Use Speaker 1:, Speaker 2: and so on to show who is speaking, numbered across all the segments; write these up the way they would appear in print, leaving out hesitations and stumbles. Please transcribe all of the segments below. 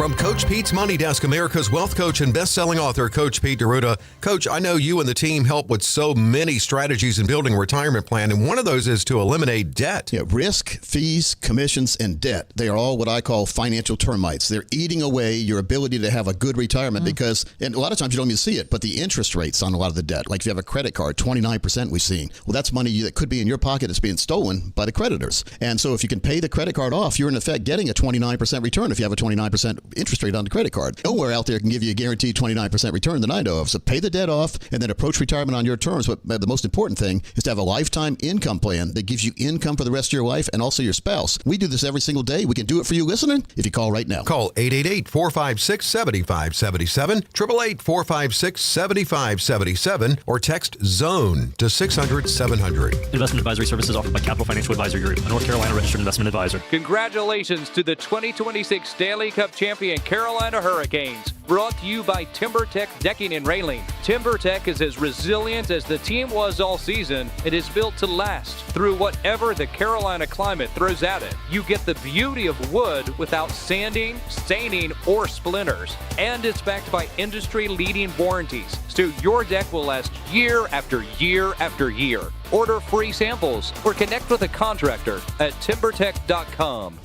Speaker 1: From Coach Pete's Money Desk, America's wealth coach and best-selling author, Coach Pete D'Arruda. Coach, I know you and the team help with so many strategies in building a retirement plan, and one of those is to eliminate debt.
Speaker 2: Yeah, risk, fees, commissions, and debt. They are all what I call financial termites. They're eating away your ability to have a good retirement because, and a lot of times you don't even see it, but the interest rates on a lot of the debt, like if you have a credit card, 29% we've seen. Well, that's money that could be in your pocket that's being stolen by the creditors. And so if you can pay the credit card off, you're in effect getting a 29% return if you have a 29% interest rate on the credit card. Nowhere out there can give you a guaranteed 29% return that I know of. So pay the debt off and then approach retirement on your terms. But the most important thing is to have a lifetime income plan that gives you income for the rest of your life and also your spouse. We do this every single day. We can do it for you listening if you call right now.
Speaker 1: Call 888-456-7577, 888-456-7577, or text ZONE to 600-700.
Speaker 3: Investment advisory services offered by Capital Financial Advisory Group, a North Carolina registered investment advisor.
Speaker 4: Congratulations to the 2026 Stanley Cup champion Carolina Hurricanes. Brought to you by TimberTech Decking and Railing. TimberTech is as resilient as the team was all season. It is built to last through whatever the Carolina climate throws at it. You get the beauty of wood without sanding, staining, or splinters. And it's backed by industry-leading warranties, so your deck will last year after year after year. Order free samples or connect with a contractor at timbertech.com.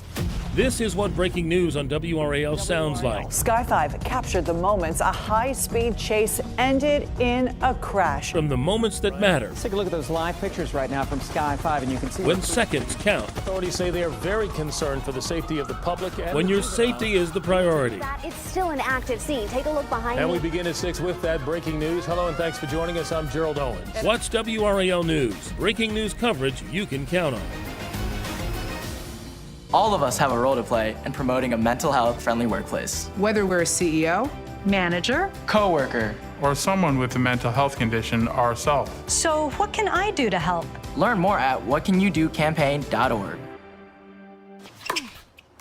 Speaker 5: This is what breaking news on WRAL sounds like.
Speaker 6: Sky 5 captured the moments a high-speed chase ended in a crash.
Speaker 5: From the moments that matter.
Speaker 7: Let's take a look at those live pictures right now from Sky 5, and you can see
Speaker 5: when seconds count.
Speaker 8: Authorities say they are very concerned for the safety of the public. And
Speaker 5: when your safety is the priority.
Speaker 9: It's still an active scene. Take a look behind me.
Speaker 8: And we begin at 6 with that breaking news. Hello and thanks for joining us. I'm Gerald Owens.
Speaker 5: Watch WRAL News. Breaking news coverage you can count on.
Speaker 10: All of us have a role to play in promoting a mental health-friendly workplace.
Speaker 11: Whether we're a CEO, manager,
Speaker 10: coworker,
Speaker 12: or someone with a mental health condition ourselves.
Speaker 13: So what can I do to help?
Speaker 10: Learn more at whatcanyoudocampaign.org.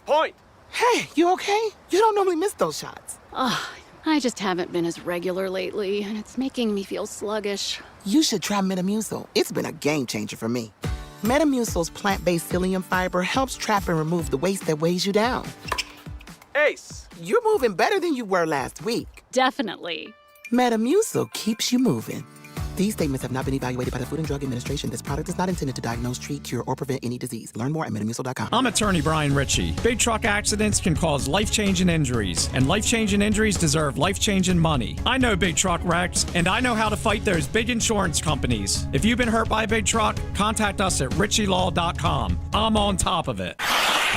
Speaker 14: Point! Hey, you okay? You don't normally miss those shots.
Speaker 15: I just haven't been as regular lately, and it's making me feel sluggish.
Speaker 14: You should try Metamucil. It's been a game changer for me. Metamucil's plant-based psyllium fiber helps trap and remove the waste that weighs you down. Ace, you're moving better than you were last week.
Speaker 15: Definitely.
Speaker 14: Metamucil keeps you moving. These statements have not been evaluated by the Food and Drug Administration. This product is not intended to diagnose, treat, cure, or prevent any disease. Learn more at Metamucil.com.
Speaker 16: I'm attorney Brian Ritchie. Big truck accidents can cause life-changing injuries, and life-changing injuries deserve life-changing money. I know big truck wrecks, and I know how to fight those big insurance companies. If you've been hurt by a big truck, contact us at ritchielaw.com. I'm on top of it.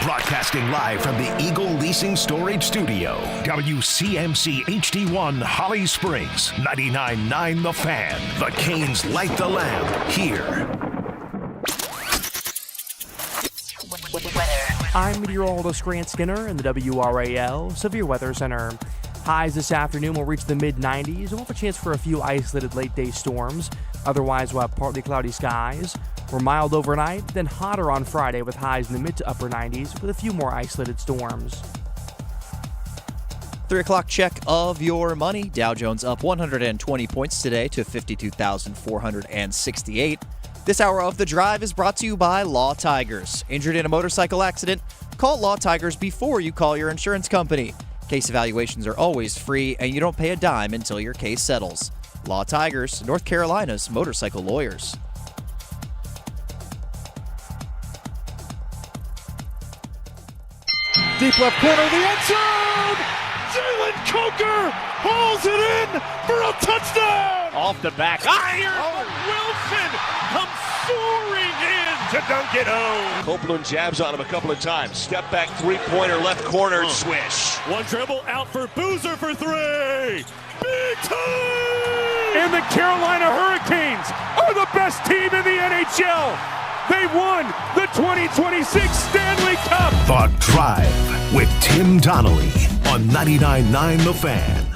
Speaker 17: Broadcasting live from the Eagle Leasing Storage Studio. WCMC HD1 Holly Springs. 99.9 The Fan. The Canes light the lamp here.
Speaker 18: I'm meteorologist Grant Skinner in the WRAL Severe Weather Center. Highs this afternoon will reach the mid-90s. We'll have a chance for a few isolated late-day storms. Otherwise, we'll have partly cloudy skies. We're mild overnight, then hotter on Friday with highs in the mid to upper 90s with a few more isolated storms.
Speaker 19: 3 o'clock check of your money. Dow Jones up 120 points today to 52,468. This hour of The Drive is brought to you by Law Tigers. Injured in a motorcycle accident? Call Law Tigers before you call your insurance company. Case evaluations are always free, and you don't pay a dime until your case settles. Law Tigers, North Carolina's motorcycle lawyers.
Speaker 20: Deep left corner of the end zone! Jalen Coker hauls it in for a touchdown!
Speaker 3: Off the back iron!
Speaker 20: Wilson comes soaring in to dunk it home!
Speaker 7: Copeland jabs on him a couple of times. Step back three-pointer, left corner, swish.
Speaker 20: One dribble out for Boozer for three! Big time! And the Carolina Hurricanes are the best team in the NHL! They won the 2026 Stanley Cup!
Speaker 17: The Drive with Tim Donnelly on 99.9 The Fan.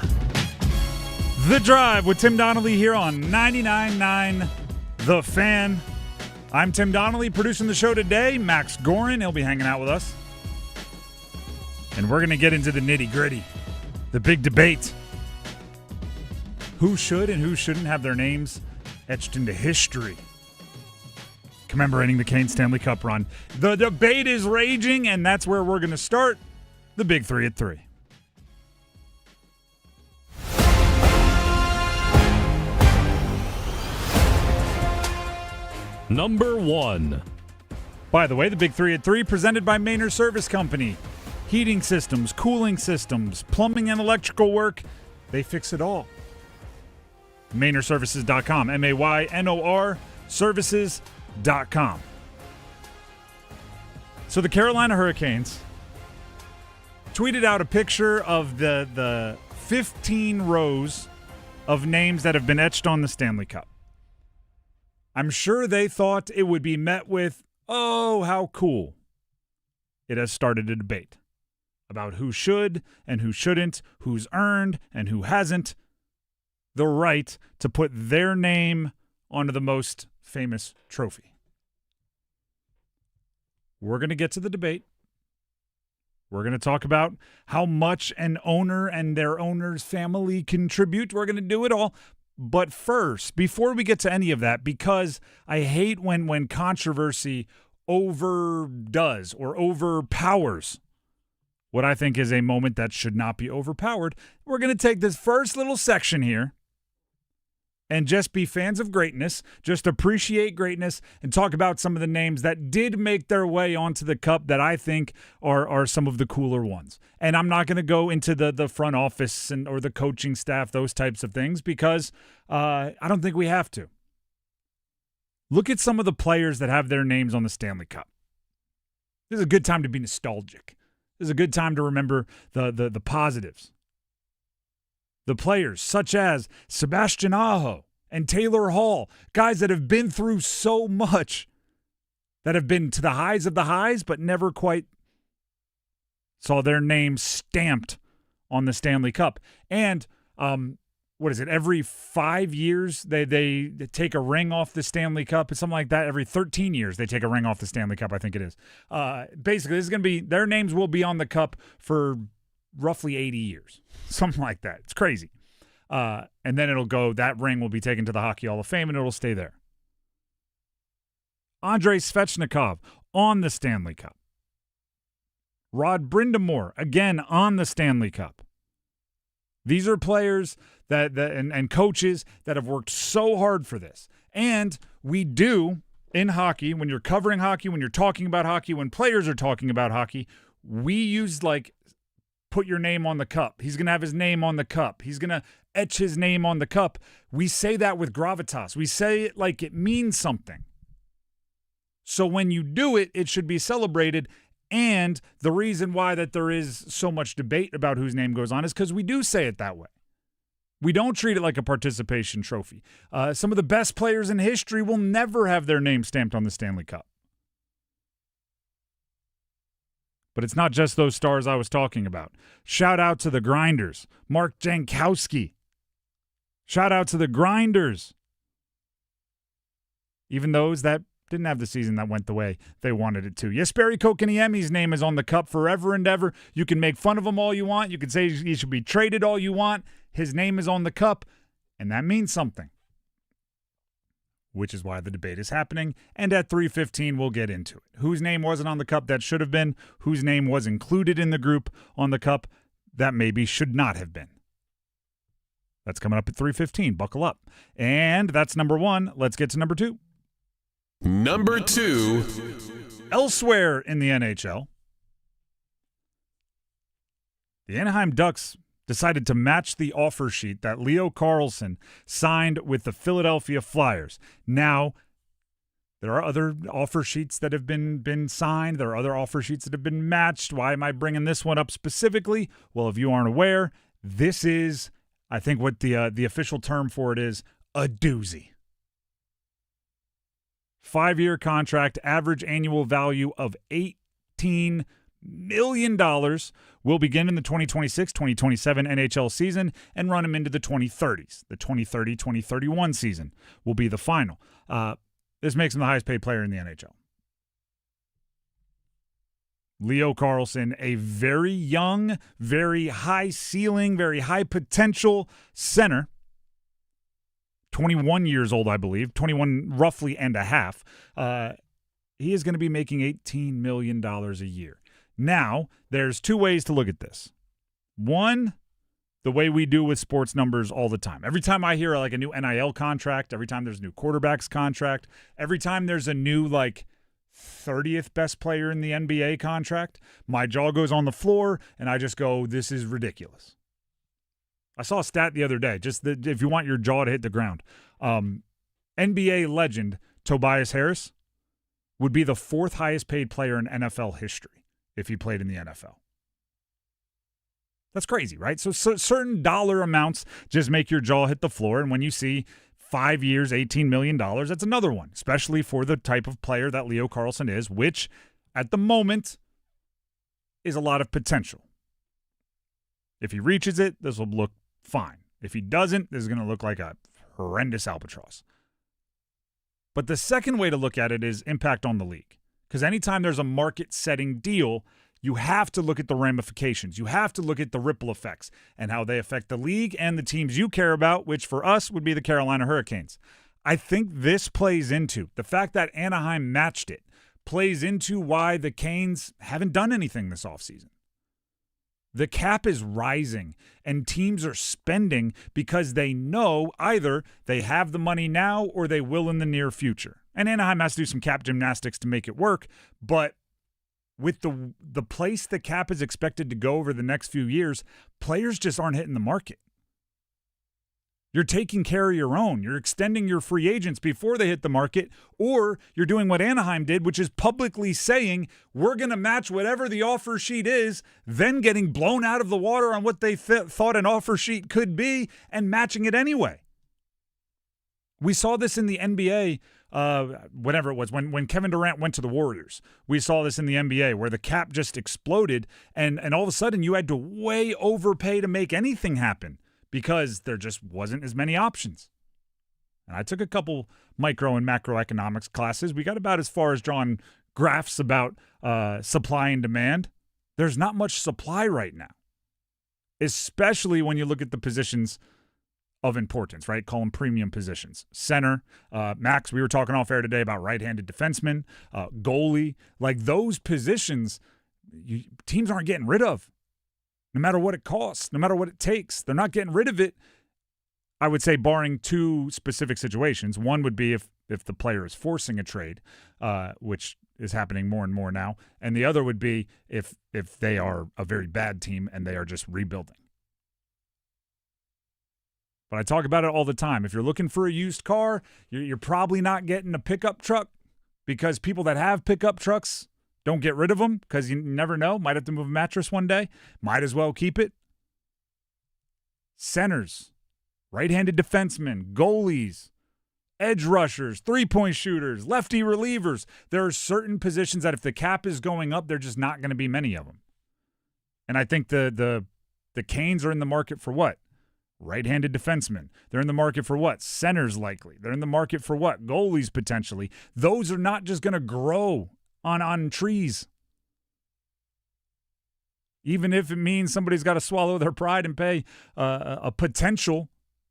Speaker 6: The Drive with Tim Donnelly here on 99.9 The Fan. I'm Tim Donnelly, producing the show today. Max Gorin, he'll be hanging out with us. And we're going to get into the nitty-gritty, the big debate. Who should and who shouldn't have their names etched into history, commemorating the Canes Stanley Cup run. The debate is raging, and that's where we're going to start the Big Three at 3.
Speaker 5: Number 1.
Speaker 6: By the way, the Big 3 at 3 presented by Maynard Service Company. Heating systems, cooling systems, plumbing and electrical work, they fix it all. MaynorServices.com, MAYNOR Services.com. So the Carolina Hurricanes tweeted out a picture of the 15 rows of names that have been etched on the Stanley Cup. I'm sure they thought it would be met with, oh, how cool. It has started a debate about who should and who shouldn't, who's earned and who hasn't the right to put their name onto the most famous trophy. We're going to get to the debate. We're going to talk about how much an owner and their owner's family contribute. We're going to do it all. But first, before we get to any of that, because I hate when controversy overdoes or overpowers what I think is a moment that should not be overpowered, we're going to take this first little section here and just be fans of greatness, just appreciate greatness, and talk about some of the names that did make their way onto the cup that I think are some of the cooler ones. And I'm not going to go into the front office or the coaching staff, those types of things, because I don't think we have to. Look at some of the players that have their names on the Stanley Cup. This is a good time to be nostalgic. This is a good time to remember the positives. The players such as Sebastian Aho and Taylor Hall, guys that have been through so much, that have been to the highs of the highs, but never quite saw their names stamped on the Stanley Cup. And every 5 years they take a ring off the Stanley Cup. It's something like that. Every 13 years they take a ring off the Stanley Cup, I think it is. Basically, this is going to be, their names will be on the cup for roughly 80 years. Something like that. It's crazy. And then that ring will be taken to the Hockey Hall of Fame and it'll stay there. Andrei Svechnikov on the Stanley Cup. Rod Brindamore, again, on the Stanley Cup. These are players and coaches that have worked so hard for this. And we do, in hockey, when you're covering hockey, when you're talking about hockey, when players are talking about hockey, we use put your name on the cup. He's going to have his name on the cup. He's going to etch his name on the cup. We say that with gravitas. We say it like it means something. So when you do it, it should be celebrated. And the reason why that there is so much debate about whose name goes on is because we do say it that way. We don't treat it like a participation trophy. Some of the best players in history will never have their name stamped on the Stanley Cup. But it's not just those stars I was talking about. Shout out to the Grinders. Mark Jankowski. Shout out to the Grinders. Even those that didn't have the season that went the way they wanted it to. Jesperi Kokaniemi's name is on the cup forever and ever. You can make fun of him all you want. You can say he should be traded all you want. His name is on the cup, and that means something. Which is why the debate is happening. And at 3:15, we'll get into it. Whose name wasn't on the cup that should have been? Whose name was included in the group on the cup that maybe should not have been? That's coming up at 3:15. Buckle up. And that's number one. Let's get to number two.
Speaker 21: Number two.
Speaker 6: Elsewhere in the NHL, the Anaheim Ducks decided to match the offer sheet that Leo Carlsson signed with the Philadelphia Flyers. Now, there are other offer sheets that have been signed. There are other offer sheets that have been matched. Why am I bringing this one up specifically? Well, if you aren't aware, this is, I think what the official term for it is, a doozy. 5-year contract, average annual value of $18 million, will begin in the 2026-2027 NHL season and run him into the 2030s. The 2030-2031 season will be the final. This makes him the highest paid player in the NHL. Leo Carlsson, a very young, very high ceiling, very high potential center. 21 years old, I believe, 21 roughly and a half. He is going to be making $18 million a year. Now, there's two ways to look at this. One, the way we do with sports numbers all the time. Every time I hear like a new NIL contract, every time there's a new quarterback's contract, every time there's a new like 30th best player in the NBA contract, my jaw goes on the floor and I just go, this is ridiculous. I saw a stat the other day, if you want your jaw to hit the ground. NBA legend Tobias Harris would be the 4th highest paid player in NFL history if he played in the NFL. That's crazy, right? So certain dollar amounts just make your jaw hit the floor, and when you see 5 years, $18 million, that's another one, especially for the type of player that Leo Carlsson is, which at the moment is a lot of potential. If he reaches it, this will look fine. If he doesn't, this is going to look like a horrendous albatross. But the second way to look at it is impact on the league. Because anytime there's a market-setting deal, you have to look at the ramifications. You have to look at the ripple effects and how they affect the league and the teams you care about, which for us would be the Carolina Hurricanes. I think this plays into the fact that Anaheim matched it, plays into why the Canes haven't done anything this offseason. The cap is rising, and teams are spending because they know either they have the money now or they will in the near future. And Anaheim has to do some cap gymnastics to make it work, but with the place the cap is expected to go over the next few years, players just aren't hitting the market. You're taking care of your own. You're extending your free agents before they hit the market, or you're doing what Anaheim did, which is publicly saying, we're going to match whatever the offer sheet is, then getting blown out of the water on what they thought an offer sheet could be and matching it anyway. We saw this in the NBA, whatever it was, when Kevin Durant went to the Warriors. We saw this in the NBA where the cap just exploded, and all of a sudden you had to way overpay to make anything happen because there just wasn't as many options. And I took a couple micro and macroeconomics classes. We got about as far as drawing graphs about supply and demand. There's not much supply right now, especially when you look at the positions of importance, right? Call them premium positions. Center, Max, we were talking off air today about right-handed defenseman, goalie. Like those positions, teams aren't getting rid of. No matter what it costs, no matter what it takes, they're not getting rid of it. I would say barring two specific situations. One would be if the player is forcing a trade, which is happening more and more now. And the other would be if they are a very bad team and they are just rebuilding. But I talk about it all the time. If you're looking for a used car, you're probably not getting a pickup truck because people that have pickup trucks don't get rid of them because you never know. Might have to move a mattress one day. Might as well keep it. Centers, right-handed defensemen, goalies, edge rushers, three-point shooters, lefty relievers. There are certain positions that if the cap is going up, there's just not going to be many of them. And I think the Canes are in the market for what? Right-handed defensemen. They're in the market for what? Centers likely. They're in the market for what? Goalies potentially. Those are not just going to grow on trees. Even if it means somebody's got to swallow their pride and pay a potential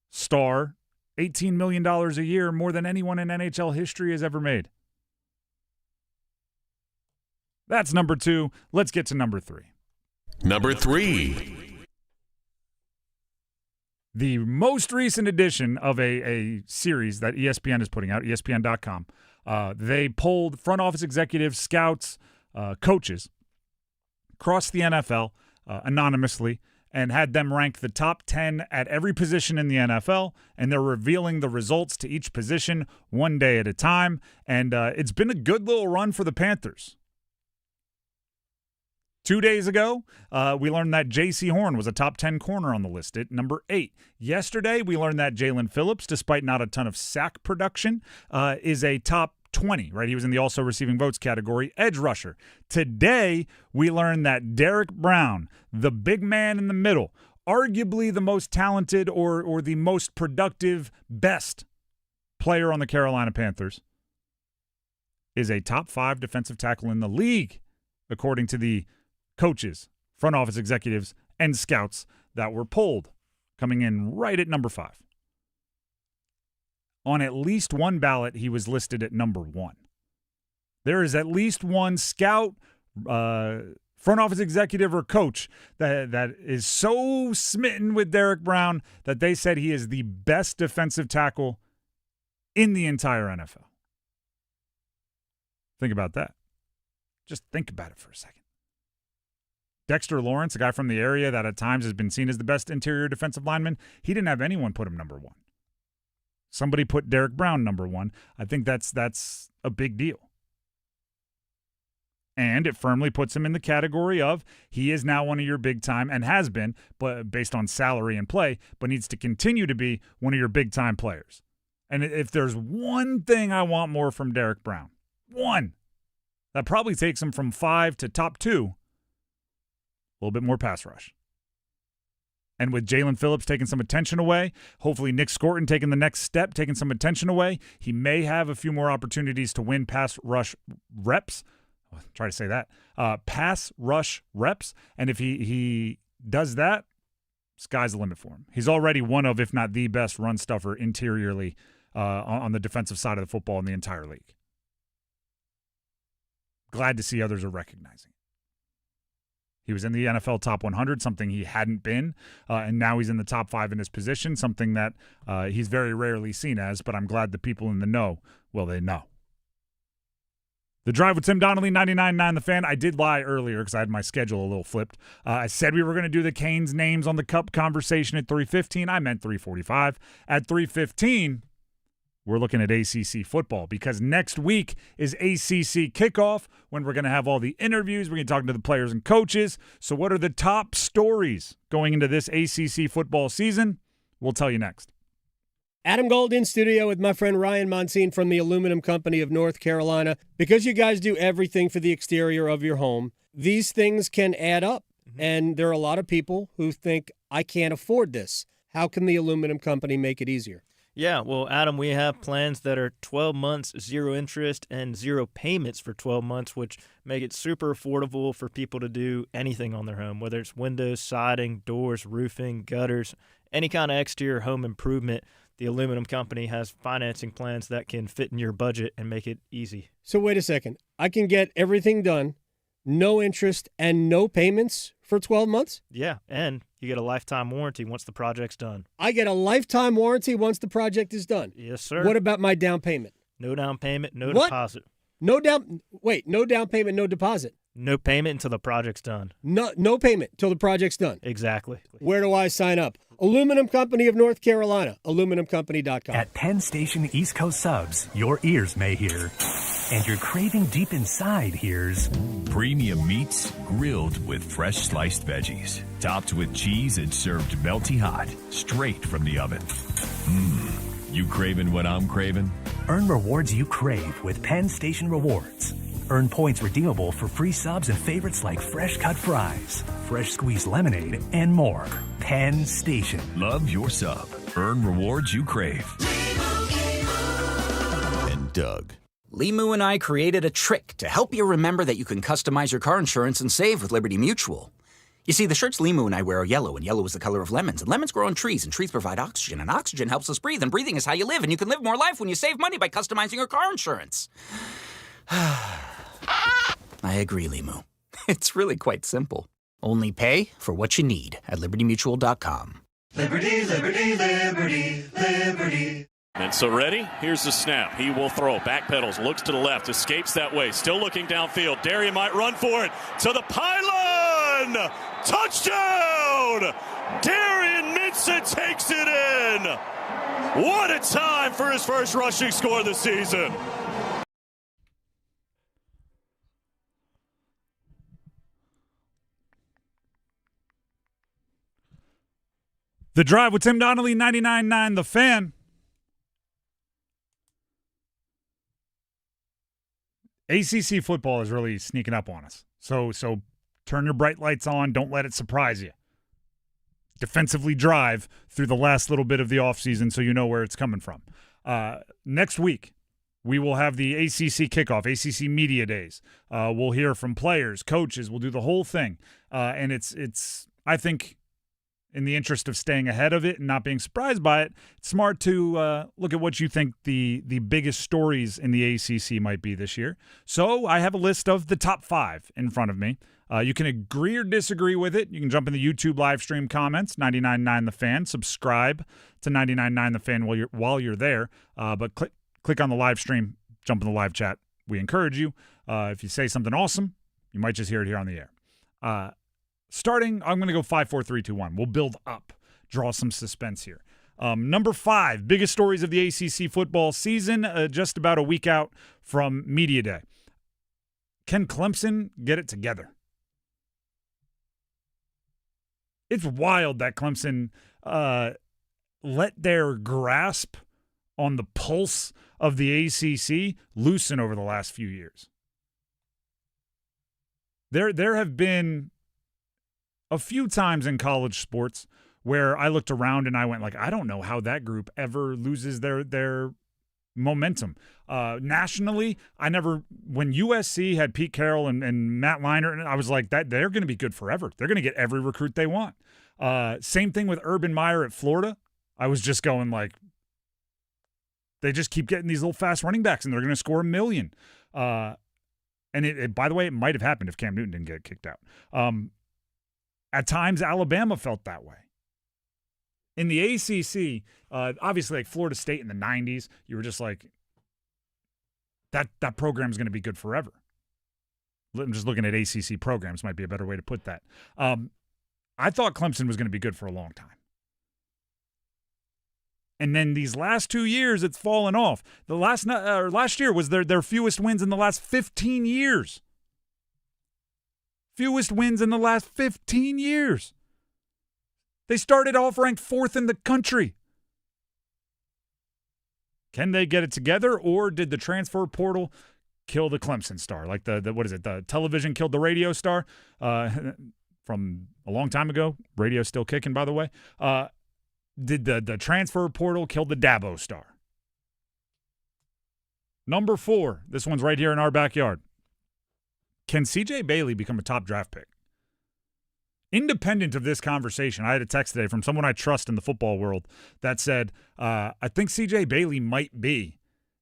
Speaker 6: star $18 million a year, more than anyone in NHL history has ever made. That's number 2. Let's get to number 3.
Speaker 21: Number 3.
Speaker 6: The most recent edition of a series that ESPN is putting out, ESPN.com. They polled front office executives, scouts, coaches across the NFL anonymously and had them rank the top 10 at every position in the NFL, and they're revealing the results to each position one day at a time, and it's been a good little run for the Panthers. 2 days ago, we learned that J.C. Horn was a top 10 corner on the list at number 8. Yesterday, we learned that Jalen Phillips, despite not a ton of sack production, is a top 20, right? He was in the also receiving votes category, edge rusher. Today, we learned that Derrick Brown, the big man in the middle, arguably the most talented or the most productive, best player on the Carolina Panthers, is a top 5 defensive tackle in the league, according to the coaches, front office executives, and scouts that were polled, coming in right at number 5. On at least one ballot, he was listed at number 1. There is at least one scout, front office executive or coach that is so smitten with Derrick Brown that they said he is the best defensive tackle in the entire NFL. Think about that. Just think about it for a second. Dexter Lawrence, a guy from the area that at times has been seen as the best interior defensive lineman, he didn't have anyone put him number one. Somebody put Derrick Brown number one. I think that's a big deal. And it firmly puts him in the category of he is now one of your big-time, and has been, but based on salary and play, but needs to continue to be one of your big-time players. And if there's one thing I want more from Derrick Brown, one, that probably takes him from 5 to top 2, a little bit more pass rush. And with Jalen Phillips taking some attention away, hopefully Nick Scorton taking the next step, taking some attention away, he may have a few more opportunities to win pass rush reps. Try to say that. Pass rush reps. And if he does that, sky's the limit for him. He's already one of, if not the best run stuffer interiorly on the defensive side of the football in the entire league. Glad to see others are recognizing it. He was in the NFL top 100, something he hadn't been, and now he's in the top 5 in his position, something that he's very rarely seen as, but I'm glad the people in the know, well, they know. The Drive with Tim Donnelly, 99.9 The Fan. I did lie earlier because I had my schedule a little flipped. I said we were going to do the Canes names on the Cup conversation at 3:15. I meant 3:45. At 3:15, we're looking at ACC football because next week is ACC kickoff when we're going to have all the interviews. We're going to be talking to the players and coaches. So what are the top stories going into this ACC football season? We'll tell you next.
Speaker 2: Adam Gold in studio with my friend Ryan Monsine from the Aluminum Company of North Carolina. Because you guys do everything for the exterior of your home, these things can add up. And there are a lot of people who think, I can't afford this. How can the Aluminum Company make it easier?
Speaker 22: Yeah, well, Adam, we have plans that are 12 months, 0 interest, and 0 payments for 12 months, which make it super affordable for people to do anything on their home, whether it's windows, siding, doors, roofing, gutters, any kind of exterior home improvement. The Aluminum Company has financing plans that can fit in your budget and make it easy.
Speaker 2: So wait a second. I can get everything done, no interest, and no payments for 12 months?
Speaker 22: Yeah, and you get a lifetime warranty once the project's done.
Speaker 2: I get a lifetime warranty once the project is done?
Speaker 22: Yes, sir.
Speaker 2: What about my down payment?
Speaker 22: No down payment, no
Speaker 2: What?
Speaker 22: deposit.
Speaker 2: No down payment, no deposit?
Speaker 22: No payment until the project's done.
Speaker 2: No payment till the project's done?
Speaker 22: Exactly.
Speaker 2: Where do I sign up? Aluminum Company of North Carolina, aluminumcompany.com.
Speaker 23: At Penn Station East Coast Subs, your ears may hear, and your craving deep inside hears
Speaker 24: premium meats grilled with fresh sliced veggies, topped with cheese and served melty hot, straight from the oven. You craving what I'm craving?
Speaker 23: Earn rewards you crave with Penn Station Rewards. Earn points redeemable for free subs and favorites like fresh cut fries, fresh squeezed lemonade, and more. Penn Station.
Speaker 24: Love your sub. Earn rewards you crave.
Speaker 25: And Doug. Limu and I created a trick to help you remember that you can customize your car insurance and save with Liberty Mutual. You see, the shirts Limu and I wear are yellow, and yellow is the color of lemons, and lemons grow on trees, and trees provide oxygen, and oxygen helps us breathe, and breathing is how you live, and you can live more life when you save money by customizing your car insurance. I agree, Limu. It's really quite simple. Only pay for what you need at libertymutual.com.
Speaker 26: Liberty, liberty, liberty, liberty.
Speaker 27: And so ready? Here's the snap. He will throw. Backpedals, looks to the left, escapes that way. Still looking downfield. Derrick might run for it. To the pylon! Touchdown! Darian Minson takes it in! What a time for his first rushing score of the season!
Speaker 6: The Drive with Tim Donnelly, 99.9 The Fan. ACC football is really sneaking up on us. So turn your bright lights on. Don't let it surprise you. Defensively drive through the last little bit of the offseason so you know where it's coming from. Next week, we will have the ACC kickoff, ACC Media Days. We'll hear from players, coaches. We'll do the whole thing. And it's I think, in the interest of staying ahead of it and not being surprised by it, it's smart to look at what you think the biggest stories in the ACC might be this year. So I have a list of the top 5 in front of me. You can agree or disagree with it. You can jump in the YouTube live stream comments, 99.9 The Fan. Subscribe to 99.9 The Fan while you're there. But click on the live stream, jump in the live chat. We encourage you. If you say something awesome, you might just hear it here on the air. Starting, I'm going to go 5, 4, 3, 2, 1. We'll build up, draw some suspense here. Number 5, biggest stories of the ACC football season, just about a week out from Media Day. Can Clemson get it together? It's wild that Clemson let their grasp on the pulse of the ACC loosen over the last few years. There have been a few times in college sports where I looked around and I went like, I don't know how that group ever loses their momentum. Nationally, when USC had Pete Carroll and Matt Leinart, I was like, that they're going to be good forever. They're going to get every recruit they want. Same thing with Urban Meyer at Florida. I was just going like, they just keep getting these little fast running backs and they're going to score 1 million. And it, by the way, it might have happened if Cam Newton didn't get kicked out. At times, Alabama felt that way. In the ACC, obviously, like Florida State in the 90s, you were just like, that program's going to be good forever. I'm just looking at ACC programs, might be a better way to put that. I thought Clemson was going to be good for a long time. And then these last 2 years, it's fallen off. The last year was their fewest wins in the last 15 years. Fewest wins in the last 15 years. They started off ranked 4th in the country. Can they get it together, or did the transfer portal kill the Clemson star? Like the television killed the radio star from a long time ago. Radio's still kicking, by the way. Did the transfer portal kill the Dabo star? Number 4, this one's right here in our backyard. Can C.J. Bailey become a top draft pick? Independent of this conversation, I had a text today from someone I trust in the football world that said, I think C.J. Bailey might be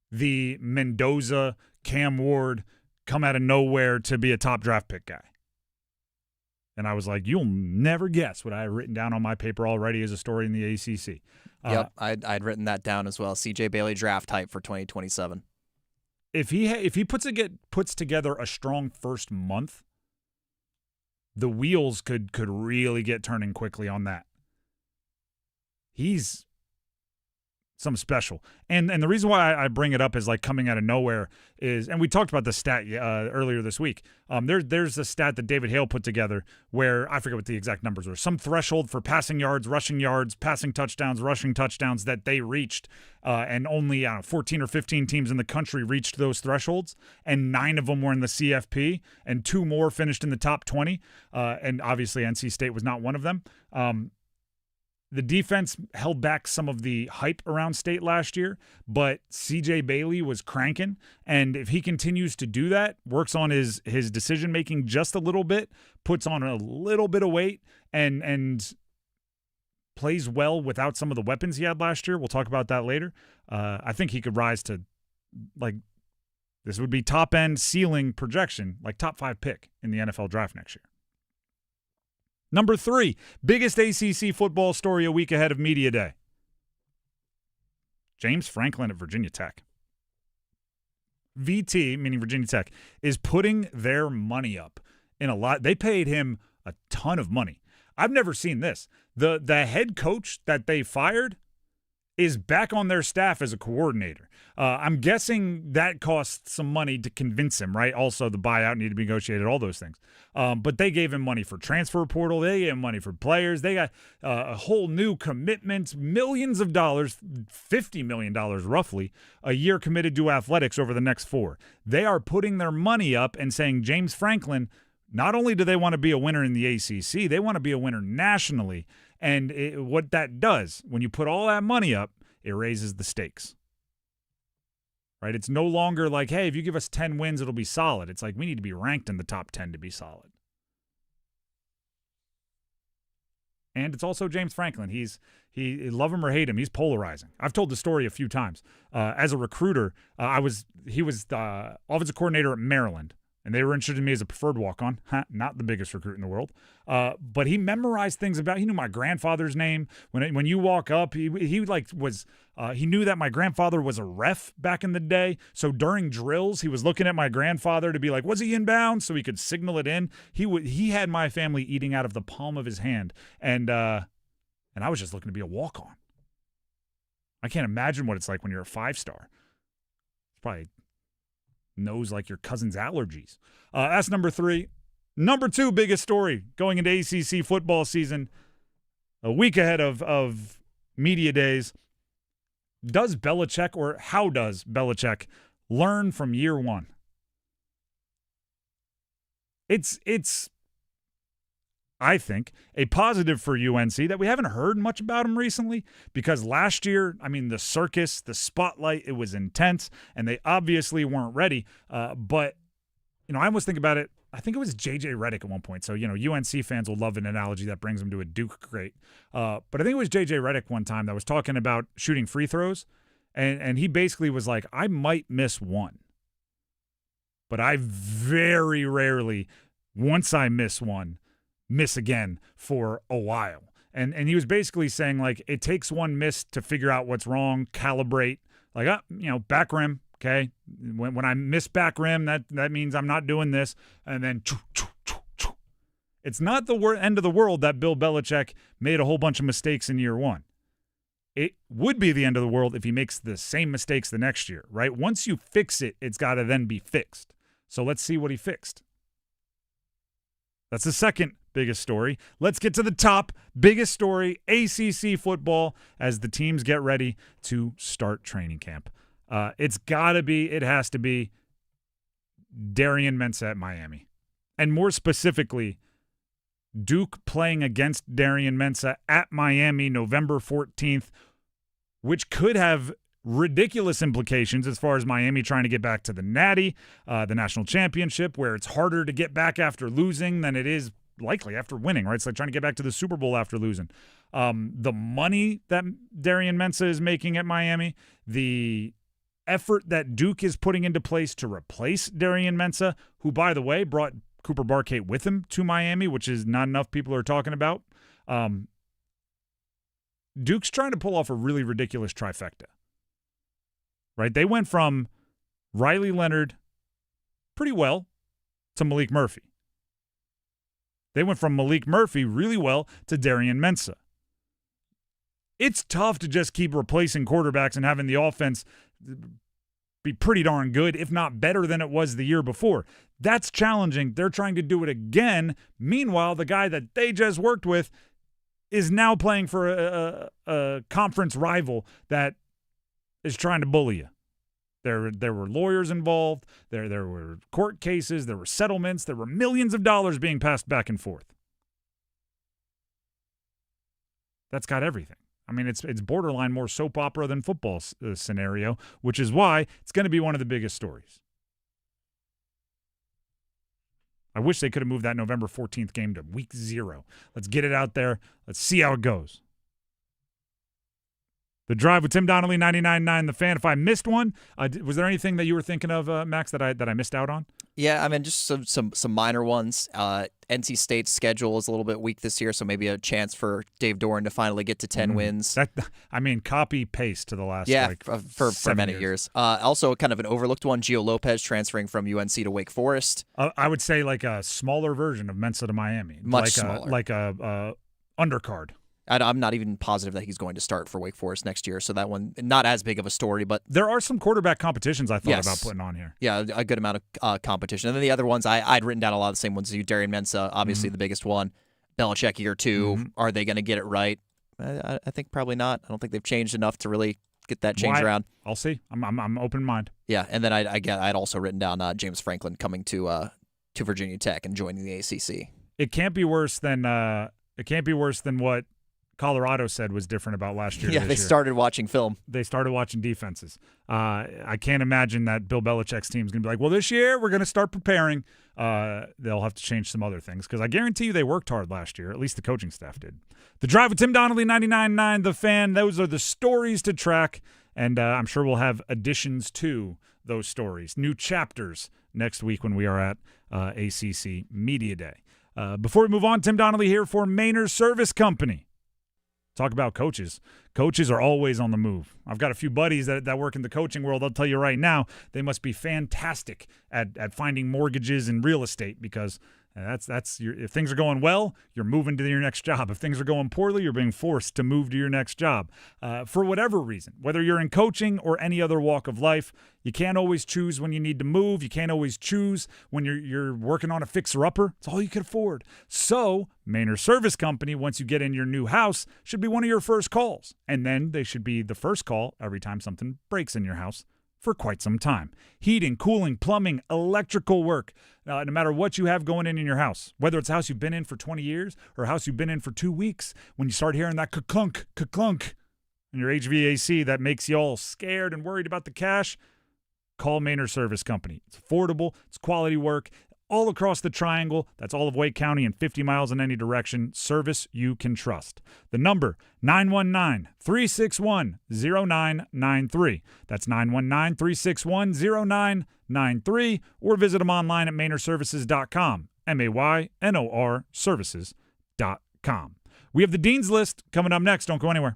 Speaker 6: the Mendoza, Cam Ward, come out of nowhere to be a top draft pick guy. And I was like, you'll never guess what I have written down on my paper already as a story in the ACC.
Speaker 19: Yep, I'd written that down as well. C.J. Bailey draft type for 2027.
Speaker 6: If he puts together a strong first month, the wheels could really get turning quickly on that. He's something special. And the reason why I bring it up is like coming out of nowhere is, and we talked about the stat earlier this week. There's a stat that David Hale put together where I forget what the exact numbers were. Some threshold for passing yards, rushing yards, passing touchdowns, rushing touchdowns that they reached, and only 14 or 15 teams in the country reached those thresholds, and 9 of them were in the CFP, and 2 more finished in the top 20, and obviously NC State was not one of them. The defense held back some of the hype around State last year, but C.J. Bailey was cranking, and if he continues to do that, works on his decision-making just a little bit, puts on a little bit of weight, and plays well without some of the weapons he had last year, we'll talk about that later, I think he could rise to, like, this would be top-end ceiling projection, like top 5 pick in the NFL draft next year. Number 3, biggest ACC football story a week ahead of Media Day. James Franklin at Virginia Tech. VT, meaning Virginia Tech, is putting their money up in a lot. They paid him a ton of money. I've never seen this. The head coach that they fired is back on their staff as a coordinator. I'm guessing that costs some money to convince him, right? Also, the buyout needed to be negotiated, all those things. But they gave him money for transfer portal. They gave him money for players. They got a whole new commitment, millions of dollars, $50 million roughly, a year committed to athletics over the next 4. They are putting their money up and saying, James Franklin, not only do they want to be a winner in the ACC, they want to be a winner nationally. And what that does, when you put all that money up, it raises the stakes. Right? It's no longer like, hey, if you give us 10 wins, it'll be solid. It's like we need to be ranked in the top 10 to be solid. And it's also James Franklin. He love him or hate him, he's polarizing. I've told the story a few times. As a recruiter, he was the offensive coordinator at Maryland, and they were interested in me as a preferred walk-on. Not the biggest recruit in the world. But he memorized things he knew my grandfather's name. When you walk up, he knew that my grandfather was a ref back in the day. So during drills, he was looking at my grandfather to be like, was he inbound? So he could signal it in. He had my family eating out of the palm of his hand. And I was just looking to be a walk-on. I can't imagine what it's like when you're a 5-star. It's probably knows like your cousin's allergies. That's number 3. Number 2 biggest story going into ACC football season, a week ahead of media days. Does Belichick, or how does Belichick learn from year one? It's I think, a positive for UNC that we haven't heard much about him recently, because last year, the circus, the spotlight, it was intense, and they obviously weren't ready. But, I almost think about it, I think it was J.J. Redick at one point. So, UNC fans will love an analogy that brings them to a Duke great. But I think it was J.J. Redick one time that was talking about shooting free throws, and he basically was like, I might miss one, but I very rarely, once I miss one, miss again for a while. And he was basically saying, like, it takes one miss to figure out what's wrong, calibrate, like, back rim, okay? When I miss back rim, that means I'm not doing this. And then it's not the end of the world that Bill Belichick made a whole bunch of mistakes in year one. It would be the end of the world if he makes the same mistakes the next year, right? Once you fix it, it's got to then be fixed. So let's see what he fixed. That's the second biggest story. Let's get to the top biggest story, ACC football, as the teams get ready to start training camp. It has to be Darian Mensah at Miami. And more specifically, Duke playing against Darian Mensah at Miami November 14th, which could have ridiculous implications as far as Miami trying to get back to the Natty, the national championship, where it's harder to get back after losing than it is likely after winning, right? It's like trying to get back to the Super Bowl after losing. The money that Darian Mensah is making at Miami, the effort that Duke is putting into place to replace Darian Mensah, who, by the way, brought Cooper Barkate with him to Miami, which is not enough people are talking about. Duke's trying to pull off a really ridiculous trifecta, right? They went from Riley Leonard pretty well to Malik Murphy. They went from Malik Murphy really well to Darian Mensah. It's tough to just keep replacing quarterbacks and having the offense be pretty darn good, if not better than it was the year before. That's challenging. They're trying to do it again. Meanwhile, the guy that they just worked with is now playing for a conference rival that is trying to bully you. There were lawyers involved. There were court cases. There were settlements. There were millions of dollars being passed back and forth. That's got everything. It's borderline more soap opera than football scenario, which is why it's going to be one of the biggest stories. I wish they could have moved that November 14th game to week 0. Let's get it out there. Let's see how it goes. The Drive with Tim Donnelly, 99.9 The Fan. If I missed one, was there anything that you were thinking of, Max, that I missed out on?
Speaker 19: Yeah, just some minor ones. NC State's schedule is a little bit weak this year, so maybe a chance for Dave Doran to finally get to 10 wins.
Speaker 6: Copy paste to the last
Speaker 19: for many years. Also, kind of an overlooked one, Gio Lopez transferring from UNC to Wake Forest.
Speaker 6: I would say like a smaller version of Mensah to Miami.
Speaker 19: Much smaller.
Speaker 6: Like a undercard.
Speaker 19: I'm not even positive that he's going to start for Wake Forest next year, so that one, not as big of a story. But
Speaker 6: there are some quarterback competitions I thought about putting on here.
Speaker 19: Yeah, a good amount of competition. And then the other ones, I'd written down a lot of the same ones as you. Darian Mensah, obviously the biggest one. Belichick year 2. Are they going to get it right? I think probably not. I don't think they've changed enough to really get that change around.
Speaker 6: I'll see. I'm open mind.
Speaker 19: Yeah, and then I'd also written down James Franklin coming to Virginia Tech and joining the ACC.
Speaker 6: It can't be worse than what Colorado said was different about last year.
Speaker 19: Yeah, they started watching film.
Speaker 6: They started watching defenses. I can't imagine that Bill Belichick's team is going to be like, well, this year we're going to start preparing. They'll have to change some other things because I guarantee you they worked hard last year. At least the coaching staff did. The Drive with Tim Donnelly, 99.9 The Fan. Those are the stories to track, and I'm sure we'll have additions to those stories, new chapters next week when we are at ACC Media Day. Before we move on, Tim Donnelly here for Maynard Service Company. Talk about coaches. Coaches are always on the move. I've got a few buddies that work in the coaching world. I'll tell you right now, they must be fantastic at finding mortgages and real estate because if things are going well, you're moving to your next job. If things are going poorly, you're being forced to move to your next job. For whatever reason, whether you're in coaching or any other walk of life, you can't always choose when you need to move. You can't always choose when you're working on a fixer-upper. It's all you can afford. So Maynard Service Company, once you get in your new house, should be one of your first calls. And then they should be the first call every time something breaks in your house for quite some time. Heating, cooling, plumbing, electrical work, no matter what you have going in your house, whether it's a house you've been in for 20 years or a house you've been in for 2 weeks, when you start hearing that ka-clunk, ka-clunk in your HVAC that makes you all scared and worried about the cash, call Maynard Service Company. It's affordable. It's quality work. All across the triangle, that's all of Wake County and 50 miles in any direction, service you can trust. The number, 919-361-0993. That's 919-361-0993, or visit them online at MaynardServices.com, MAYNOR Services.com. We have the Dean's List coming up next. Don't go anywhere.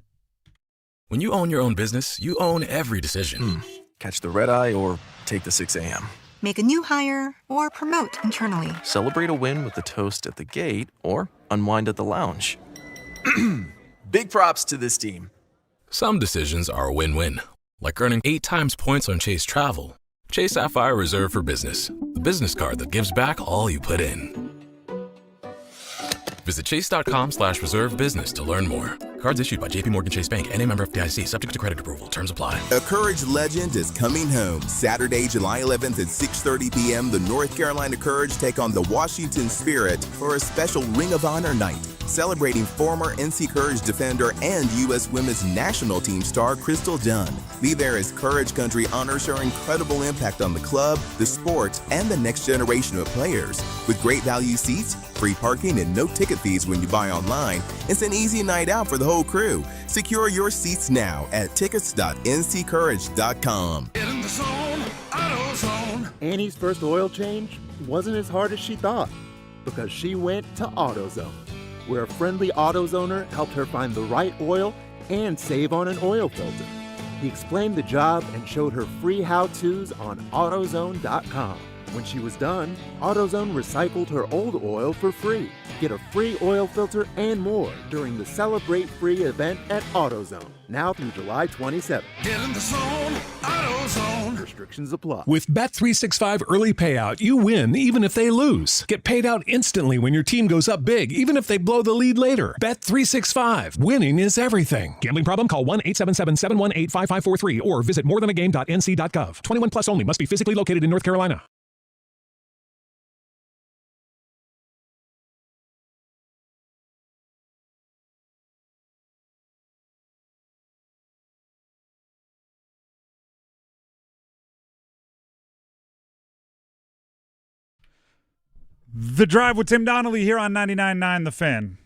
Speaker 1: When you own your own business, you own every decision.
Speaker 4: Catch the red eye or take the 6 a.m.
Speaker 8: Make a new hire or promote internally.
Speaker 4: Celebrate a win with a toast at the gate or unwind at the lounge. Big props to this team.
Speaker 24: Some decisions are a win-win, like earning 8 times points on Chase Travel. Chase Sapphire Reserve for Business, the business card that gives back all you put in. Visit chase.com/reserve business to learn more. Cards issued by JPMorgan Chase Bank, N.A. member FDIC, subject to credit approval. Terms apply.
Speaker 9: A Courage legend is coming home. Saturday, July 11th at 6:30 p.m., the North Carolina Courage take on the Washington Spirit for a special Ring of Honor night, celebrating former NC Courage defender and U.S. Women's National Team star Crystal Dunn. Be there as Courage Country honors her incredible impact on the club, the sport, and the next generation of players. With great value seats, free parking, and no ticket fees when you buy online, it's an easy night out for the whole crew. Secure your seats now at tickets.nccourage.com.
Speaker 11: Get in the zone, AutoZone. Annie's first oil change wasn't as hard as she thought because she went to AutoZone, where a friendly AutoZoner helped her find the right oil and save on an oil filter. He explained the job and showed her free how-tos on AutoZone.com. When she was done, AutoZone recycled her old oil for free. Get a free oil filter and more during the Celebrate Free event at AutoZone, now through July 27th. Get in the zone, AutoZone. Restrictions apply.
Speaker 12: With Bet365 Early Payout, you win even if they lose. Get paid out instantly when your team goes up big, even if they blow the lead later. Bet365. Winning is everything. Gambling problem? Call 1-877-718-5543 or visit morethanagame.nc.gov. 21 plus only. Must be physically located in North Carolina.
Speaker 6: The Drive with Tim Donnelly here on 99.9 The Fan.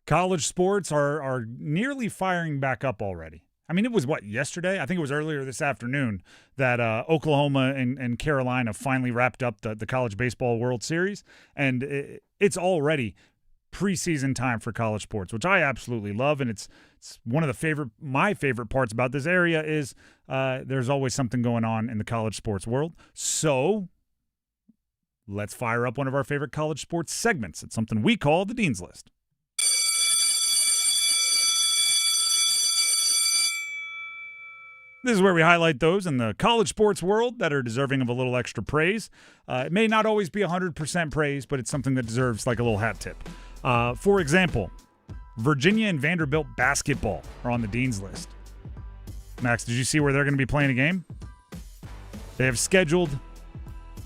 Speaker 6: College sports are nearly firing back up already. I mean, it was, yesterday? I think it was earlier this afternoon that Oklahoma and Carolina finally wrapped up the College Baseball World Series, and it's already preseason time for college sports, which I absolutely love, and it's one of my favorite parts about this area is there's always something going on in the college sports world. So let's fire up one of our favorite college sports segments. It's something we call the Dean's List. This is where we highlight those in the college sports world that are deserving of a little extra praise. It may not always be 100% praise, but it's something that deserves like a little hat tip. For example, Virginia and Vanderbilt basketball are on the Dean's List. Max, did you see where they're going to be playing a game? They have scheduled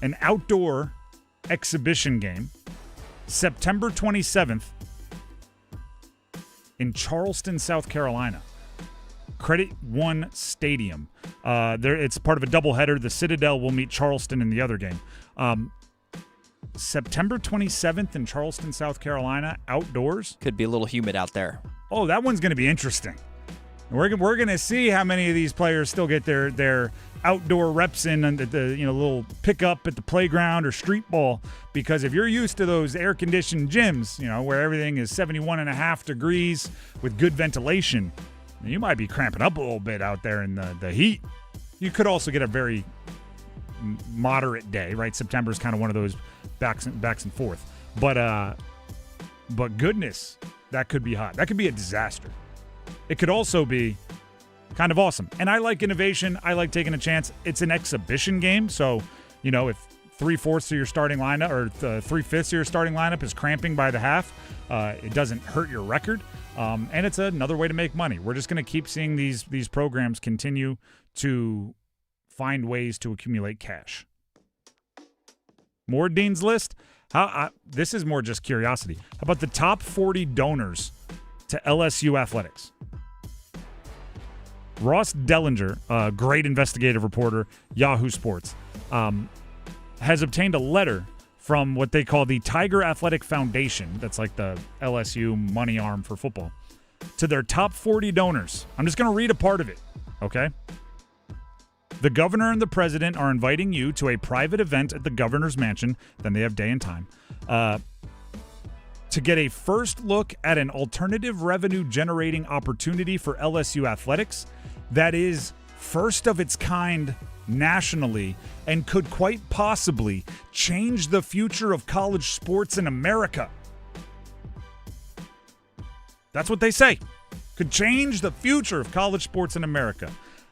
Speaker 6: an outdoor exhibition game September 27th in Charleston, South Carolina. Credit One Stadium. It's part of a doubleheader. The Citadel will meet Charleston in the other game. September 27th in Charleston, South Carolina, outdoors.
Speaker 19: Could be a little humid out there.
Speaker 6: Oh, that one's going to be interesting. We're going to see how many of these players still get their outdoor reps in and the little pickup at the playground or street ball, because if you're used to those air-conditioned gyms, where everything is 71.5 degrees with good ventilation, you might be cramping up a little bit out there in the heat. You could also get a very moderate day, right? September is kind of one of those backs and forth. But goodness, that could be hot. That could be a disaster. It could also be kind of awesome. And I like innovation. I like taking a chance. It's an exhibition game, so if 3/4 of your starting lineup or 3/5 of your starting lineup is cramping by the half, it doesn't hurt your record. And it's another way to make money. We're just going to keep seeing these programs continue to find ways to accumulate cash. More Dean's List. This is more just curiosity. How about the top 40 donors to LSU athletics? Ross Dellinger, a great investigative reporter, Yahoo Sports, has obtained a letter from what they call the Tiger Athletic Foundation, that's like the LSU money arm for football, to their top 40 donors. I'm just going to read a part of it, okay? The governor and the president are inviting you to a private event at the governor's mansion, then they have day and time, to get a first look at an alternative revenue-generating opportunity for LSU athletics that is first of its kind nationally and could quite possibly change the future of college sports in America. That's what they say. Could change the future of college sports in America.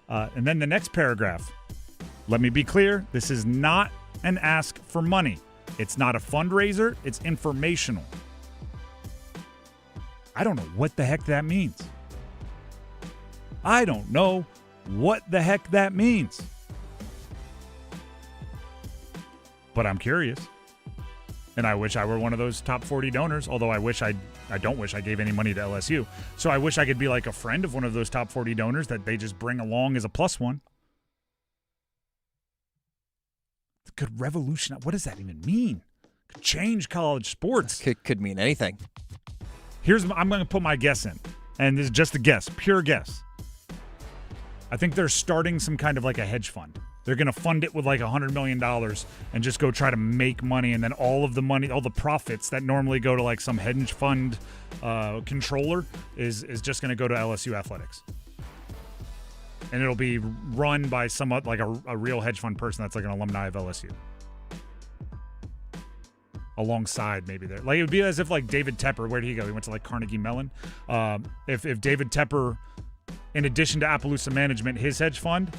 Speaker 6: And then the next paragraph. Let me be clear. This is not an ask for money. It's not a fundraiser. It's informational. I don't know what the heck that means. I don't know what the heck that means. But I'm curious. And I wish I were one of those top 40 donors, although I don't wish I gave any money to LSU. So I wish I could be like a friend of one of those top 40 donors that they just bring along as a plus one. It could revolutionize. What does that even mean? Could change college sports.
Speaker 19: Could mean anything.
Speaker 6: I'm going to put my guess in. And this is just a guess, pure guess. I think they're starting some kind of like a hedge fund. They're going to fund it with like $100 million and just go try to make money. And then all of the money, all the profits that normally go to like some hedge fund controller is just going to go to LSU athletics. And it'll be run by somewhat like a real hedge fund person that's like an alumni of LSU. Alongside maybe there. Like it would be as if like David Tepper, where did he go? He went to like Carnegie Mellon. If David Tepper, in addition to Appaloosa Management, his hedge fund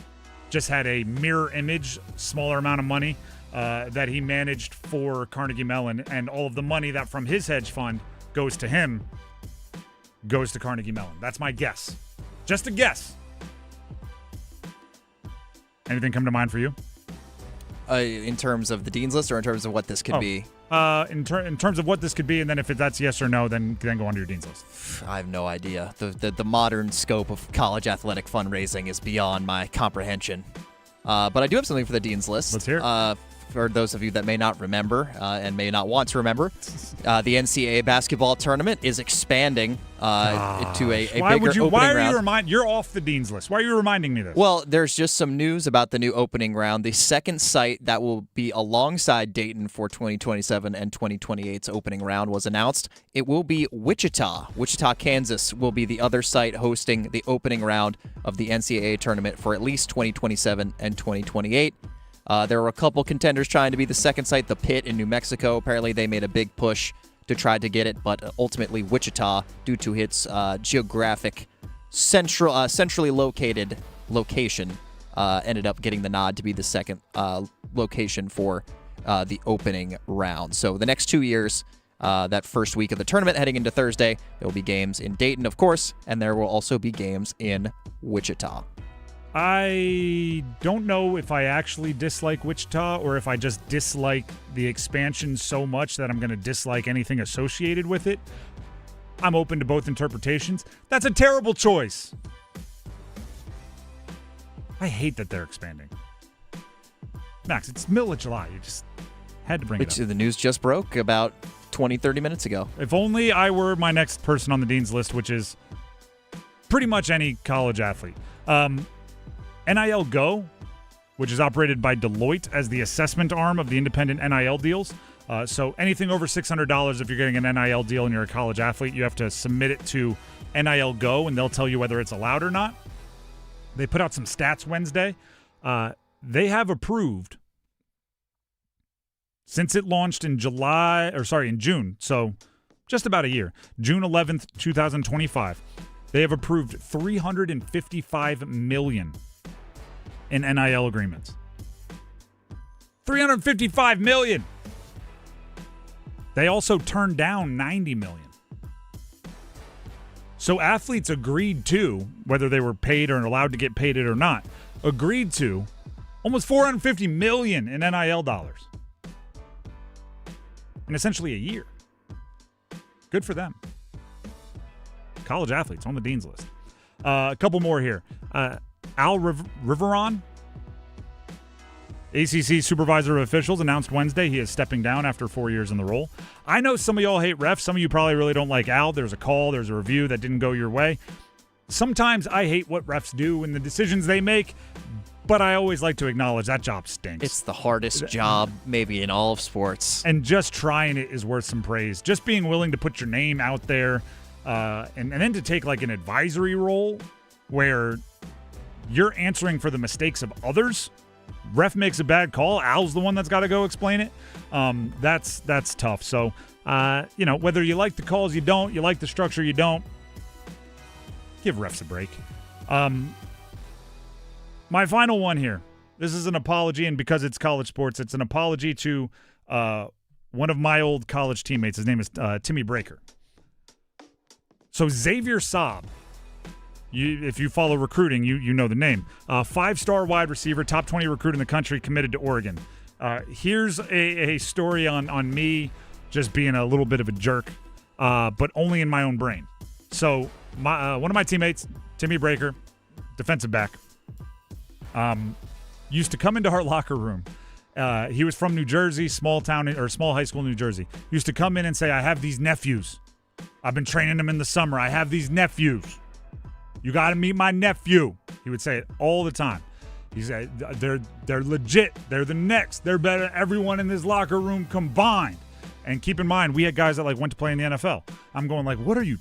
Speaker 6: just had a mirror image, smaller amount of money that he managed for Carnegie Mellon, and all of the money that from his hedge fund goes to him goes to Carnegie Mellon. That's my guess. Just a guess. Anything come to mind for you?
Speaker 19: In terms of the Dean's List or in terms of what this could be?
Speaker 6: In terms of what this could be, and then if that's yes or no, then go on to your Dean's List.
Speaker 19: I have no idea. The modern scope of college athletic fundraising is beyond my comprehension. But I do have something for the Dean's List.
Speaker 6: Let's hear it.
Speaker 19: For those of you that may not remember and may not want to remember, the NCAA basketball tournament is expanding to a bigger opening round.
Speaker 6: You're off the Dean's List. Why are you reminding me this?
Speaker 19: Well, there's just some news about the new opening round. The second site that will be alongside Dayton for 2027 and 2028's opening round was announced. It will be Wichita. Wichita, Kansas will be the other site hosting the opening round of the NCAA tournament for at least 2027 and 2028. There were a couple contenders trying to be the second site, the Pit in New Mexico. Apparently, they made a big push to try to get it, but ultimately Wichita, due to its geographic, centrally located location, ended up getting the nod to be the second location for the opening round. So the next 2 years, that first week of the tournament heading into Thursday, there will be games in Dayton, of course, and there will also be games in Wichita.
Speaker 6: I don't know if I actually dislike Wichita or if I just dislike the expansion so much that I'm going to dislike anything associated with it. I'm open to both interpretations. That's a terrible choice. I hate that they're expanding. Max, it's middle of July. You just had to bring it up.
Speaker 19: The news just broke about 20, 30 minutes ago.
Speaker 6: If only I were my next person on the Dean's List, which is pretty much any college athlete. NIL Go, which is operated by Deloitte as the assessment arm of the independent NIL deals. So anything over $600, if you're getting an NIL deal and you're a college athlete, you have to submit it to NIL Go, and they'll tell you whether it's allowed or not. They put out some stats Wednesday. They have approved, since it launched in June, so just about a year, June 11th, 2025, they have approved $355 million in NIL agreements. $355 million. They also turned down $90 million. So athletes agreed to, whether they were paid or allowed to get paid it or not, agreed to almost $450 million in NIL dollars in essentially a year. Good for them. College athletes on the Dean's List. A couple more here. Al Riveron, ACC Supervisor of Officials, announced Wednesday he is stepping down after 4 years in the role. I know some of y'all hate refs. Some of you probably really don't like Al. There's a call. There's a review that didn't go your way. Sometimes I hate what refs do and the decisions they make, but I always like to acknowledge that job stinks.
Speaker 19: It's the hardest job maybe in all of sports.
Speaker 6: And just trying it is worth some praise. Just being willing to put your name out there and then to take like an advisory role where you're answering for the mistakes of others. Ref makes a bad call. Al's the one that's got to go explain it. That's tough. So, whether you like the calls, you don't, you like the structure, you don't, give refs a break. My final one here. This is an apology, and because it's college sports, it's an apology to one of my old college teammates. His name is Timmy Breaker. So Xavier Saab, if you follow recruiting, you know the name. 5-star wide receiver, top 20 recruit in the country, committed to Oregon. Here's a story on me just being a little bit of a jerk, but only in my own brain. So one of my teammates, Timmy Breaker, defensive back, used to come into our locker room. He was from New Jersey, small high school in New Jersey. He used to come in and say, I have these nephews. I've been training them in the summer. I have these nephews. You got to meet my nephew. He would say it all the time. He said, they're legit. They're the next. They're better than everyone in this locker room combined. And keep in mind, we had guys that went to play in the NFL. I'm going what are you?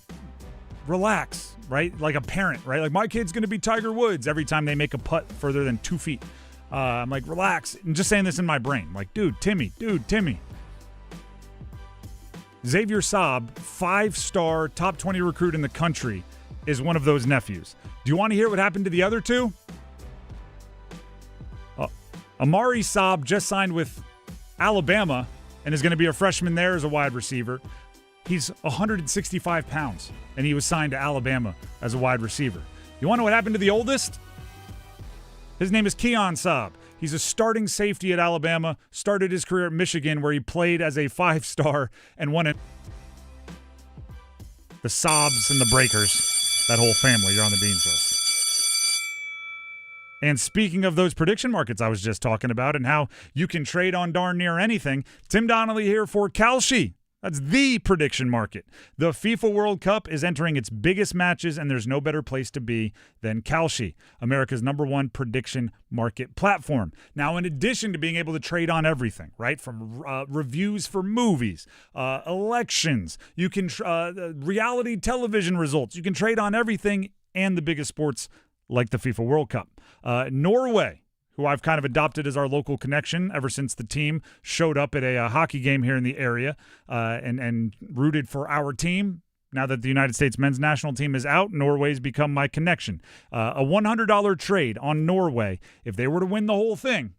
Speaker 6: Relax, right? Like a parent, right? Like my kid's going to be Tiger Woods every time they make a putt further than 2 feet. I'm like, relax. I'm just saying this in my brain. Like, dude, Timmy. Xavier Saab, 5-star, top 20 recruit in the country, is one of those nephews. Do you want to hear what happened to the other two? Amari Saab just signed with Alabama and is going to be a freshman there as a wide receiver. He's 165 pounds, and he was signed to Alabama as a wide receiver. You want to know what happened to the oldest? His name is Keon Saab. He's a starting safety at Alabama, started his career at Michigan, where he played as a 5-star and won it. The Saabs and the Breakers, that whole family, you're on the Dean's List. And speaking of those prediction markets I was just talking about and how you can trade on darn near anything, Tim Donnelly here for Kalshi. That's the prediction market. The FIFA World Cup is entering its biggest matches, and there's no better place to be than Kalshi, America's #1 prediction market platform. Now, in addition to being able to trade on everything, right, from reviews for movies, elections, you can reality television results, you can trade on everything and the biggest sports like the FIFA World Cup. Norway, who I've kind of adopted as our local connection ever since the team showed up at a hockey game here in the area and rooted for our team. Now that the United States men's national team is out, Norway's become my connection. A $100 trade on Norway, if they were to win the whole thing,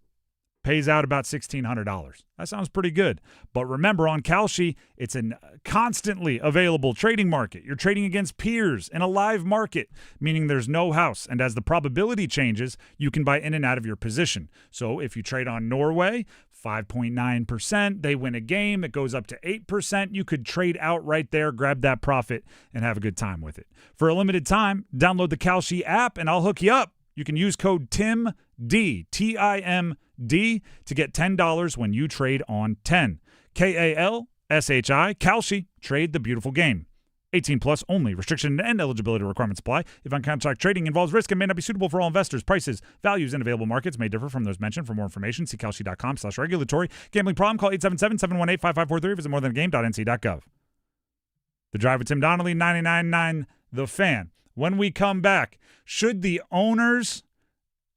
Speaker 6: pays out about $1,600. That sounds pretty good. But remember, on Kalshi, it's a constantly available trading market. You're trading against peers in a live market, meaning there's no house. And as the probability changes, you can buy in and out of your position. So if you trade on Norway, 5.9%, they win a game, it goes up to 8%. You could trade out right there, grab that profit, and have a good time with it. For a limited time, download the Kalshi app, and I'll hook you up. You can use code TIMD, T-I-M-D, to get $10 when you trade on 10. K-A-L-S-H-I, Kalshi, trade the beautiful game. 18 plus only. Restriction and eligibility requirements apply. If on-contract trading involves risk and may not be suitable for all investors, prices, values, and available markets may differ from those mentioned. For more information, see kalshi.com/regulatory. Gambling problem? Call 877-718-5543. Visit morethanagame.nc.gov. The Drive with Tim Donnelly, 99.9 The Fan. When we come back, should the owners'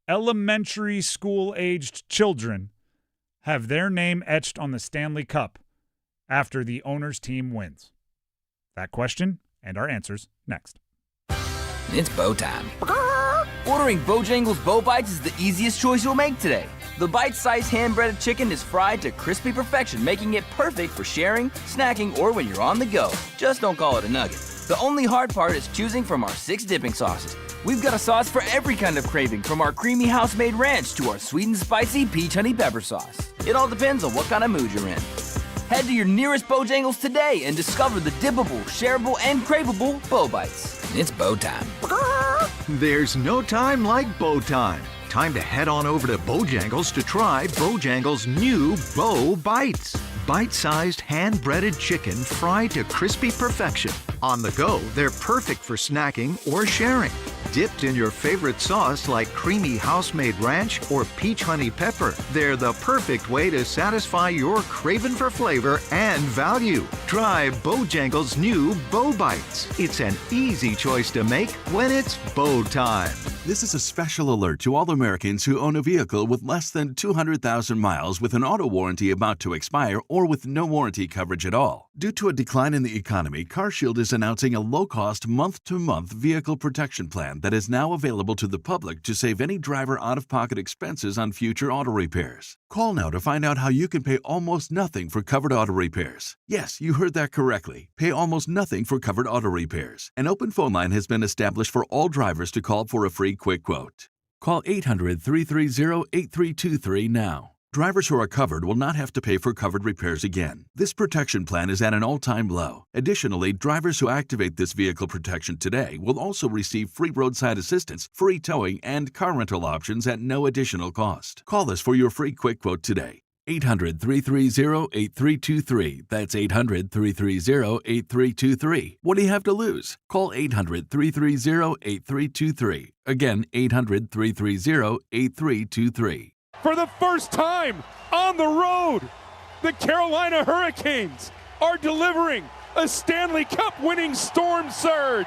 Speaker 6: elementary school-aged children have their name etched on the Stanley Cup after the owner's team wins? That question and our answers next.
Speaker 3: It's bow time. Ordering Bojangles Bow Bites is the easiest choice you'll make today. The bite-sized hand-breaded chicken is fried to crispy perfection, making it perfect for sharing, snacking, or when you're on the go. Just don't call it a nugget. The only hard part is choosing from our 6 dipping sauces. We've got a sauce for every kind of craving, from our creamy house-made ranch to our sweet and spicy peach honey pepper sauce. It all depends on what kind of mood you're in. Head to your nearest Bojangles today and discover the dippable, shareable, and craveable Bow Bites. It's bow time.
Speaker 10: There's no time like bow time. Time to head on over to Bojangles to try Bojangles' new Bow Bites. Bite-sized hand-breaded chicken fried to crispy perfection. On the go, they're perfect for snacking or sharing. Dipped in your favorite sauce like creamy house-made ranch or peach honey pepper, they're the perfect way to satisfy your craving for flavor and value. Try Bojangles' new Bow Bites. It's an easy choice to make when it's bow time.
Speaker 13: This is a special alert to all Americans who own a vehicle with less than 200,000 miles with an auto warranty about to expire or with no warranty coverage at all. Due to a decline in the economy, CarShield is announcing a low-cost month-to-month vehicle protection plan that is now available to the public to save any driver out-of-pocket expenses on future auto repairs. Call now to find out how you can pay almost nothing for covered auto repairs. Yes, you heard that correctly. Pay almost nothing for covered auto repairs. An open phone line has been established for all drivers to call for a free quick quote. Call 800-330-8323 now. Drivers who are covered will not have to pay for covered repairs again. This protection plan is at an all-time low. Additionally, drivers who activate this vehicle protection today will also receive free roadside assistance, free towing, and car rental options at no additional cost. Call us for your free quick quote today. 800-330-8323. That's 800-330-8323. What do you have to lose? Call 800-330-8323. Again, 800-330-8323.
Speaker 20: For the first time on the road, the Carolina Hurricanes are delivering a Stanley Cup winning storm surge.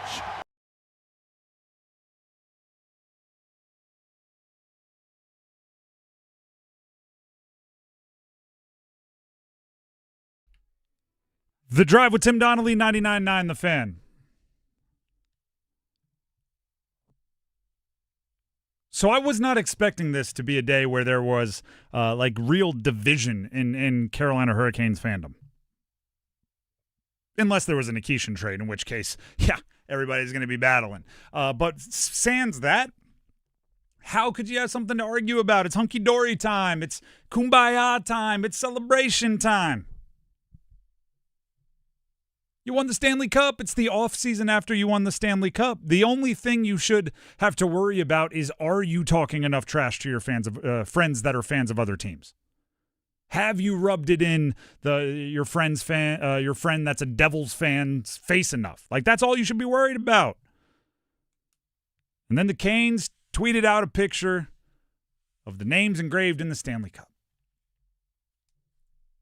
Speaker 6: The Drive with Tim Donnelly, 99.9 The Fan. So I was not expecting this to be a day where there was real division in Carolina Hurricanes fandom. Unless there was an Nikishin trade, in which case, yeah, everybody's going to be battling. But sans that, how could you have something to argue about? It's hunky-dory time. It's kumbaya time. It's celebration time. You won the Stanley Cup. It's the off-season after you won the Stanley Cup. The only thing you should have to worry about is, are you talking enough trash to your friends that are fans of other teams? Have you rubbed it in your friend that's a Devils fan's face enough? Like, that's all you should be worried about. And then the Canes tweeted out a picture of the names engraved in the Stanley Cup.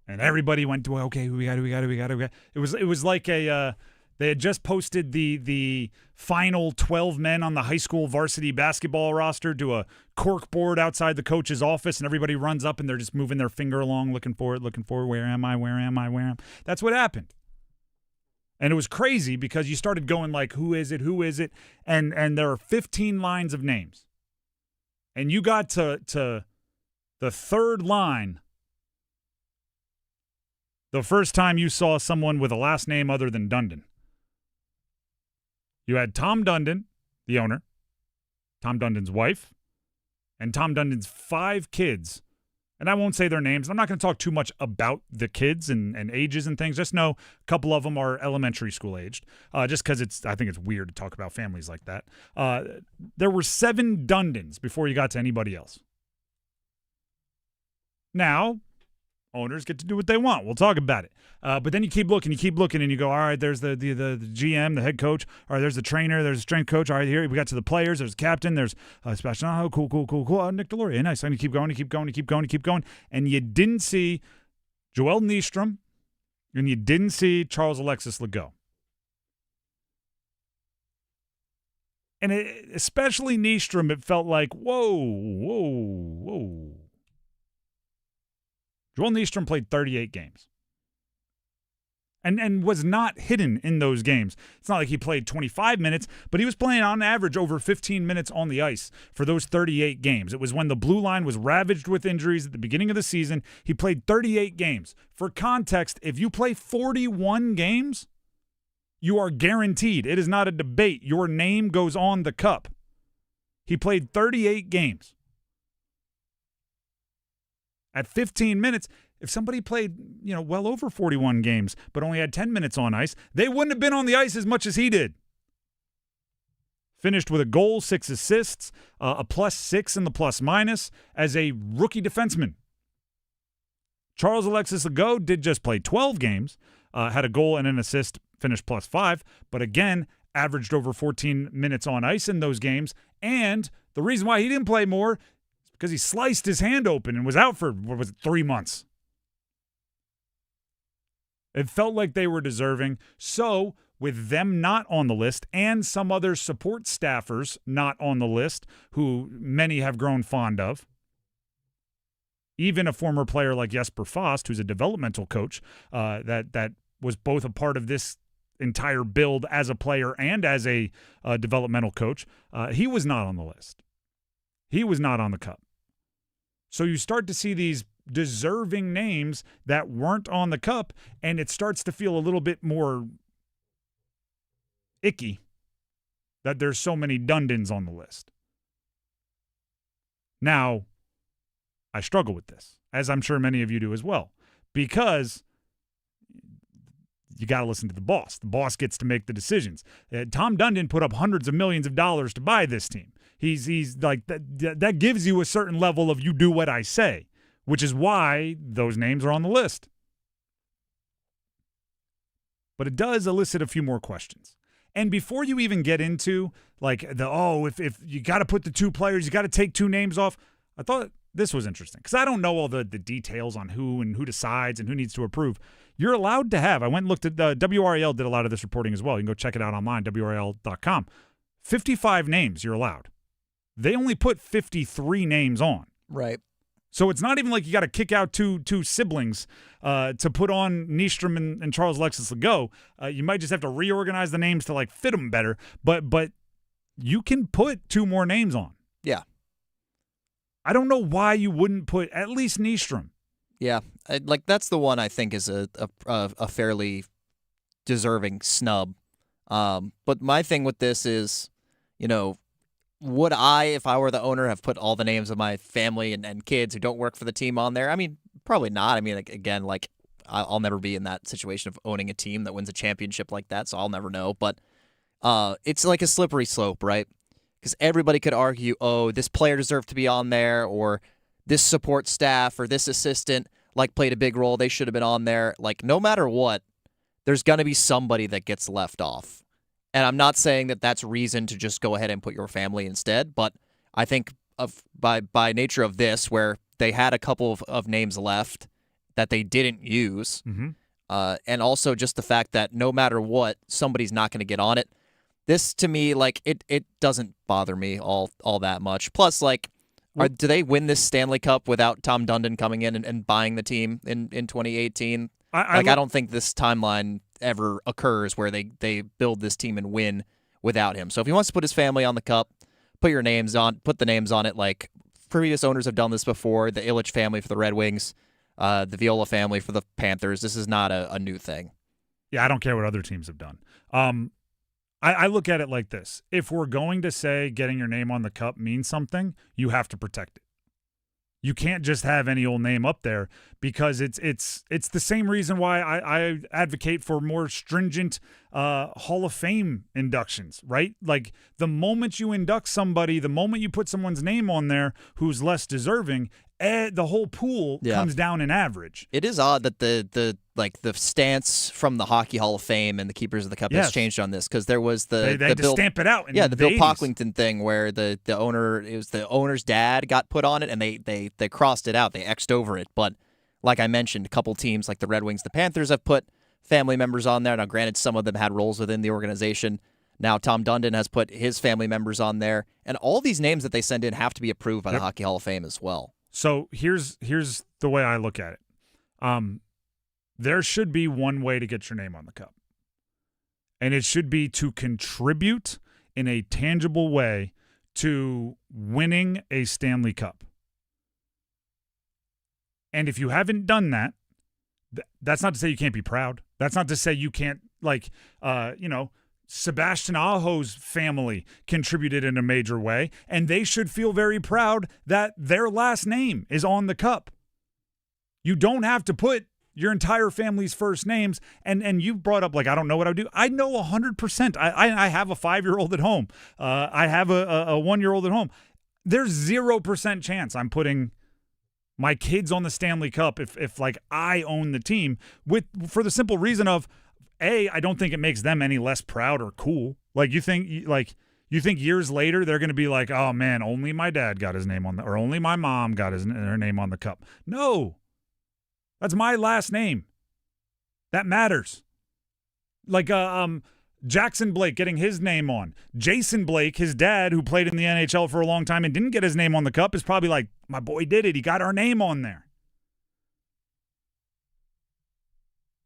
Speaker 6: And everybody went to, okay, we got it. It was like they had just posted the final 12 men on the high school varsity basketball roster to a cork board outside the coach's office, and everybody runs up and they're just moving their finger along, looking for it, where am I? That's what happened. And it was crazy because you started going like, who is it? And there are 15 lines of names. And you got to the third line, the first time you saw someone with a last name other than Dundon. You had Tom Dundon, the owner, Tom Dundon's wife, and Tom Dundon's 5 kids. And I won't say their names. I'm not going to talk too much about the kids and ages and things. Just know a couple of them are elementary school aged, just because I think it's weird to talk about families like that. There were 7 Dundons before you got to anybody else. Now, owners get to do what they want. We'll talk about it. But then you keep looking, and you go, all right, there's the GM, the head coach. All right, there's the trainer, there's the strength coach. All right, here we got to the players. There's the captain. There's Sebastian. Oh, cool. Nick Deloria, nice. And you keep going. And you didn't see Joel Nystrom, and you didn't see Charles Alexis Legault. And especially Nystrom, it felt like, whoa. Joel Nystrom played 38 games and was not hidden in those games. It's not like he played 25 minutes, but he was playing on average over 15 minutes on the ice for those 38 games. It was when the blue line was ravaged with injuries at the beginning of the season. He played 38 games. For context, if you play 41 games, you are guaranteed. It is not a debate. Your name goes on the cup. He played 38 games. At 15 minutes, if somebody played, well over 41 games, but only had 10 minutes on ice, they wouldn't have been on the ice as much as he did. Finished with a goal, 6 assists, a +6 in the plus-minus as a rookie defenseman. Charles Alexis Legault did just play 12 games, had a goal and an assist, finished +5, but again, averaged over 14 minutes on ice in those games. And the reason why he didn't play more because he sliced his hand open and was out for, 3 months. It felt like they were deserving. So, with them not on the list and some other support staffers not on the list, who many have grown fond of, even a former player like Jesper Fast, who's a developmental coach, that was both a part of this entire build as a player and as a developmental coach, he was not on the list. He was not on the cup. So you start to see these deserving names that weren't on the cup, and it starts to feel a little bit more icky that there's so many Dundons on the list. Now, I struggle with this, as I'm sure many of you do as well, because you got to listen to the boss. The boss gets to make the decisions. Tom Dundon put up hundreds of millions of dollars to buy this team. He's like that gives you a certain level of you do what I say, which is why those names are on the list. But it does elicit a few more questions. And before you even get into if you got to put the 2 players, you got to take 2 names off, I thought this was interesting because I don't know all the details on who and who decides and who needs to approve. You're allowed to have, I went and looked at WRAL did a lot of this reporting as well. You can go check it out online, WRAL.com. 55 names you're allowed. They only put 53 names on.
Speaker 19: Right.
Speaker 6: So it's not even like you got to kick out two siblings to put on Nystrom and Charles Alexis Legault. You might just have to reorganize the names to fit them better. But you can put 2 more names on.
Speaker 19: Yeah.
Speaker 6: I don't know why you wouldn't put at least Nystrom.
Speaker 19: Yeah, that's the one I think is a fairly deserving snub. But my thing with this is, would I, if I were the owner, have put all the names of my family and kids who don't work for the team on there? I mean, probably not. I mean, again, I'll never be in that situation of owning a team that wins a championship like that, so I'll never know. But it's like a slippery slope, right? Because everybody could argue, oh, this player deserved to be on there, or this support staff or this assistant played a big role. They should have been on there. No matter what, there's going to be somebody that gets left off. And I'm not saying that that's reason to just go ahead and put your family instead, but I think by nature of this, where they had a couple of names left that they didn't use, and also just the fact that no matter what, somebody's not going to get on it. This, to me, it doesn't bother me all that much. Plus, do they win this Stanley Cup without Tom Dundon coming in and buying the team in 2018? I don't think this timeline ever occurs where they build this team and win without him. So if he wants to put his family on the cup, put the names on it previous owners have done this before. The Ilitch family for the Red Wings, the Viola family for the Panthers. This is not a new thing.
Speaker 6: Yeah, I don't care what other teams have done. I look at it like this. If we're going to say getting your name on the cup means something, you have to protect it. You can't just have any old name up there, because it's the same reason why I advocate for more stringent Hall of Fame inductions, right? Like, the moment you induct somebody, the moment you put someone's name on there who's less deserving, the whole pool comes down in average.
Speaker 19: It is odd that the stance from the Hockey Hall of Fame and the Keepers of the Cup has changed on this, because there was
Speaker 6: they had to stamp it out.
Speaker 19: The Bill Pocklington thing where the owner's dad got put on it, and they crossed it out, they X'd over it. But like I mentioned, a couple teams like the Red Wings, the Panthers have put family members on there. Now, granted, some of them had roles within the organization. Now Tom Dundon has put his family members on there, and all these names that they send in have to be approved by the Hockey Hall of Fame as well.
Speaker 6: So here's the way I look at it. There should be one way to get your name on the cup, and it should be to contribute in a tangible way to winning a Stanley Cup. And if you haven't done that, that's not to say you can't be proud. That's not to say you can't, Sebastian Aho's family contributed in a major way, and they should feel very proud that their last name is on the cup. You don't have to put your entire family's first names, and you brought up, I don't know what I would do. I know 100%. I have a 5-year-old at home. I have a 1-year-old at home. There's 0% chance I'm putting my kids on the Stanley Cup if I own the team, for the simple reason of, I don't think it makes them any less proud or cool. You think years later they're going to be like, oh man, only my dad got his name on or only my mom got her name on the cup. No, that's my last name. That matters. Jackson Blake getting his name on. Jason Blake, his dad, who played in the NHL for a long time and didn't get his name on the cup, is probably like, my boy did it. He got our name on there.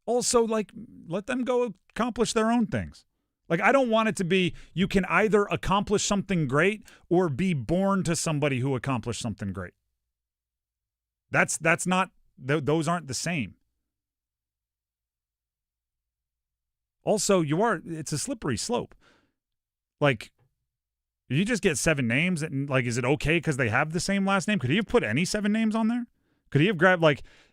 Speaker 6: Also, let them go accomplish their own things. I don't want it to be you can either accomplish something great or be born to somebody who accomplished something great. That's not, those aren't the same. Also, it's a slippery slope. You just get 7 names, and is it okay because they have the same last name? Could he have put any 7 names on there? Could he have grabbed,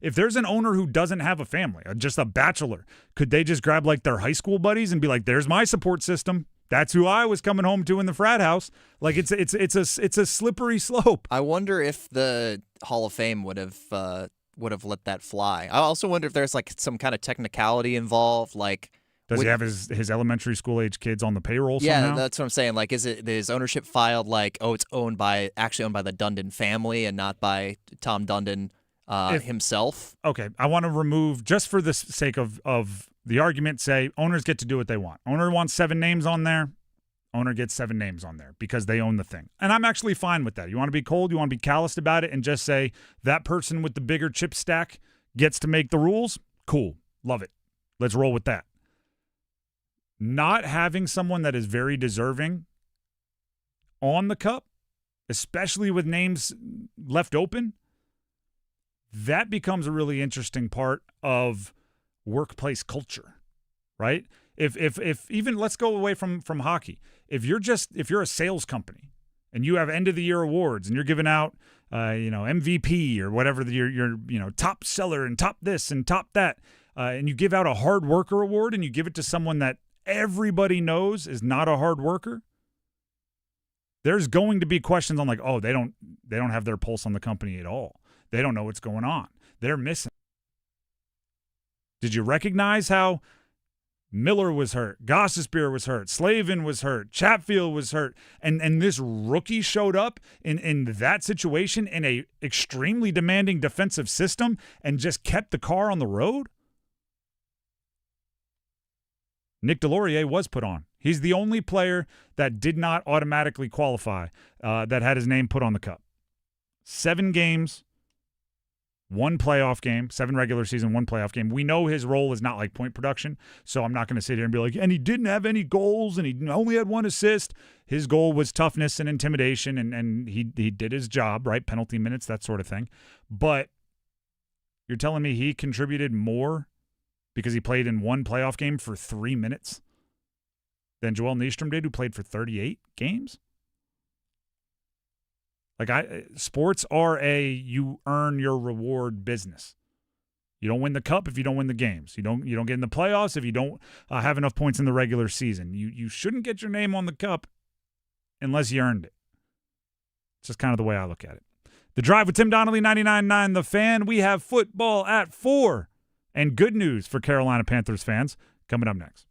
Speaker 6: if there's an owner who doesn't have a family, just a bachelor, could they just grab, their high school buddies and be like, there's my support system. That's who I was coming home to in the frat house. It's a slippery slope.
Speaker 19: I wonder if the Hall of Fame would have let that fly. I also wonder if there's, some kind of technicality involved,
Speaker 6: Does he have his elementary school age kids on the payroll
Speaker 19: somehow?
Speaker 6: Yeah,
Speaker 19: that's what I'm saying. Is ownership filed it's owned by the Dundon family and not by Tom Dundon himself?
Speaker 6: Okay, I want to remove, just for the sake of the argument, say owners get to do what they want. Owner wants 7 names on there. Owner gets 7 names on there because they own the thing. And I'm actually fine with that. You want to be cold, you want to be calloused about it, and just say that person with the bigger chip stack gets to make the rules? Cool. Love it. Let's roll with that. Not having someone that is very deserving on the cup, especially with names left open, that becomes a really interesting part of workplace culture, right? If even, let's go away from hockey. If you're a sales company and you have end of the year awards and you're giving out MVP or whatever your top seller and top this and top that, and you give out a hard worker award and you give it to someone that everybody knows is not a hard worker, there's going to be questions on they don't have their pulse on the company at all. They don't know what's going on. They're missing. Did you recognize how Miller was hurt, Gossesbeer was hurt, Slavin was hurt, Chatfield was hurt, and this rookie showed up in that situation in a extremely demanding defensive system and just kept the car on the road? Nick Delorier was put on. He's the only player that did not automatically qualify that had his name put on the cup. 7 games, 1 playoff game, 7 regular season, 1 playoff game. We know his role is not like point production, so I'm not going to sit here and be like, and he didn't have any goals and he only had 1 assist. His goal was toughness and intimidation, and he did his job, right? Penalty minutes, that sort of thing. But you're telling me he contributed more because he played in 1 playoff game for 3 minutes than Joel Nystrom did, who played for 38 games? Like, sports are you earn your reward business. You don't win the cup if you don't win the games. You don't get in the playoffs if you don't have enough points in the regular season. You shouldn't get your name on the cup unless you earned it. It's just kind of the way I look at it. The Drive with Tim Donnelly, 99.9 The Fan. We have football at 4. And good news for Carolina Panthers fans coming up next.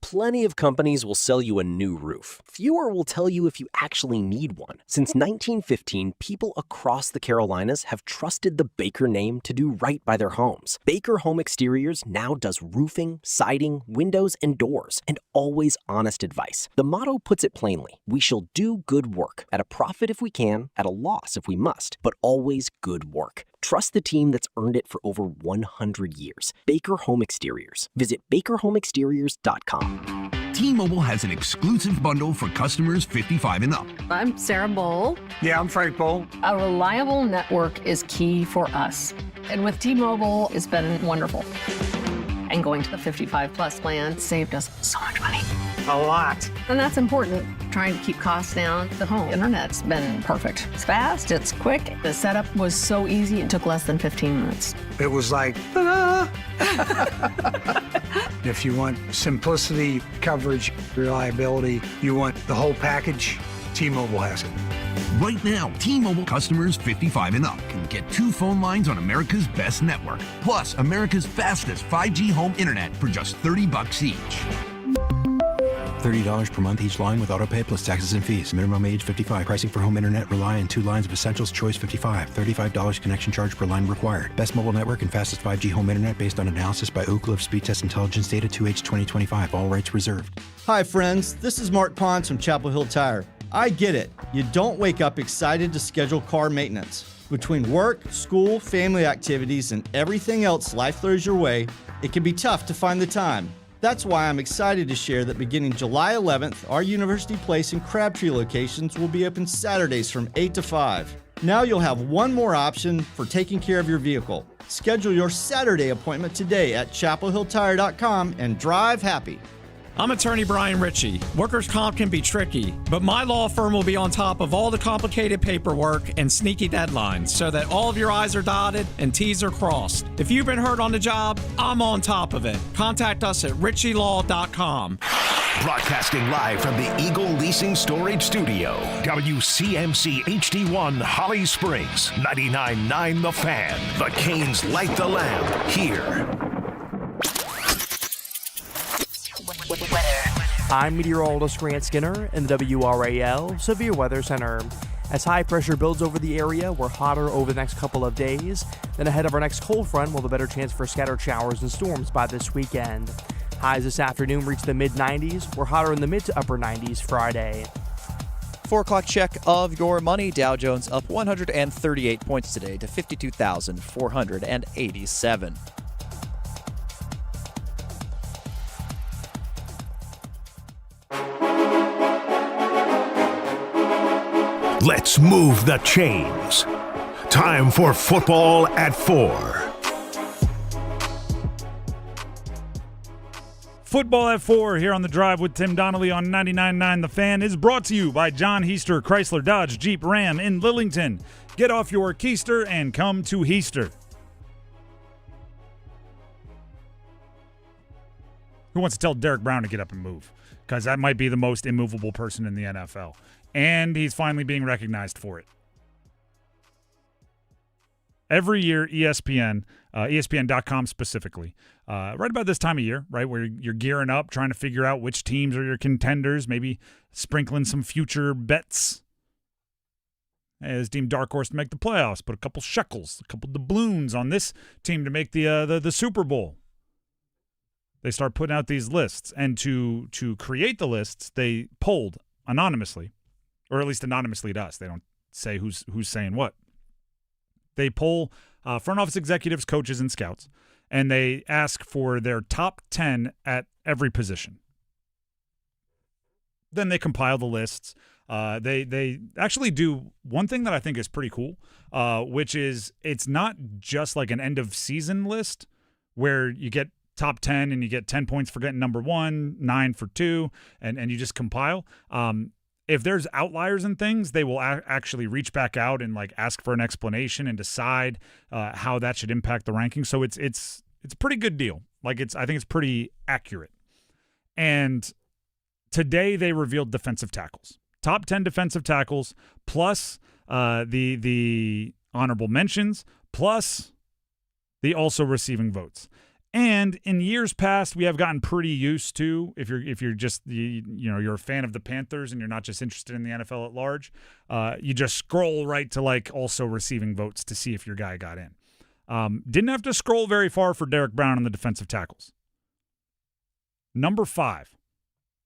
Speaker 5: Plenty of companies will sell you a new roof. Fewer will tell you if you actually need one. Since 1915, people across the Carolinas have trusted the Baker name to do right by their homes. Baker Home Exteriors now does roofing, siding, windows, and doors, and always honest advice. The motto puts it plainly: we shall do good work, at a profit if we can, at a loss if we must, but always good work. Trust the team that's earned it for over 100 years. Baker Home Exteriors. Visit bakerhomeexteriors.com.
Speaker 7: T-Mobile has an exclusive bundle for customers 55 and up.
Speaker 14: I'm Sarah Bowl.
Speaker 7: Yeah, I'm Frank Bowl.
Speaker 14: A reliable network is key for us. And with T-Mobile, it's been wonderful. And going to the 55-plus plan saved us so much money.
Speaker 7: A lot.
Speaker 14: And that's important. Trying to keep costs down. The home internet's been perfect. It's fast, it's quick. The setup was so easy, it took less than 15 minutes.
Speaker 7: It was like, ta-da! If you want simplicity, coverage, reliability, you want the whole package, T-Mobile has it. Right now, T-Mobile customers 55 and up can get 2 phone lines on America's best network, plus America's fastest 5G home internet for just $30 each.
Speaker 15: $30 per month each line with autopay plus taxes and fees. Minimum age 55. Pricing for home internet rely on 2 lines of Essentials Choice 55. $35 connection charge per line required. Best mobile network and fastest 5G home internet based on analysis by Oak Cliff Speed Test Intelligence Data 2H 2025. All rights reserved.
Speaker 16: Hi friends, this is Mark Pons from Chapel Hill Tire. I get it. You don't wake up excited to schedule car maintenance. Between work, school, family activities, and everything else life throws your way, it can be tough to find the time. That's why I'm excited to share that beginning July 11th, our University Place and Crabtree locations will be open Saturdays from 8 to 5. Now you'll have one more option for taking care of your vehicle. Schedule your Saturday appointment today at chapelhilltire.com and drive happy.
Speaker 17: I'm attorney Brian Ritchie. Workers' comp can be tricky, but my law firm will be on top of all the complicated paperwork and sneaky deadlines so that all of your I's are dotted and T's are crossed. If you've been hurt on the job, I'm on top of it. Contact us at ritchielaw.com.
Speaker 21: Broadcasting live from the Eagle Leasing Storage Studio. WCMC HD1 Holly Springs. 99.9 The Fan. The Canes light the lamp here.
Speaker 18: I'm meteorologist Grant Skinner in the WRAL Severe Weather Center. As high pressure builds over the area, we're hotter over the next couple of days. Then ahead of our next cold front, we'll have a better chance for scattered showers and storms by this weekend. Highs this afternoon reach the mid-90s. We're hotter in the mid to upper 90s Friday.
Speaker 19: 4 o'clock check of your money. Dow Jones up 138 points today to 52,487.
Speaker 21: Let's move the chains. Time for football at 4.
Speaker 6: Football at 4 here on The Drive with Tim Donnelly on 99.9 The Fan is brought to you by John Heister, Chrysler Dodge Jeep Ram in Lillington. Get off your keister and come to Heister. Who wants to tell Derrick Brown to get up and move? Because that might be the most immovable person in the NFL. And he's finally being recognized for it. Every year, ESPN, ESPN.com specifically, right about this time of year, right, where you're gearing up, trying to figure out which teams are your contenders, maybe sprinkling some future bets. As deemed dark horse to make the playoffs, put a couple shekels, a couple doubloons on this team to make the Super Bowl. They start putting out these lists, and to create the lists, they polled anonymously. Or at least anonymously to us. They don't say who's saying what. They poll front office executives, coaches, and scouts, and they ask for their top 10 at every position. Then they compile the lists. They actually do one thing that I think is pretty cool, which is it's not just like an end of season list where you get top 10 and you get 10 points for getting number 1, 9 for 2, and you just compile. If there's outliers and things, they will actually reach back out and like ask for an explanation and decide how that should impact the rankings. So it's a pretty good deal. Like I think it's pretty accurate. And today they revealed defensive tackles. Top 10 defensive tackles, plus the honorable mentions, plus the also receiving votes. And in years past, we have gotten pretty used to, if you're just you're a fan of the Panthers and you're not just interested in the NFL at large, you just scroll right to like also receiving votes to see if your guy got in. Didn't have to scroll very far for Derrick Brown on the defensive tackles. Number 5.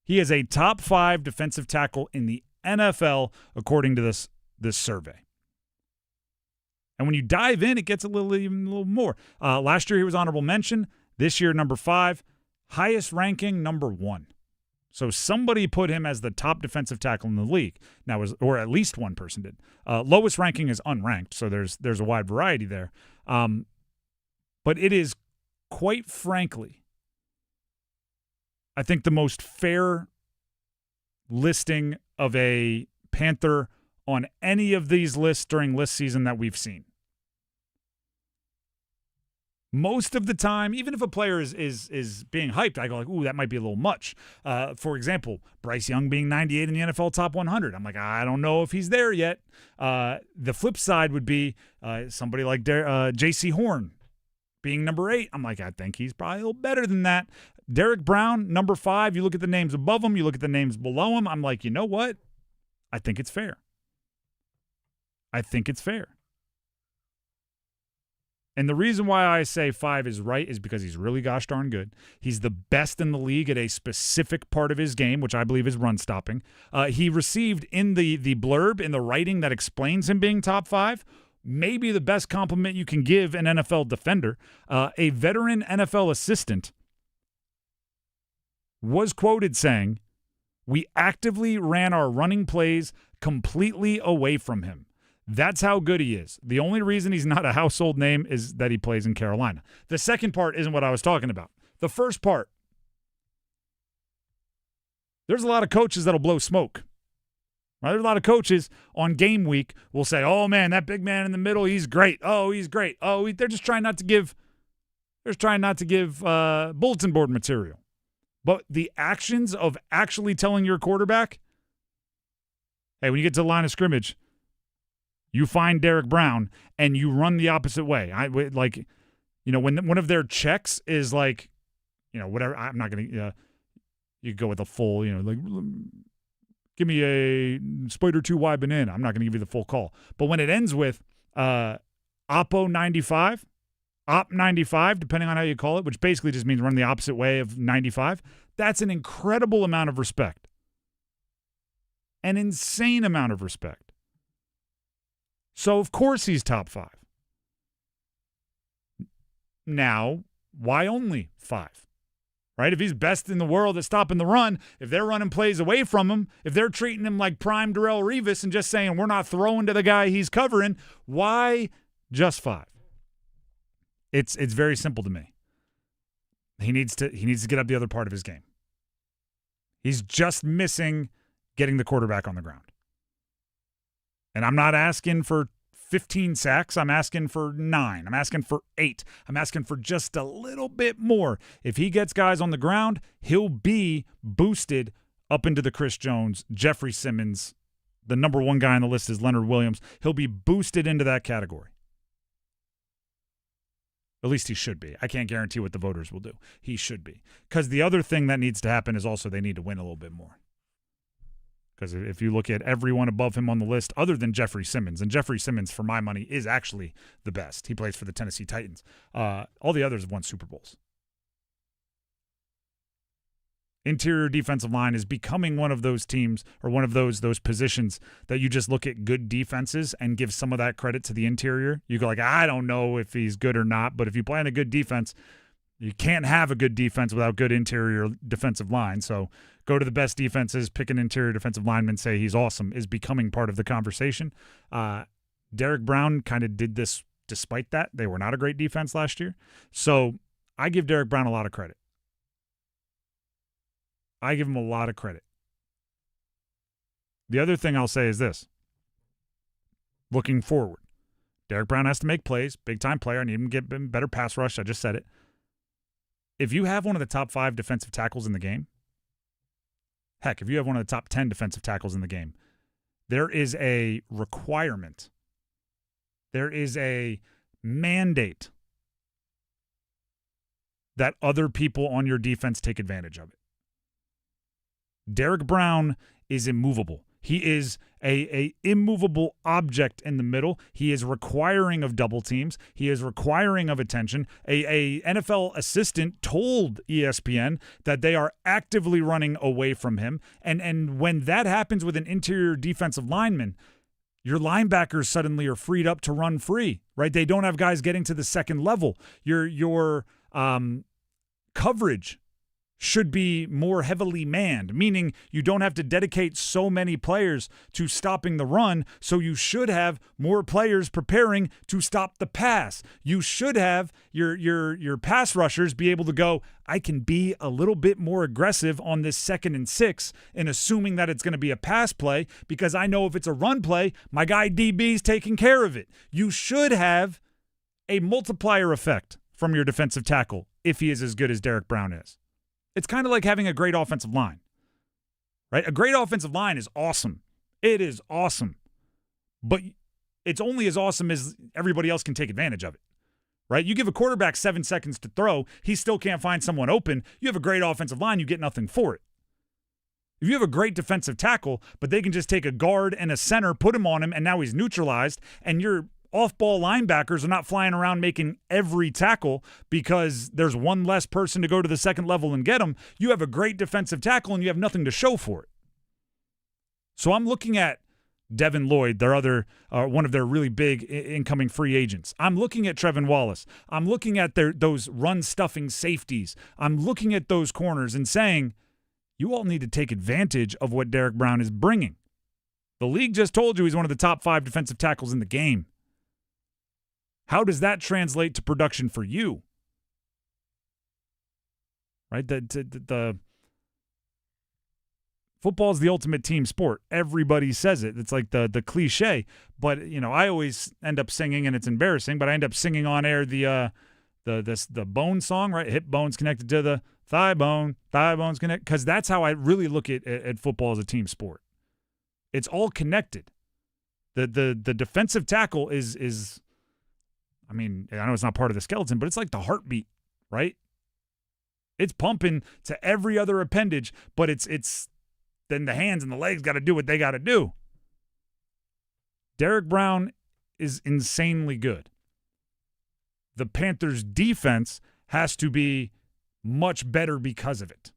Speaker 6: He is a top 5 defensive tackle in the NFL, according to this survey. And when you dive in, it gets even a little more. Last year, he was honorable mention. This year, number 5. Highest ranking, number 1. So somebody put him as the top defensive tackle in the league. Now, or at least one person did. Lowest ranking is unranked, so there's a wide variety there. But it is, quite frankly, I think the most fair listing of a Panther on any of these lists during list season that we've seen. Most of the time, even if a player is being hyped, I go like, ooh, that might be a little much. For example, Bryce Young being 98 in the NFL top 100. I'm like, I don't know if he's there yet. The flip side would be somebody like J.C. Horn being number 8. I'm like, I think he's probably a little better than that. Derrick Brown, number 5. You look at the names above him. You look at the names below him. I'm like, you know what? I think it's fair. I think it's fair. And the reason why I say 5 is right is because he's really gosh darn good. He's the best in the league at a specific part of his game, which I believe is run stopping. He received in the blurb, in the writing that explains him being top 5, maybe the best compliment you can give an NFL defender. A veteran NFL assistant was quoted saying, "We actively ran our running plays completely away from him. That's how good he is. The only reason he's not a household name is that he plays in Carolina." The second part isn't what I was talking about. The first part, there's a lot of coaches that'll blow smoke. Right? There's a lot of coaches on game week will say, oh, man, that big man in the middle, he's great. Oh, he's great. Oh, they're just trying not to give bulletin board material. But the actions of actually telling your quarterback, hey, when you get to the line of scrimmage, you find Derrick Brown and you run the opposite way. When one of their checks is like, whatever. I'm not going to. You go with a full, give me a Spider 2 Y banana. I'm not going to give you the full call. But when it ends with Oppo 95, Op 95, depending on how you call it, which basically just means run the opposite way of 95, that's an incredible amount of respect. An insane amount of respect. So, of course, he's top 5. Now, why only 5? Right? If he's best in the world at stopping the run, if they're running plays away from him, if they're treating him like prime Darrelle Revis and just saying we're not throwing to the guy he's covering, why just 5? It's very simple to me. He needs to get up the other part of his game. He's just missing getting the quarterback on the ground. And I'm not asking for 15 sacks. I'm asking for 9. I'm asking for 8. I'm asking for just a little bit more. If he gets guys on the ground, he'll be boosted up into the Chris Jones, Jeffrey Simmons. The number 1 guy on the list is Leonard Williams. He'll be boosted into that category. At least he should be. I can't guarantee what the voters will do. He should be. Because the other thing that needs to happen is also they need to win a little bit more. Because if you look at everyone above him on the list, other than Jeffrey Simmons, and Jeffrey Simmons, for my money, is actually the best. He plays for the Tennessee Titans. All the others have won Super Bowls. interior defensive line is becoming one of those teams or one of those positions that you just look at good defenses and give some of that credit to the interior. You go like, I don't know if he's good or not, but if you play on a good defense, you can't have a good defense without good interior defensive line. So go to the best defenses, pick an interior defensive lineman, say he's awesome, is becoming part of the conversation. Derrick Brown kind of did this despite that. They were not a great defense last year. So I give Derrick Brown a lot of credit. I give him a lot of credit. The other thing I'll say is this. Looking forward, Derrick Brown has to make plays, big-time player. I need him to get better pass rush. I just said it. If you have one of the top 5 defensive tackles in the game, heck, if you have one of the top 10 defensive tackles in the game, there is a requirement. There is a mandate that other people on your defense take advantage of it. Derrick Brown is immovable. He is a immovable object in the middle. He is requiring of double teams. He is requiring of attention. A NFL assistant told ESPN that they are actively running away from him. And when that happens with an interior defensive lineman, your linebackers suddenly are freed up to run free, right? They don't have guys getting to the second level. Your coverage should be more heavily manned, meaning you don't have to dedicate so many players to stopping the run, so you should have more players preparing to stop the pass. You should have your pass rushers be able to go, I can be a little bit more aggressive on this 2nd and 6 and assuming that it's going to be a pass play because I know if it's a run play, my guy DB's taking care of it. You should have a multiplier effect from your defensive tackle if he is as good as Derrick Brown is. It's kind of like having a great offensive line, right? A great offensive line is awesome. It is awesome. But it's only as awesome as everybody else can take advantage of it, right? You give a quarterback 7 seconds to throw, he still can't find someone open. You have a great offensive line, you get nothing for it. If you have a great defensive tackle, but they can just take a guard and a center, put him on him, and now he's neutralized, and you're off-ball linebackers are not flying around making every tackle because there's one less person to go to the second level and get them. You have a great defensive tackle and you have nothing to show for it. So I'm looking at Devin Lloyd, their other one of their really big incoming free agents. I'm looking at Trevin Wallace. I'm looking at those run-stuffing safeties. I'm looking at those corners and saying, you all need to take advantage of what Derrick Brown is bringing. The league just told you he's one of the top 5 defensive tackles in the game. How does that translate to production for you? Right? The football is the ultimate team sport. Everybody says it. It's like the cliche. But I always end up singing, and it's embarrassing. But I end up singing on air the bone song, right? Hip bone's connected to the thigh bone's connected. Because that's how I really look at football as a team sport. It's all connected. The defensive tackle is. I mean, I know it's not part of the skeleton, but it's like the heartbeat, right? It's pumping to every other appendage, but it's then the hands and the legs got to do what they got to do. Derrick Brown is insanely good. The Panthers' defense has to be much better because of it.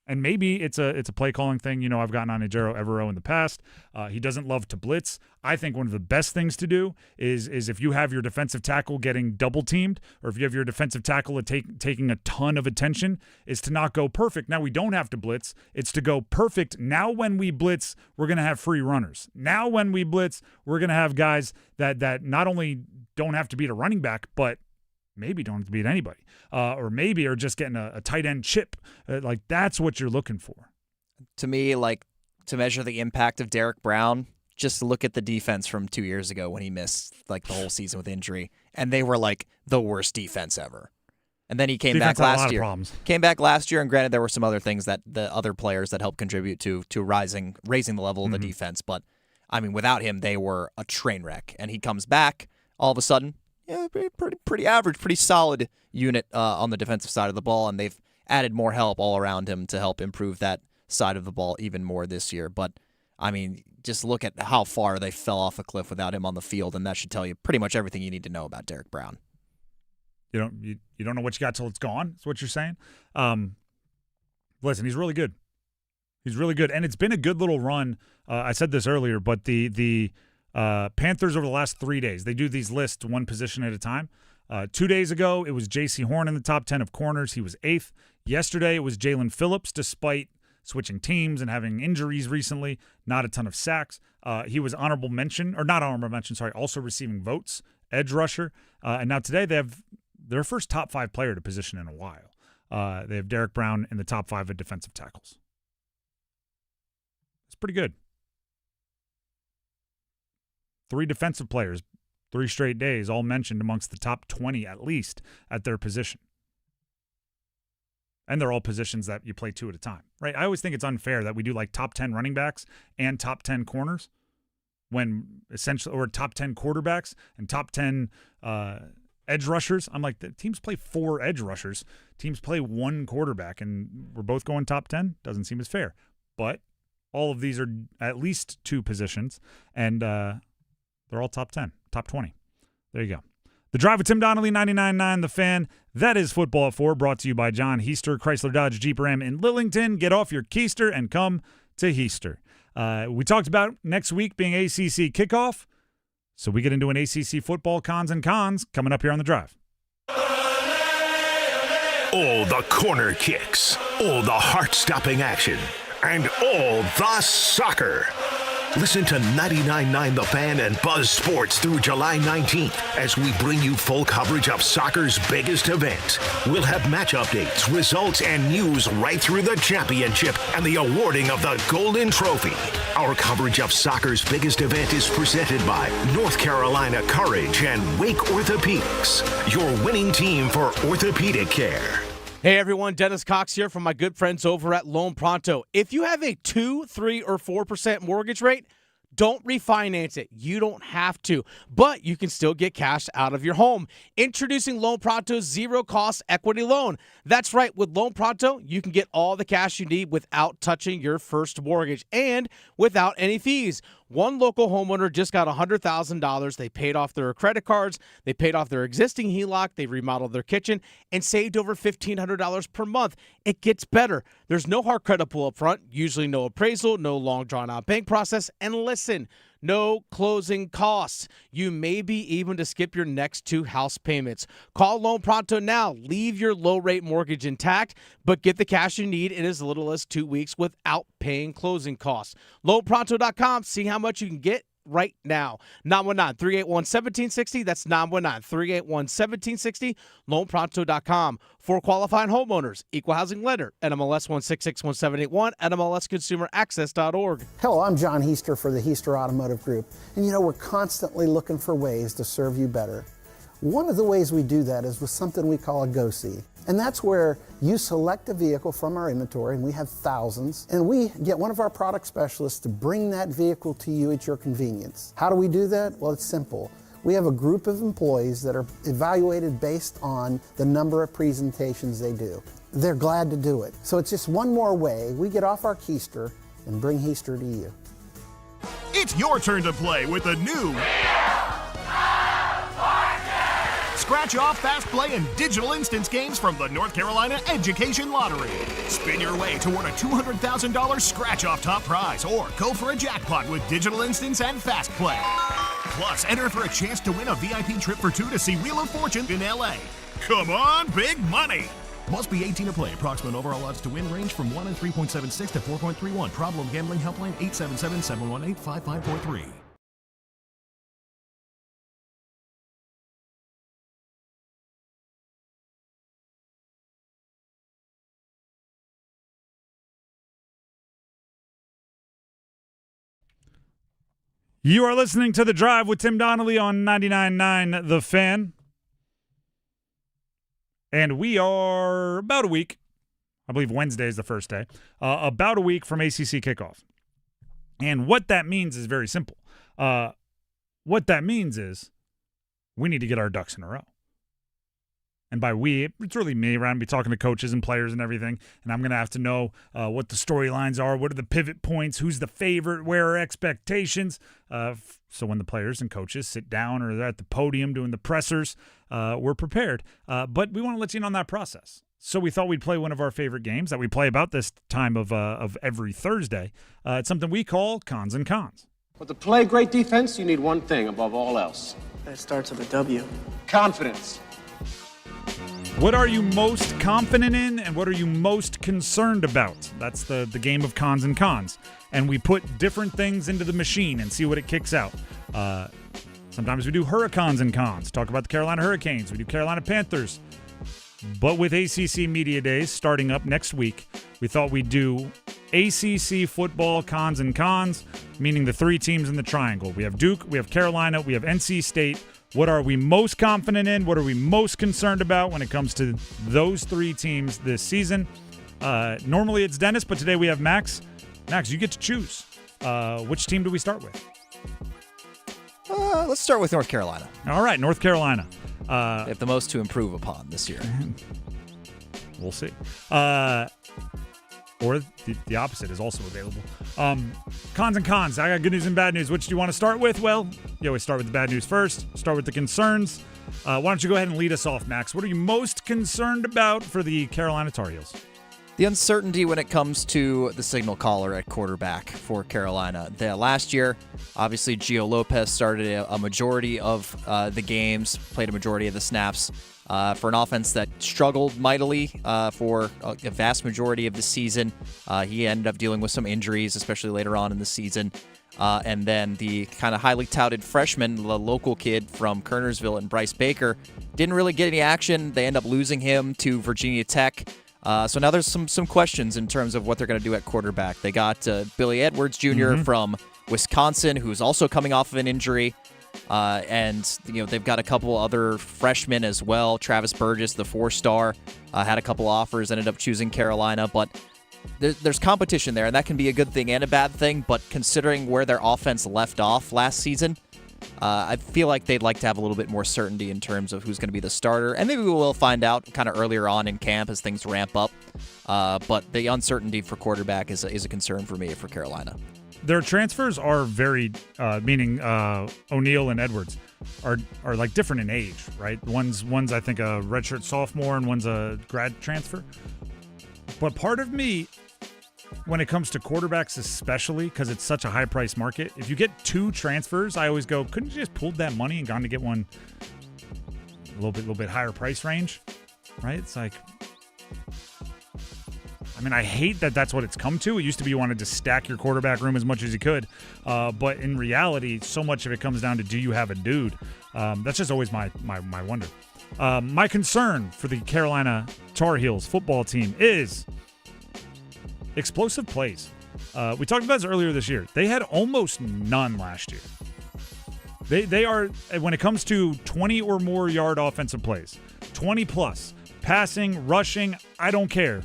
Speaker 6: And maybe it's a play calling thing. I've gotten on Ejiro Evero in the past. He doesn't love to blitz. I think one of the best things to do is if you have your defensive tackle getting double teamed, or if you have your defensive tackle taking a ton of attention, is to not go perfect. Now we don't have to blitz. It's to go perfect. Now when we blitz, we're going to have free runners. Now when we blitz, we're going to have guys that not only don't have to beat a running back, but maybe don't have to beat anybody, or maybe are just getting a tight end chip. Like that's what you're looking for.
Speaker 19: To me, like to measure the impact of Derrick Brown, just look at the defense from 2 years ago when he missed like the whole season with injury, and they were like the worst defense ever. And then he came back last year. And granted, there were some other things that the other players that helped contribute to raising the level of the defense. But I mean, without him, they were a train wreck. And he comes back all of a sudden. Yeah, pretty average, pretty solid unit on the defensive side of the ball, and they've added more help all around him to help improve that side of the ball even more this year. But, I mean, just look at how far they fell off a cliff without him on the field, and that should tell you pretty much everything you need to know about Derrick Brown.
Speaker 6: You don't know what you got till it's gone. That's what you're saying. Listen, he's really good. He's really good, and it's been a good little run. I said this earlier, but the Panthers over the last 3 days, they do these lists one position at a time. 2 days ago, it was J.C. Horn in the top 10 of corners. He was 8th. Yesterday, it was Jalen Phillips, despite switching teams and having injuries recently, not a ton of sacks. He was also receiving votes, edge rusher. And now today, they have their first top 5 player to position in a while. They have Derrick Brown in the top 5 of defensive tackles. It's pretty good. 3 defensive players, 3 straight days, all mentioned amongst the top 20 at least at their position. And they're all positions that you play 2 at a time, right? I always think it's unfair that we do like top 10 running backs and top 10 corners when essentially, or top 10 quarterbacks and top 10 edge rushers. I'm like, the teams play 4 edge rushers. Teams play 1 quarterback, and we're both going top 10. Doesn't seem as fair. But all of these are at least 2 positions, and they're all top 10, top 20. There you go. The Drive with Tim Donnelly, 99.9 The Fan. That is Football at 4, brought to you by John Heister, Chrysler Dodge Jeep Ram in Lillington. Get off your keister and come to Heister. We talked about next week being ACC kickoff, so we get into an ACC football cons and cons coming up here on The Drive.
Speaker 21: All the corner kicks, all the heart-stopping action, and all the soccer. Listen to 99.9 The Fan and Buzz Sports through July 19th as we bring you full coverage of soccer's biggest event. We'll have match updates, results, and news right through the championship and the awarding of the Golden Trophy. Our coverage of soccer's biggest event is presented by North Carolina Courage and Wake Orthopedics, your winning team for orthopedic care.
Speaker 1: Hey everyone, Dennis Cox here from my good friends over at Loan Pronto. If you have a 2, 3, or 4% mortgage rate, don't refinance it. You don't have to, but you can still get cash out of your home. Introducing Loan Pronto's zero-cost equity loan. That's right, with Loan Pronto, you can get all the cash you need without touching your first mortgage and without any fees. One local homeowner just got $100,000. They paid off their credit cards, they paid off their existing HELOC, they remodeled their kitchen, and saved over $1,500 per month. It gets better. There's no hard credit pull up front, usually no appraisal, no long drawn-out bank process, and listen, no closing costs. You may be even to skip your next 2 house payments. Call Loan Pronto now. Leave your low-rate mortgage intact, but get the cash you need in as little as 2 weeks without paying closing costs. LoanPronto.com. See how much you can get right now. 919-381-1760. That's 919-381-1760. LoanPronto.com. For qualifying homeowners, equal housing lender, NMLS 1661781, NMLSconsumeraccess.org.
Speaker 2: Hello, I'm John Heister for the Heister Automotive Group. And we're constantly looking for ways to serve you better. One of the ways we do that is with something we call a Go-See. And that's where you select a vehicle from our inventory, and we have thousands, and we get one of our product specialists to bring that vehicle to you at your convenience. How do we do that? Well, it's simple. We have a group of employees that are evaluated based on the number of presentations they do. They're glad to do it. So it's just one more way we get off our keister and bring Heister to you.
Speaker 21: It's your turn to play with the new Scratch Off, Fast Play, and Digital Instance games from the North Carolina Education Lottery. Spin your way toward a $200,000 Scratch Off top prize or go for a jackpot with Digital Instance and Fast Play. Plus, enter for a chance to win a VIP trip for 2 to see Wheel of Fortune in LA. Come on, big money! Must be 18 to play. Approximate overall odds to win range from 1 in 3.76 to 4.31. Problem Gambling Helpline 877-718-5543.
Speaker 6: You are listening to The Drive with Tim Donnelly on 99.9 The Fan. And we are about a week, I believe Wednesday is the first day, about a week from ACC kickoff. And what that means is very simple. What that means is we need to get our ducks in a row. And by we, it's really me, right? I'm going to be talking to coaches and players and everything, and I'm going to have to know what the storylines are, what are the pivot points, who's the favorite, where are expectations. So when the players and coaches sit down or they're at the podium doing the pressers, we're prepared. But we want to let you in on that process. So we thought we'd play one of our favorite games that we play about this time of every Thursday. It's something we call Cons and Cons.
Speaker 4: But to play great defense, you need one thing above all else.
Speaker 8: That starts with a W.
Speaker 4: Confidence.
Speaker 6: What are you most confident in, and what are you most concerned about? That's the game of Cons and Cons. And we put different things into the machine and see what it kicks out. Sometimes we do Hurricanes and Cons, talk about the Carolina Hurricanes. We do Carolina Panthers. But with ACC Media Days starting up next week, we thought we'd do ACC Football Cons and Cons, meaning the three teams in the triangle. We have Duke, we have Carolina, we have NC State. What are we most confident in? What are we most concerned about when it comes to those three teams this season? Normally it's Dennis, but today we have Max. Max, you get to choose. Which team do we start with?
Speaker 19: Let's start with North Carolina.
Speaker 6: All right, North Carolina.
Speaker 19: They have the most to improve upon this year.
Speaker 6: We'll see. Or the opposite is also available. Cons and Cons. I got good news and bad news. Which do you want to start with? Well, you always start with the bad news first. Start with the concerns. Why don't you go ahead and lead us off, Max? What are you most concerned about for the Carolina Tar Heels?
Speaker 19: The uncertainty when it comes to the signal caller at quarterback for Carolina. Last year, obviously, Gio Lopez started a majority of the games, played a majority of the snaps for an offense that struggled mightily for a vast majority of the season. He ended up dealing with some injuries, especially later on in the season. And then the kind of highly touted freshman, the local kid from Kernersville and Bryce Baker, didn't really get any action. They end up losing him to Virginia Tech. So now there's some questions in terms of what they're going to do at quarterback. They got Billy Edwards Jr. from Wisconsin, who's also coming off of an injury. And they've got a couple other freshmen as well. Travis Burgess, the 4-star, had a couple offers, ended up choosing Carolina. But there's competition there, and that can be a good thing and a bad thing. But considering where their offense left off last season, I feel like they'd like to have a little bit more certainty in terms of who's going to be the starter. And maybe we will find out kind of earlier on in camp as things ramp up. But the uncertainty for quarterback is a concern for me for Carolina.
Speaker 6: Their transfers are very, meaning O'Neal and Edwards, are like different in age, right? One's I think a redshirt sophomore and one's a grad transfer. But part of me, when it comes to quarterbacks especially, because it's such a high-priced market, if you get two transfers, I always go, couldn't you just pulled that money and gone to get one a little bit higher price range, right? It's like, I mean, I hate that that's what it's come to. It used to be you wanted to stack your quarterback room as much as you could, but in reality, so much of it comes down to, do you have a dude? That's just always my wonder. My concern for the Carolina Tar Heels football team is explosive plays. We talked about this earlier this year. They had almost none last year. They are, when it comes to 20 or more yard offensive plays, 20 plus, passing, rushing, I don't care.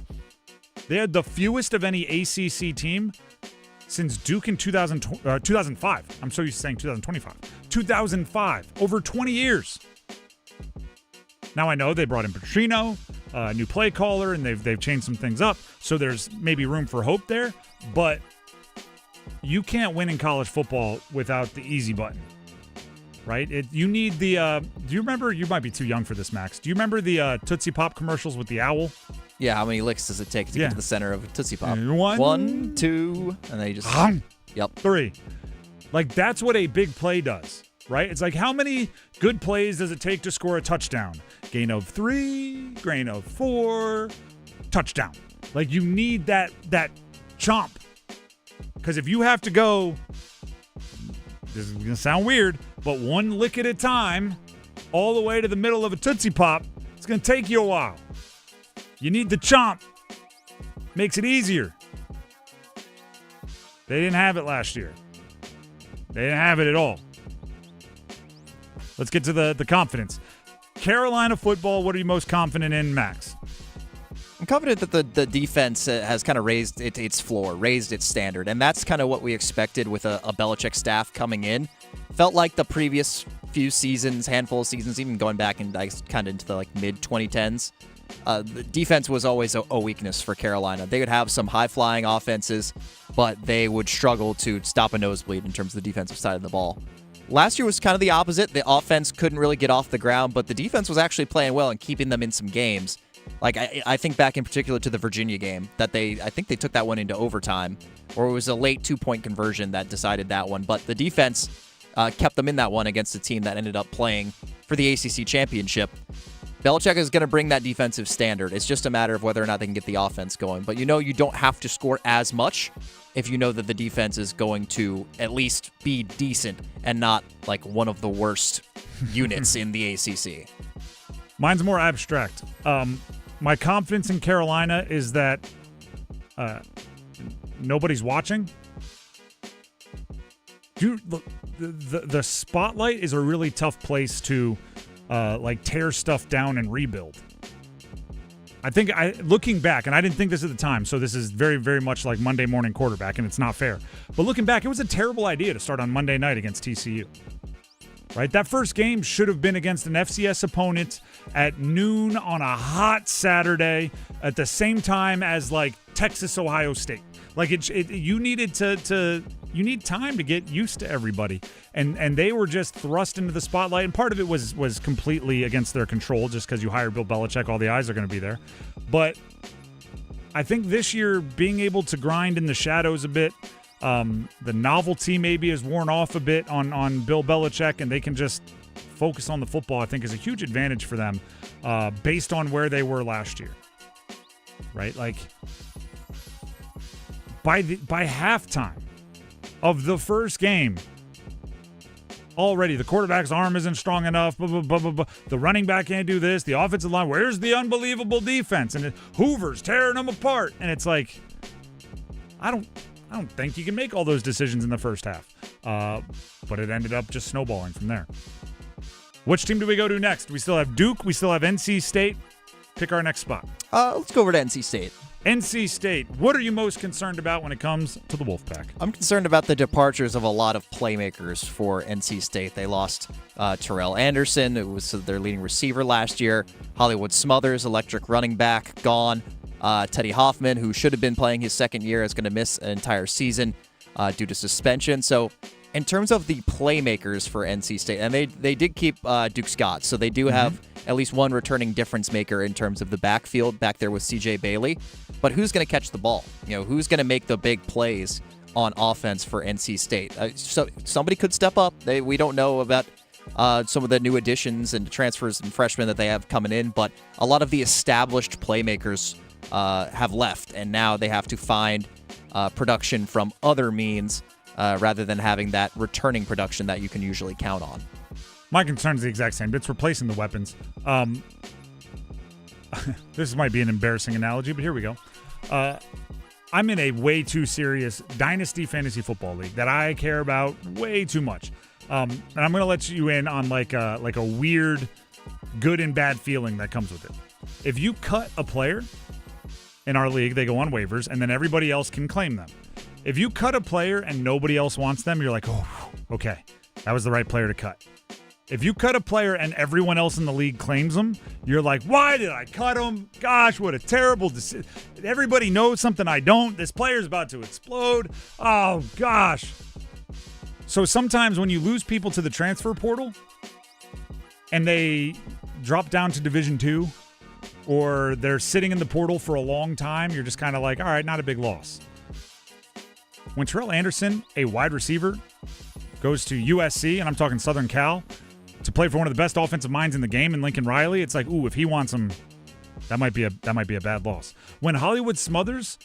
Speaker 6: They had the fewest of any ACC team since Duke in 2005. I'm so used to saying 2025. 2005, over 20 years. Now I know they brought in Petrino, a new play caller, and they've changed some things up, so there's maybe room for hope there, but you can't win in college football without the easy button, right? You need the do you remember, you might be too young for this, Max, do you remember the Tootsie Pop commercials with the owl?
Speaker 19: Yeah, how many licks does it take to get to the center of a Tootsie Pop?
Speaker 6: 1,
Speaker 19: 2, and then you just... Yep.
Speaker 6: 3. Like, that's what a big play does, right? It's like, how many good plays does it take to score a touchdown? Gain of 3, gain of 4, touchdown. Like, you need that chomp. Because if you have to go, this is going to sound weird, but one lick at a time, all the way to the middle of a Tootsie Pop, it's going to take you a while. You need the chomp. Makes it easier. They didn't have it last year. They didn't have it at all. Let's get to the confidence. Carolina football, what are you most confident in, Max?
Speaker 19: I'm confident that the defense has kind of raised its floor, raised its standard, and that's kind of what we expected with a Belichick staff coming in. Felt like the previous few seasons, handful of seasons, even going back and kind of into the mid-2010s, the defense was always a weakness for Carolina. They would have some high-flying offenses, but they would struggle to stop a nosebleed in terms of the defensive side of the ball. Last year was kind of the opposite. The offense couldn't really get off the ground, but the defense was actually playing well and keeping them in some games. I think back in particular to the Virginia game that I think they took that one into overtime, or it was a late 2-point conversion that decided that one. But the defense kept them in that one against a team that ended up playing for the ACC championship. Belichick is going to bring that defensive standard. It's just a matter of whether or not they can get the offense going. But you don't have to score as much if you know that the defense is going to at least be decent and not one of the worst units in the ACC.
Speaker 6: Mine's more abstract. My confidence in Carolina is that nobody's watching. The spotlight is a really tough place to tear stuff down and rebuild. I think looking back, and I didn't think this at the time, so this is very, very much like Monday morning quarterback, and it's not fair. But looking back, it was a terrible idea to start on Monday night against TCU. Right? That first game should have been against an FCS opponent at noon on a hot Saturday at the same time as Texas, Ohio State. You needed you need time to get used to everybody. And they were just thrust into the spotlight. And part of it was completely against their control just because you hire Bill Belichick, all the eyes are going to be there. But I think this year being able to grind in the shadows a bit, the novelty maybe is worn off a bit on Bill Belichick, and they can just focus on the football, I think is a huge advantage for them based on where they were last year. Right? By halftime of the first game, already the quarterback's arm isn't strong enough, blah, blah, blah, blah, blah. The running back can't do this, the offensive line, where's the unbelievable defense? And Hoover's tearing them apart. And it's I don't think you can make all those decisions in the first half. But it ended up just snowballing from there. Which team do we go to next? We still have Duke. We still have NC State. Pick our next spot.
Speaker 19: Let's go over to NC State.
Speaker 6: NC State. What are you most concerned about when it comes to the Wolfpack?
Speaker 19: I'm concerned about the departures of a lot of playmakers for NC State. They lost Terrell Anderson, who was their leading receiver last year. Hollywood Smothers, electric running back, gone. Teddy Hoffman, who should have been playing his second year, is going to miss an entire season due to suspension. So in terms of the playmakers for NC State, and they did keep Duke Scott, so they do have at least one returning difference maker in terms of the backfield back there with CJ Bailey. But who's going to catch the ball? Who's going to make the big plays on offense for NC State? So somebody could step up. We don't know about some of the new additions and transfers and freshmen that they have coming in, but a lot of the established playmakers have left, and now they have to find production from other means rather than having that returning production that you can usually count on.
Speaker 6: My concern is the exact same. It's replacing the weapons. This might be an embarrassing analogy, but here we go. I'm in a way too serious dynasty fantasy football league that I care about way too much. And I'm going to let you in on like a weird good and bad feeling that comes with it. If you cut a player in our league, they go on waivers, and then everybody else can claim them. If you cut a player and nobody else wants them, you're like, oh, okay, that was the right player to cut. If you cut a player and everyone else in the league claims them, you're like, why did I cut him? Gosh, what a terrible decision. Everybody knows something I don't. This player's about to explode. Oh, gosh. So sometimes when you lose people to the transfer portal and they drop down to Division II or they're sitting in the portal for a long time, you're just kind of like, all right, not a big loss. When Terrell Anderson, a wide receiver, goes to USC, and I'm talking Southern Cal, to play for one of the best offensive minds in the game in Lincoln Riley, it's like, ooh, if he wants him, that might be a bad loss. When Hollywood Smothers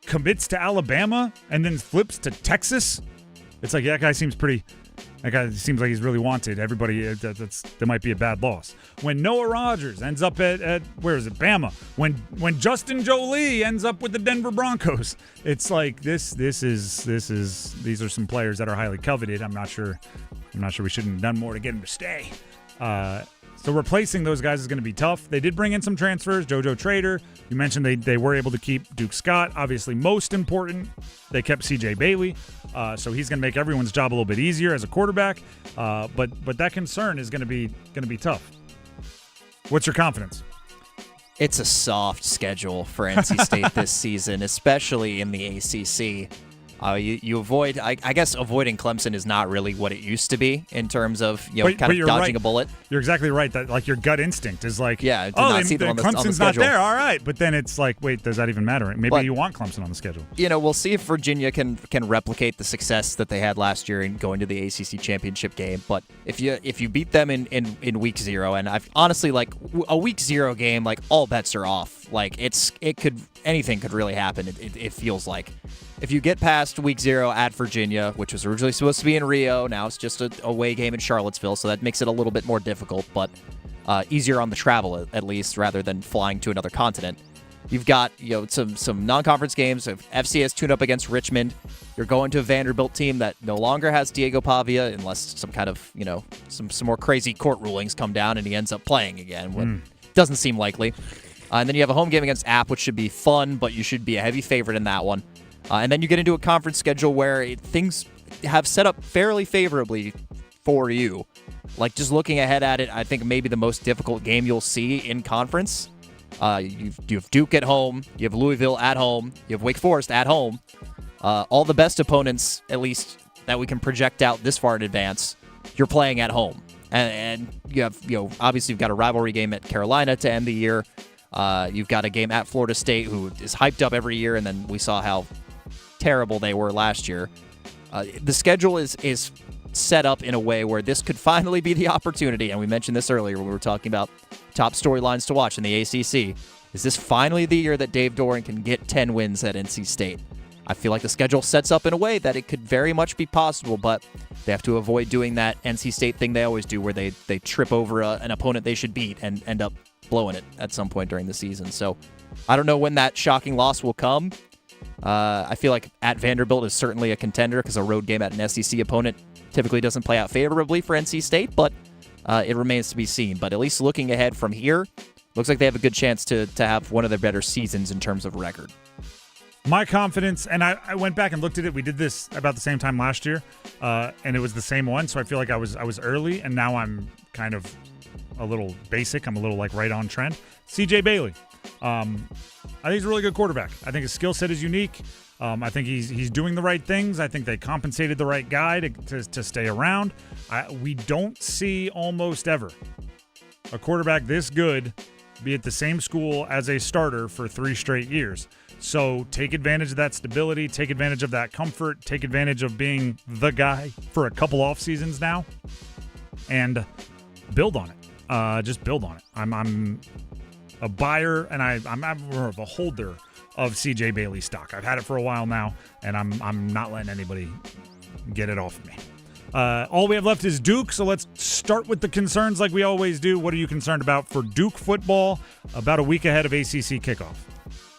Speaker 6: commits to Alabama and then flips to Texas, it's like, that guy seems like he's really wanted. Everybody, that might be a bad loss. When Noah Rogers ends up at where is it, Bama? When Justin Jolie ends up with the Denver Broncos, it's like these are some players that are highly coveted. I'm not sure we shouldn't have done more to get them to stay. So replacing those guys is going to be tough. They did bring in some transfers. JoJo Trader. You mentioned they were able to keep Duke Scott. Obviously, most important, they kept CJ Bailey. So he's going to make everyone's job a little bit easier as a quarterback. But that concern is going to be tough. What's your confidence?
Speaker 19: It's a soft schedule for NC State this season, especially in the ACC. You avoid, I guess avoiding Clemson is not really what it used to be in terms of kind of dodging a bullet.
Speaker 6: You're exactly right. That like your gut instinct is like,
Speaker 19: Clemson's
Speaker 6: not there. All right, but then it's like, wait, does that even matter? Maybe you want Clemson on the schedule.
Speaker 19: We'll see if Virginia can replicate the success that they had last year in going to the ACC championship game. But if you beat them in week 0, and I've honestly a week 0 game, all bets are off. Anything could really happen. It feels like. If you get past week 0 at Virginia, which was originally supposed to be in Rio, now it's just a away game in Charlottesville, so that makes it a little bit more difficult, but easier on the travel at least, rather than flying to another continent. You've got some non-conference games. FCS tune up against Richmond. You're going to a Vanderbilt team that no longer has Diego Pavia, unless some kind of some more crazy court rulings come down and he ends up playing again. Doesn't seem likely. And then you have a home game against App, which should be fun, but you should be a heavy favorite in that one. And then you get into a conference schedule where things have set up fairly favorably for you. Just looking ahead at it, I think maybe the most difficult game you'll see in conference. You have Duke at home. You have Louisville at home. You have Wake Forest at home. All the best opponents, at least that we can project out this far in advance, you're playing at home. And you have, obviously you've got a rivalry game at Carolina to end the year. You've got a game at Florida State, who is hyped up every year, and then we saw how terrible they were last year. The schedule is set up in a way where this could finally be the opportunity, and we mentioned this earlier when we were talking about top storylines to watch in the ACC. Is this finally the year that Dave Doeren can get 10 wins at NC State? I feel like the schedule sets up in a way that it could very much be possible, but they have to avoid doing that NC State thing they always do, where they trip over an opponent they should beat and end up blowing it at some point during the season. So I don't know when that shocking loss will come. I feel like at Vanderbilt is certainly a contender, because a road game at an SEC opponent typically doesn't play out favorably for NC State, but it remains to be seen. But at least looking ahead from here, looks like they have a good chance to have one of their better seasons in terms of record.
Speaker 6: My confidence, and I went back and looked at it. We did this about the same time last year, and it was the same one. So I feel like I was early, and now I'm kind of a little basic. I'm a little right on trend. CJ Bailey. I think he's a really good quarterback. I think his skill set is unique. I think he's doing the right things. I think they compensated the right guy to stay around. We don't see almost ever a quarterback this good be at the same school as a starter for 3 straight years. So take advantage of that stability, take advantage of that comfort, take advantage of being the guy for a couple off seasons now, and build on it. Just build on it. I'm a buyer, and I'm more of a holder of CJ Bailey stock. I've had it for a while now, and I'm not letting anybody get it off of me. All we have left is Duke, so let's start with the concerns like we always do. What are you concerned about for Duke football about a week ahead of ACC kickoff?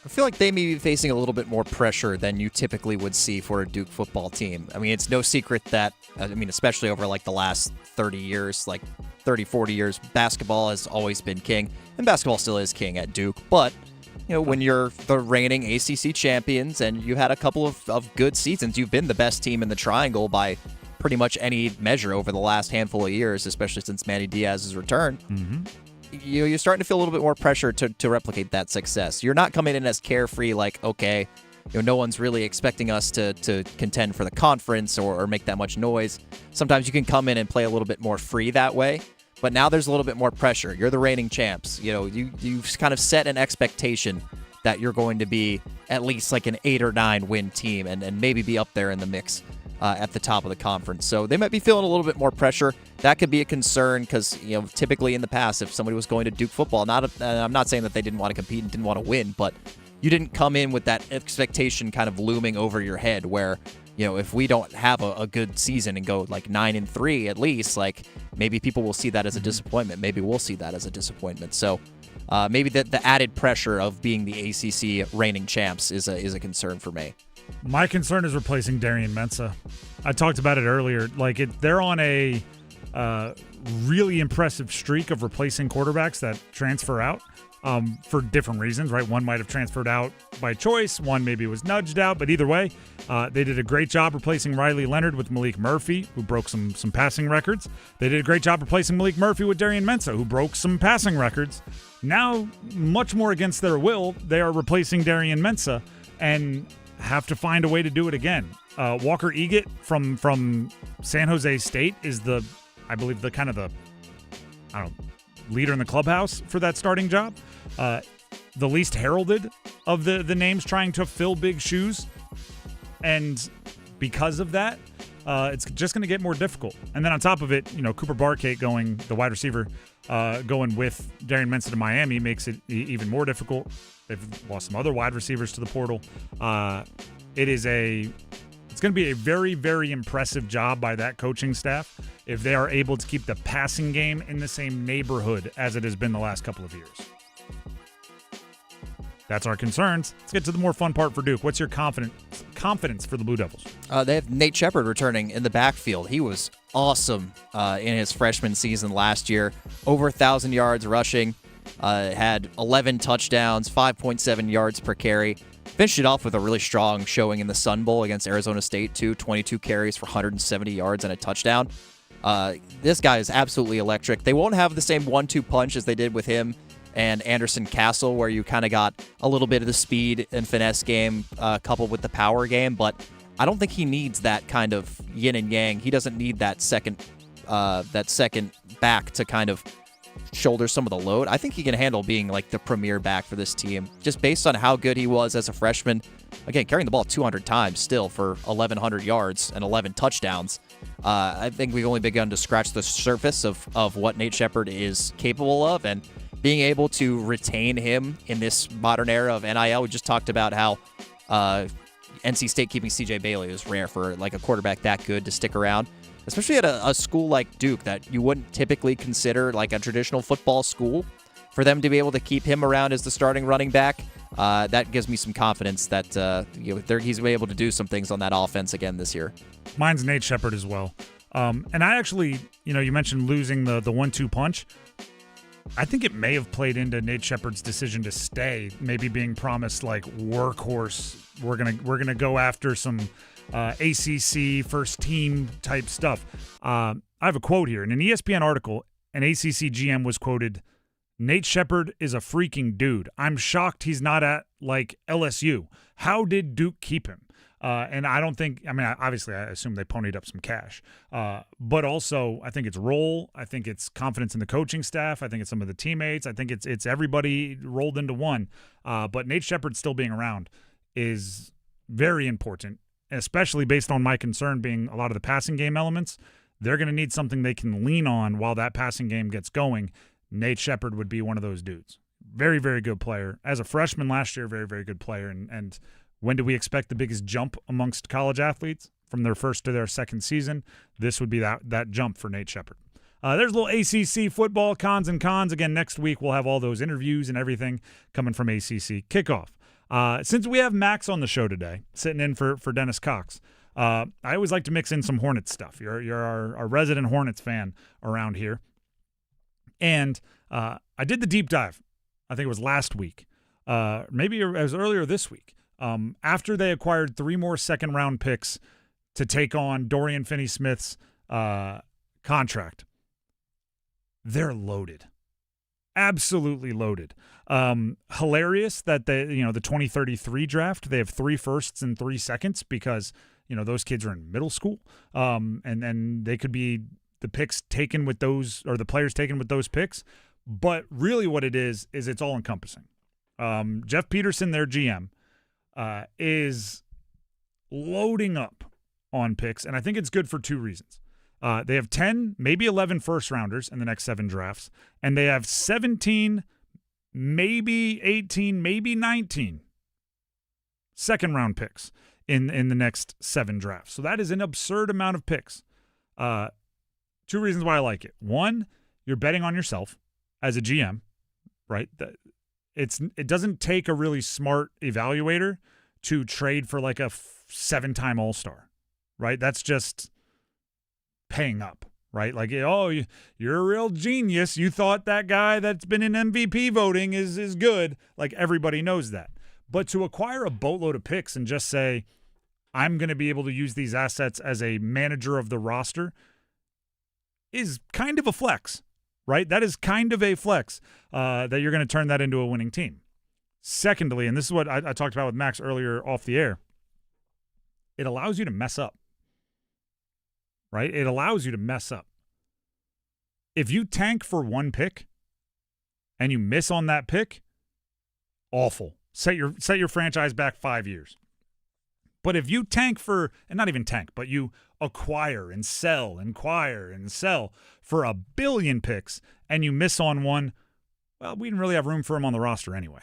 Speaker 19: I feel like they may be facing a little bit more pressure than you typically would see for a Duke football team. I mean, it's no secret that, especially over the last 30 years, 30, 40 years, basketball has always been king, and basketball still is king at Duke. But, when you're the reigning ACC champions and you had a couple of good seasons, you've been the best team in the triangle by pretty much any measure over the last handful of years, especially since Manny Diaz's return. Mm-hmm. You're starting to feel a little bit more pressure to replicate that success. You're not coming in as carefree, okay, no one's really expecting us to contend for the conference or make that much noise. Sometimes you can come in and play a little bit more free that way, but now there's a little bit more pressure. You're the reigning champs. You've kind of set an expectation that you're going to be at least an 8 or 9 win team and maybe be up there in the mix at the top of the conference. So they might be feeling a little bit more pressure. That could be a concern because, typically in the past, if somebody was going to Duke football, I'm not saying that they didn't want to compete and didn't want to win, but you didn't come in with that expectation kind of looming over your head where, if we don't have a good season and go 9-3 at least, maybe people will see that as a disappointment. Maybe we'll see that as a disappointment. So maybe the added pressure of being the ACC reigning champs is a concern for me.
Speaker 6: My concern is replacing Darian Mensah. I talked about it earlier. They're on a really impressive streak of replacing quarterbacks that transfer out. for different reasons, right? One might have transferred out by choice. One maybe was nudged out. But either way, they did a great job replacing Riley Leonard with Malik Murphy, who broke some passing records. They did a great job replacing Malik Murphy with Darian Mensah, who broke some passing records. Now, much more against their will, they are replacing Darian Mensah and have to find a way to do it again. Walker Eaget from San Jose State is I believe the leader in the clubhouse for that starting job. The least heralded of the names trying to fill big shoes. And because of that, it's just going to get more difficult. And then on top of it, Cooper Barkate the wide receiver, going with Darian Mensah to Miami makes it even more difficult. They've lost some other wide receivers to the portal. It's going to be a very, very impressive job by that coaching staff if they are able to keep the passing game in the same neighborhood as it has been the last couple of years. That's our concerns. Let's get to the more fun part for Duke. What's your confidence for the Blue Devils?
Speaker 19: They have Nate Shepard returning in the backfield. He was awesome in his freshman season last year. Over 1,000 yards rushing. Had 11 touchdowns, 5.7 yards per carry. Finished it off with a really strong showing in the Sun Bowl against Arizona State, too. 22 carries for 170 yards and a touchdown. This guy is absolutely electric. They won't have the same 1-2 punch as they did with him and Anderson Castle, where you kind of got a little bit of the speed and finesse game coupled with the power game, but I don't think he needs that kind of yin and yang. He doesn't need that second back to kind of shoulder some of the load. I think he can handle being like the premier back for this team, just based on how good he was as a freshman. Again, carrying the ball 200 times still for 1,100 yards and 11 touchdowns. I think we've only begun to scratch the surface of what Nate Shepard is capable of, and being able to retain him in this modern era of NIL. We just talked about how NC State keeping CJ Bailey is rare for like a quarterback that good to stick around, especially at a school like Duke that you wouldn't typically consider like a traditional football school. For them to be able to keep him around as the starting running back, that gives me some confidence that he's able to do some things on that offense again this year.
Speaker 6: Mine's Nate Shepard as well. And I actually, you mentioned losing the 1-2 punch. I think it may have played into Nate Shepard's decision to stay, maybe being promised like workhorse. We're gonna go after some ACC first team type stuff. I have a quote here in an ESPN article. An ACC GM was quoted, "Nate Shepard is a freaking dude. I'm shocked he's not at like LSU. How did Duke keep him?" And I don't think, obviously I assume they ponied up some cash. But also I think it's role. I think it's confidence in the coaching staff. I think it's some of the teammates. I think it's everybody rolled into one. But Nate Shepard still being around is very important, especially based on my concern being a lot of the passing game elements. They're going to need something they can lean on while that passing game gets going. Nate Shepard would be one of those dudes. Very, very good player. As a freshman last year, very, very good player. And when do we expect the biggest jump amongst college athletes? From their first to their second season. This would be that jump for Nate Shepard. There's a little ACC football, cons and cons. Again, next week we'll have all those interviews and everything coming from ACC kickoff. Since we have Max on the show today, sitting in for Dennis Cox, I always like to mix in some Hornets stuff. You're our resident Hornets fan around here. And I did the deep dive. I think it was last week. Maybe it was earlier this week. After they acquired 3 more second-round picks to take on Dorian Finney-Smith's contract, they're loaded. Absolutely loaded. Hilarious that the 2033 draft, they have 3 firsts and 3 seconds because, those kids are in middle school. And then they could be the picks taken with those, or the players taken with those picks. But really what it is it's all encompassing. Jeff Peterson, their GM, is loading up on picks, and I think it's good for 2 reasons. They have 10, maybe 11 first-rounders in the next 7 drafts, and they have 17, maybe 18, maybe 19 second-round picks in the next 7 drafts. So that is an absurd amount of picks. 2 reasons why I like it. 1, you're betting on yourself as a GM, right? It doesn't take a really smart evaluator to trade for like a 7-time All-Star, right? That's just paying up, right? Like, oh, you're a real genius. You thought that guy that's been in MVP voting is good. Like, everybody knows that. But to acquire a boatload of picks and just say, I'm going to be able to use these assets as a manager of the roster is kind of a flex, right? That is kind of a flex that you're going to turn that into a winning team. Secondly, and this is what I talked about with Max earlier off the air, it allows you to mess up, right? It allows you to mess up. If you tank for one pick and you miss on that pick, awful. Set your franchise back 5 years. But if you tank for, and not even tank, but you acquire and sell for 1 billion picks and you miss on one, well, we didn't really have room for him on the roster anyway.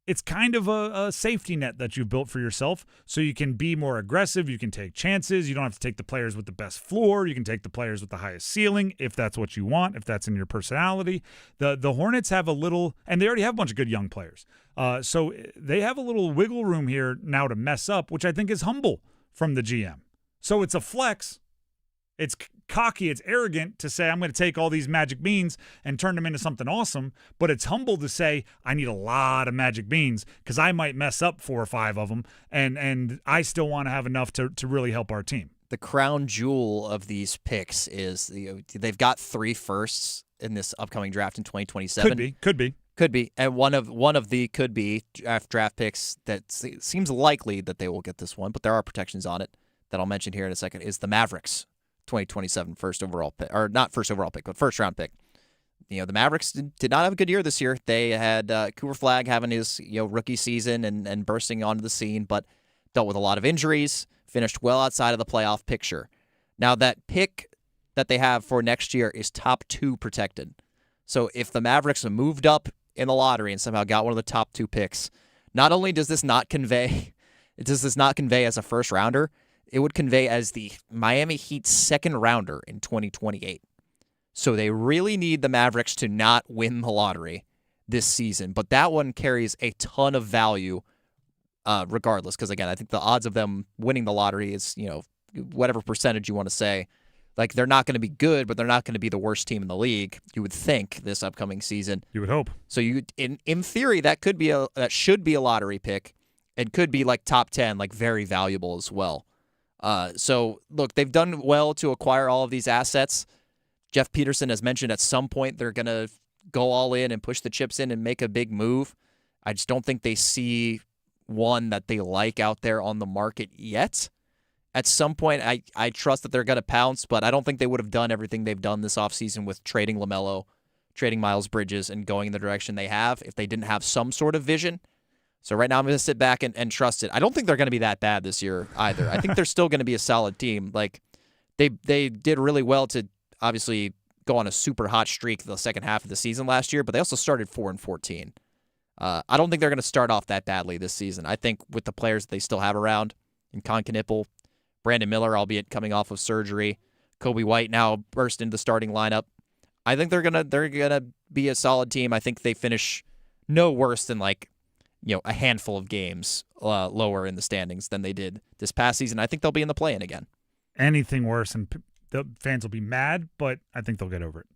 Speaker 6: It's kind of a safety net that you've built for yourself so you can be more aggressive. You can take chances. You don't have to take the players with the best floor. You can take the players with the highest ceiling if that's what you want, if that's in your personality. The Hornets have a little, and they already have a bunch of good young players. So they have a little wiggle room here now to mess up, which I think is humble from the GM. So it's a flex. It's cocky, it's arrogant to say, I'm going to take all these magic beans and turn them into something awesome, but it's humble to say, I need a lot of magic beans because I might mess up 4 or 5 of them, and I still want to have enough to really help our team.
Speaker 19: The crown jewel of these picks is they've got 3 firsts in this upcoming draft in 2027. Could be. And one of the could be draft picks that seems likely that they will get this one, but there are protections on it that I'll mention here in a second, is the Mavericks. 2027 first overall pick, or not first overall pick, but first round pick. The Mavericks did not have a good year this year. They had Cooper Flagg having his rookie season and bursting onto the scene, but dealt with a lot of injuries, finished well outside of the playoff picture. Now that pick that they have for next year is top 2 protected. So if the Mavericks have moved up in the lottery and somehow got one of the top 2 picks, not only does this not convey as a first rounder, it would convey as the Miami Heat's second rounder in 2028. So they really need the Mavericks to not win the lottery this season. But that one carries a ton of value regardless. Because, again, I think the odds of them winning the lottery is, whatever percentage you want to say. Like, they're not going to be good, but they're not going to be the worst team in the league, you would think, this upcoming season.
Speaker 6: You would hope.
Speaker 19: So in theory, that should be a lottery pick and could be like top 10, like very valuable as well. So, look, they've done well to acquire all of these assets. Jeff Peterson has mentioned at some point they're going to go all in and push the chips in and make a big move. I just don't think they see one that they like out there on the market yet. At some point, I trust that they're going to pounce, but I don't think they would have done everything they've done this offseason with trading LaMelo, trading Miles Bridges, and going in the direction they have if they didn't have some sort of vision. So right now I'm going to sit back and trust it. I don't think they're going to be that bad this year either. I think they're still going to be a solid team. Like they did really well to obviously go on a super hot streak the second half of the season last year, but they also started 4-14. I don't think they're going to start off that badly this season. I think with the players that they still have around, in Con Knipple, Brandon Miller, albeit coming off of surgery, Kobe White now burst into the starting lineup. I think they're gonna be a solid team. I think they finish no worse than a handful of games lower in the standings than they did this past season. I think they'll be in the play-in again.
Speaker 6: Anything worse, and the fans will be mad, but I think they'll get over it.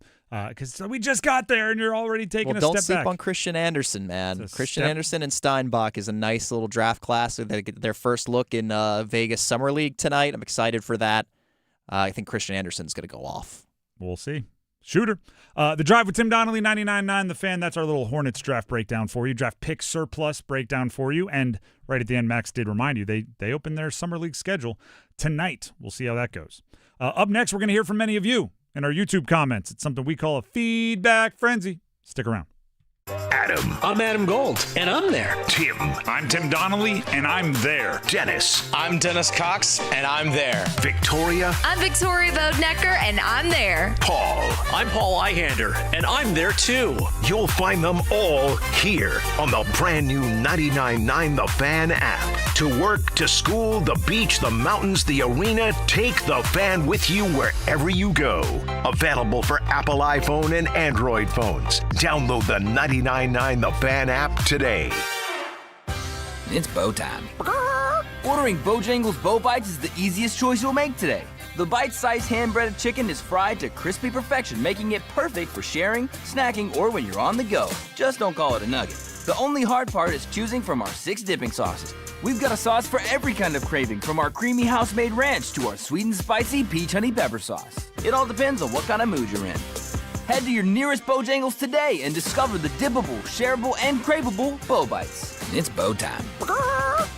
Speaker 6: Because we just got there, and you're already taking a step back.
Speaker 19: Don't sleep on Christian Anderson, man. Christian Anderson and Steinbach is a nice little draft class. They get their first look in Vegas Summer League tonight. I'm excited for that. I think Christian Anderson's going to go off.
Speaker 6: We'll see. Shooter. The Drive with Tim Donnelly, 99.9 The Fan. That's our little Hornets draft breakdown for you. Draft pick surplus breakdown for you. And right at the end, Max did remind you, they open their Summer League schedule tonight. We'll see how that goes. Up next, we're going to hear from many of you in our YouTube comments. It's something we call a feedback frenzy. Stick around.
Speaker 21: Adam. I'm Adam Gold, and I'm there. Tim.
Speaker 6: I'm Tim Donnelly, and I'm there.
Speaker 21: Dennis.
Speaker 8: I'm Dennis Cox, and I'm there.
Speaker 21: Victoria.
Speaker 22: I'm Victoria Bodenecker, and I'm there.
Speaker 21: Paul.
Speaker 8: I'm Paul Eihander, and I'm there too.
Speaker 21: You'll find them all here on the brand new 99.9 The Fan app. To work, to school, the beach, the mountains, the arena, take The Fan with you wherever you go. Available for Apple iPhone and Android phones. Download the 99.9 The Fan app today.
Speaker 3: It's bow time. Ordering Bojangles Bow Bites is the easiest choice you'll make today. The bite-sized hand-breaded chicken is fried to crispy perfection, making it perfect for sharing, snacking, or when you're on the go. Just don't call it a nugget. The only hard part is choosing from our 6 dipping sauces. We've got a sauce for every kind of craving, from our creamy house-made ranch to our sweet and spicy peach honey pepper sauce. It all depends on what kind of mood you're in. Head to your nearest Bojangles today and discover the dippable, shareable, and craveable Bo Bites. It's Bo time.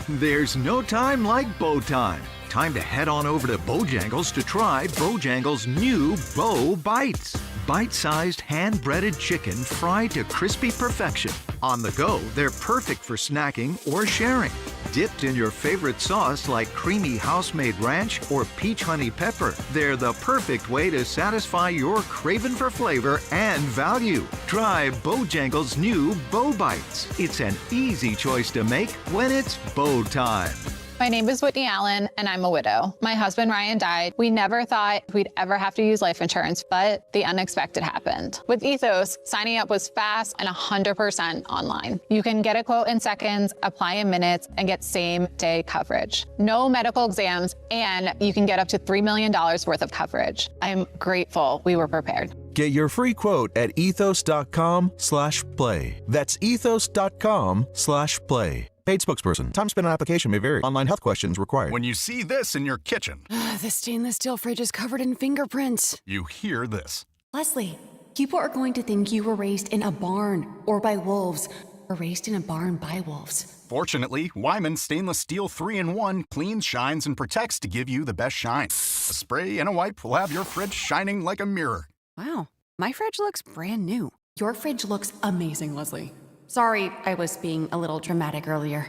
Speaker 10: There's no time like Bo time. Time to head on over to Bojangles to try Bojangles' new Bo Bites. Bite-sized hand-breaded chicken fried to crispy perfection. On the go, they're perfect for snacking or sharing. Dipped in your favorite sauce like creamy house-made ranch or peach honey pepper, they're the perfect way to satisfy your craving for flavor and value. Try Bojangles' new Bo Bites. It's an easy choice to make when it's Bo time.
Speaker 9: My name is Whitney Allen, and I'm a widow. My husband, Ryan, died. We never thought we'd ever have to use life insurance, but the unexpected happened. With Ethos, signing up was fast and 100% online. You can get a quote in seconds, apply in minutes, and get same-day coverage. No medical exams, and you can get up to $3 million worth of coverage. I'm grateful we were prepared.
Speaker 11: Get your free quote at ethos.com/play. That's ethos.com/play. Paid spokesperson. Time spent on application may vary. Online health questions required.
Speaker 23: When you see this in your kitchen,
Speaker 24: the stainless steel fridge is covered in fingerprints.
Speaker 23: you hear this.
Speaker 24: Leslie, people are going to think you were raised in a barn or by wolves, or raised in a barn by wolves.
Speaker 23: Fortunately, Wyman Stainless Steel 3-in-1 cleans, shines, and protects to give you the best shine. A spray and a wipe will have your fridge shining like a mirror.
Speaker 24: Wow, my fridge looks brand new. Your fridge looks amazing, Leslie. Sorry, I was being a little dramatic earlier.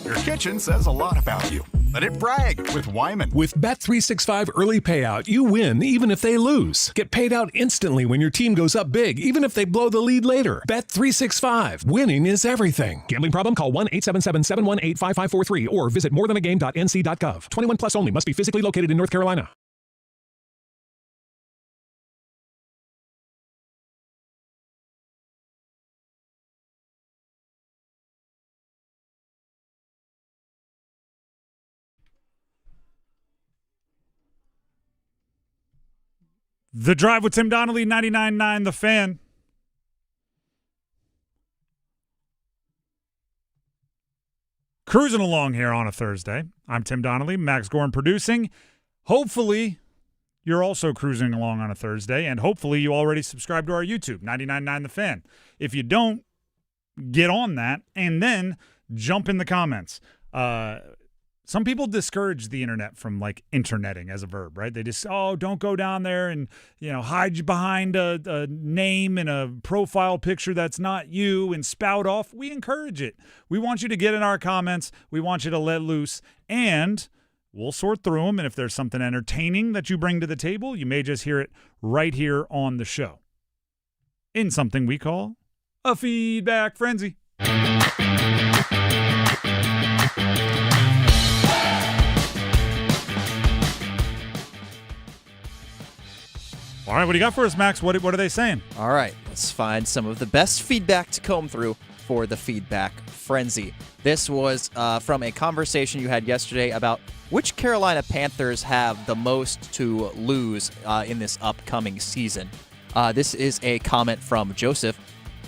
Speaker 23: Your kitchen says a lot about you. Let it brag with Wyman.
Speaker 12: With Bet365 early payout, you win even if they lose. Get paid out instantly when your team goes up big, even if they blow the lead later. Bet365. Winning is everything. Gambling problem? Call 1-877-718-5543 or visit morethanagame.nc.gov. 21 plus only. Must be physically located in North Carolina.
Speaker 6: The Drive with Tim Donnelly, 99.9 The Fan. Cruising along here on a Thursday. I'm Tim Donnelly, Max Gorn producing. Hopefully, you're also cruising along on a Thursday, and hopefully you already subscribe to our YouTube, 99.9 The Fan. If you don't, get on that, and then jump in the comments. Some people discourage the internet from, like, interneting as a verb, right? They just, don't go down there and, hide behind a name and a profile picture that's not you and spout off. We encourage it. We want you to get in our comments. We want you to let loose, and we'll sort through them. And if there's something entertaining that you bring to the table, you may just hear it right here on the show in something we call a feedback frenzy. All right, what do you got for us, Max? What are they saying?
Speaker 19: All right, let's find some of the best feedback to comb through for the feedback frenzy. This was from a conversation you had yesterday about which Carolina Panthers have the most to lose in this upcoming season. This is a comment from Joseph.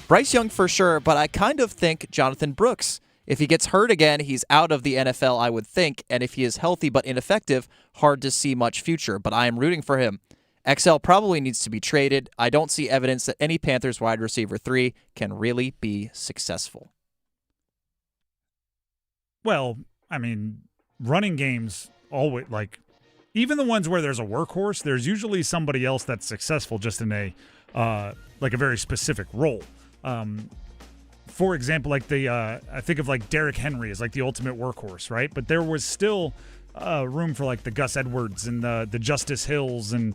Speaker 19: Bryce Young for sure, but I kind of think Jonathan Brooks. If he gets hurt again, he's out of the NFL, I would think, and if he is healthy but ineffective, hard to see much future, but I am rooting for him. XL probably needs to be traded. I don't see evidence that any Panthers wide receiver 3 can really be successful.
Speaker 6: Well, I mean, running games always, even the ones where there's a workhorse, there's usually somebody else that's successful just in a very specific role. For example, I think of Derrick Henry as the ultimate workhorse, right? But there was still room for the Gus Edwards and the Justice Hills and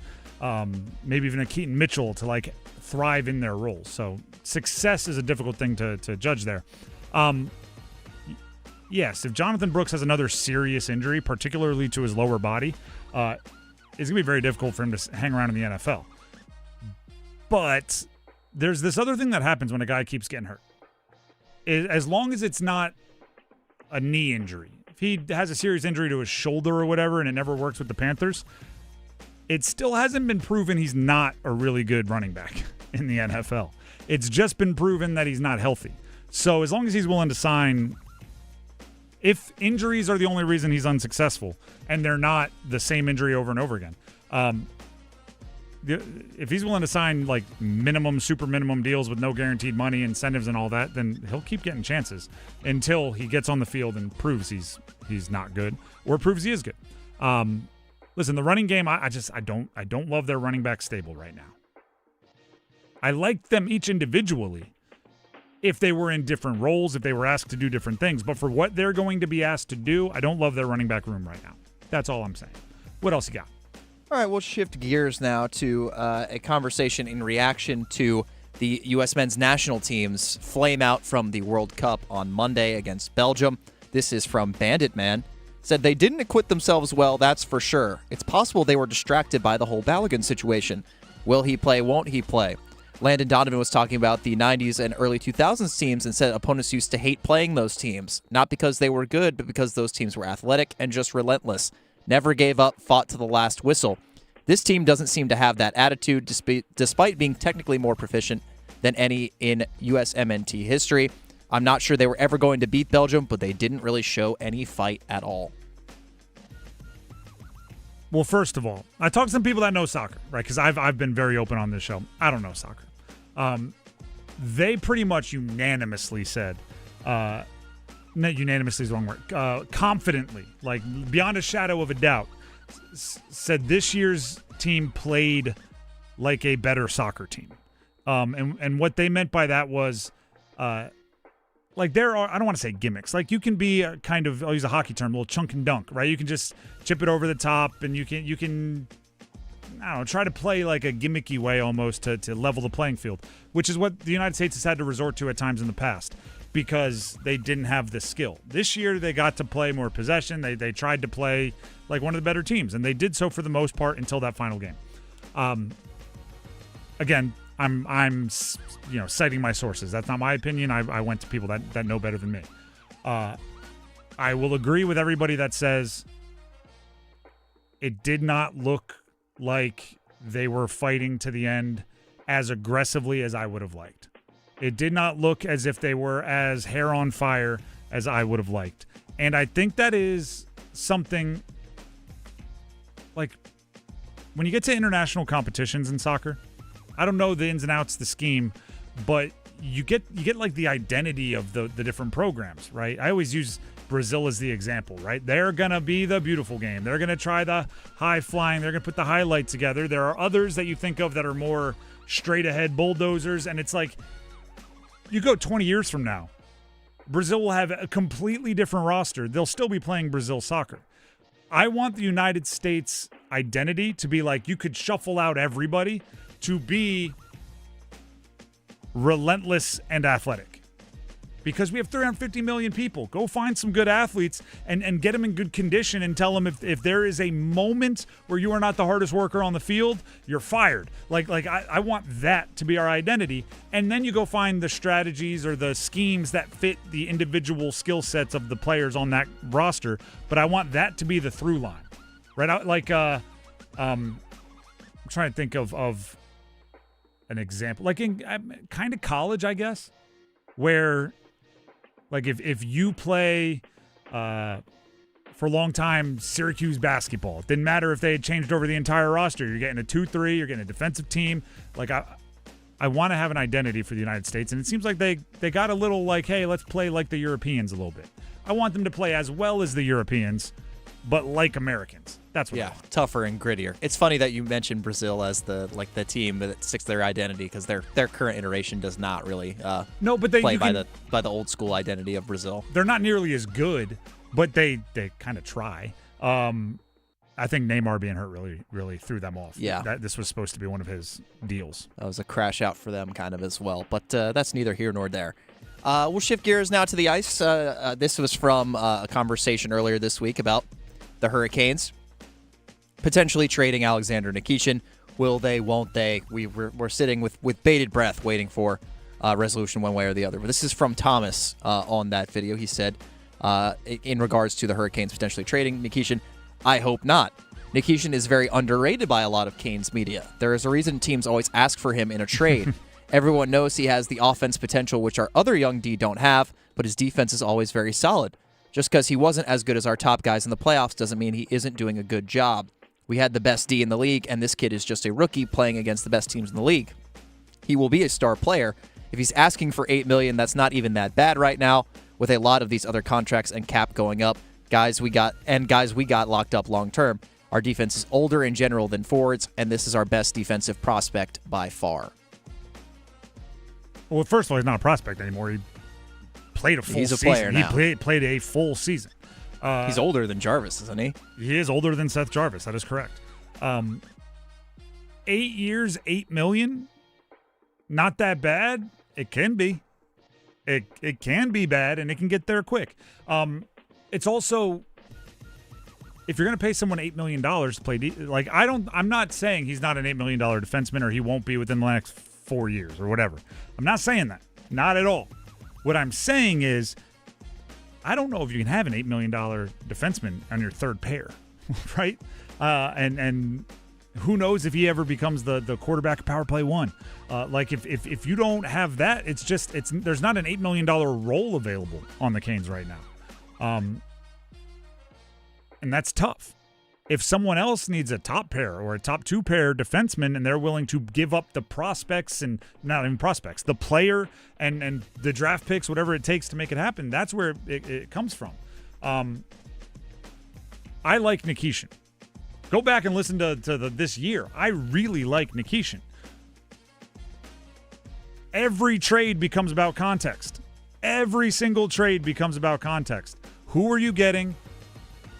Speaker 6: maybe even a Keaton Mitchell to thrive in their roles. So success is a difficult thing to judge there. Yes, if Jonathan Brooks has another serious injury, particularly to his lower body, it's going to be very difficult for him to hang around in the NFL. But there's this other thing that happens when a guy keeps getting hurt. As long as it's not a knee injury. If he has a serious injury to his shoulder or whatever and it never works with the Panthers, it still hasn't been proven he's not a really good running back in the NFL. It's just been proven that he's not healthy. So as long as he's willing to sign, if injuries are the only reason he's unsuccessful, and they're not the same injury over and over again, if he's willing to sign like super minimum deals with no guaranteed money, incentives, and all that, then he'll keep getting chances until he gets on the field and proves he's not good or proves he is good. Listen, the running game, I don't love their running back stable right now. I like them each individually if they were in different roles, if they were asked to do different things. But for what they're going to be asked to do, I don't love their running back room right now. That's all I'm saying. What else you got?
Speaker 19: All right, we'll shift gears now to a conversation in reaction to the U.S. men's national team's flame out from the World Cup on Monday against Belgium. This is from Bandit Man. Said they didn't acquit themselves well, that's for sure. It's possible they were distracted by the whole Balogun situation. Will he play, won't he play? Landon Donovan was talking about the 90s and early 2000s teams and said opponents used to hate playing those teams, not because they were good, but because those teams were athletic and just relentless. Never gave up, fought to the last whistle. This team doesn't seem to have that attitude despite being technically more proficient than any in USMNT history. I'm not sure they were ever going to beat Belgium, but they didn't really show any fight at all.
Speaker 6: Well, first of all, I talked to some people that know soccer, right? Because I've been very open on this show. I don't know soccer. They pretty much unanimously said, not unanimously is the wrong word, confidently, like beyond a shadow of a doubt, said this year's team played like a better soccer team. And what they meant by that was, like there are, I don't want to say gimmicks. Like you can be a kind of, I'll use a hockey term, a little chunk and dunk, right? You can just chip it over the top, and you can, I don't know, try to play like a gimmicky way almost to level the playing field, which is what the United States has had to resort to at times in the past because they didn't have the skill. This year they got to play more possession. They tried to play like one of the better teams, and they did so for the most part until that final game. Again, I'm citing my sources. That's not my opinion. I went to people that know better than me. I will agree with everybody that says it did not look like they were fighting to the end as aggressively as I would have liked. It did not look as if they were as hair on fire as I would have liked. And I think that is something like when you get to international competitions in soccer, I don't know the ins and outs of the scheme, but you get like the identity of the different programs, right? I always use Brazil as the example, right? They're going to be the beautiful game. They're going to try the high flying. They're going to put the highlight together. There are others that you think of that are more straight ahead bulldozers, and it's like you go 20 years from now, Brazil will have a completely different roster. They'll still be playing Brazil soccer. I want the United States identity to be like you could shuffle out everybody to be relentless and athletic. Because we have 350 million people. Go find some good athletes and get them in good condition and tell them if there is a moment where you are not the hardest worker on the field, you're fired. I want that to be our identity. And then you go find the strategies or the schemes that fit the individual skill sets of the players on that roster. But I want that to be the through line. Right? I'm trying to think of an example. Like in kind of college, I guess, where like if you play for a long time Syracuse basketball, it didn't matter if they had changed over the entire roster. You're getting a 2-3, you're getting a defensive team. Like I want to have an identity for the United States, and it seems like they got a little like, hey, let's play like the Europeans a little bit. I want them to play as well as the Europeans, but like Americans. That's what I want.
Speaker 19: Tougher and grittier. It's funny that you mentioned Brazil as the team that sticks to their identity because their current iteration does not really play by the old school identity of Brazil.
Speaker 6: They're not nearly as good, but they kind of try. I think Neymar being hurt really threw them off.
Speaker 19: Yeah,
Speaker 6: this was supposed to be one of his deals.
Speaker 19: That was a crash out for them kind of as well, but that's neither here nor there. We'll shift gears now to the ice. This was from a conversation earlier this week about the Hurricanes potentially trading Alexander Nikishin. Will they, won't they? We're sitting with bated breath waiting for resolution one way or the other. But this is from Thomas on that video. He said, in regards to the Hurricanes potentially trading Nikishin, I hope not. Nikishin is very underrated by a lot of Canes media. There is a reason teams always ask for him in a trade. Everyone knows he has the offense potential which our other young D don't have, but his defense is always very solid. Just because he wasn't as good as our top guys in the playoffs doesn't mean he isn't doing a good job. We had the best D in the league, and this kid is just a rookie playing against the best teams in the league. He will be a star player. If he's asking for $8 million, that's not even that bad right now, with a lot of these other contracts and cap going up. Guys we got locked up long term. Our defense is older in general than forwards, and this is our best defensive prospect by far.
Speaker 6: Well, first of all, he's not a prospect anymore. He played a full season.
Speaker 19: He's a player now.
Speaker 6: He played a full season.
Speaker 19: He's older than Jarvis, isn't he?
Speaker 6: He is older than Seth Jarvis. That is correct. 8 years, $8 million. Not that bad. It can be. It can be bad, and it can get there quick. It's also, if you're going to pay someone $8 million to play, I'm not saying he's not an $8 million defenseman or he won't be within the next 4 years or whatever. I'm not saying that. Not at all. What I'm saying is, I don't know if you can have an $8 million defenseman on your third pair, right? And who knows if he ever becomes the quarterback of power play one. If you don't have that, there's not an $8 million role available on the Canes right now. And that's tough. If someone else needs a top pair or a top two pair defenseman and they're willing to give up the prospects and not even prospects, the player and the draft picks, whatever it takes to make it happen, that's where it comes from. I like Nikishin. Go back and listen to this year. I really like Nikishin. Every trade becomes about context. Every single trade becomes about context. Who are you getting?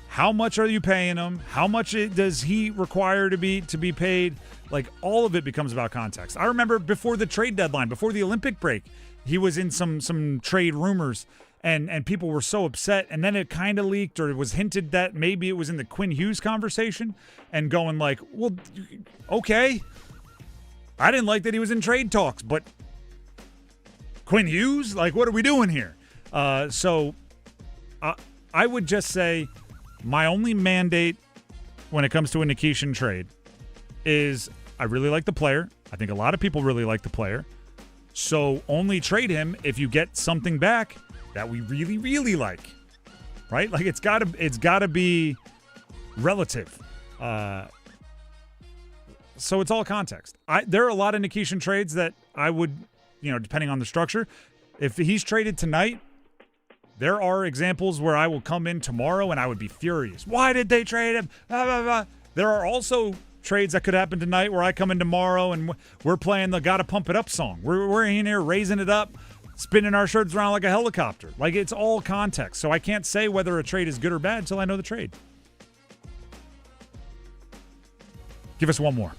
Speaker 6: How much are you paying him? How much does he require to be paid? Like, all of it becomes about context. I remember before the trade deadline, before the Olympic break, he was in some trade rumors, and people were so upset. And then it kind of leaked, or it was hinted that maybe it was in the Quinn Hughes conversation, and going like, well, okay. I didn't like that he was in trade talks, but Quinn Hughes? Like, what are we doing here? So I would just say, my only mandate when it comes to a Nikishin trade is I really like the player. I think a lot of people really like the player. So only trade him if you get something back that we really, really like. Right? Like, it's gotta be relative. So it's all context. There are a lot of Nikishin trades that I would, depending on the structure, if he's traded tonight, there are examples where I will come in tomorrow and I would be furious. Why did they trade him? Blah, blah, blah. There are also trades that could happen tonight where I come in tomorrow and we're playing the Gotta Pump It Up song. We're in here raising it up, spinning our shirts around like a helicopter. Like, it's all context. So I can't say whether a trade is good or bad until I know the trade. Give us one more.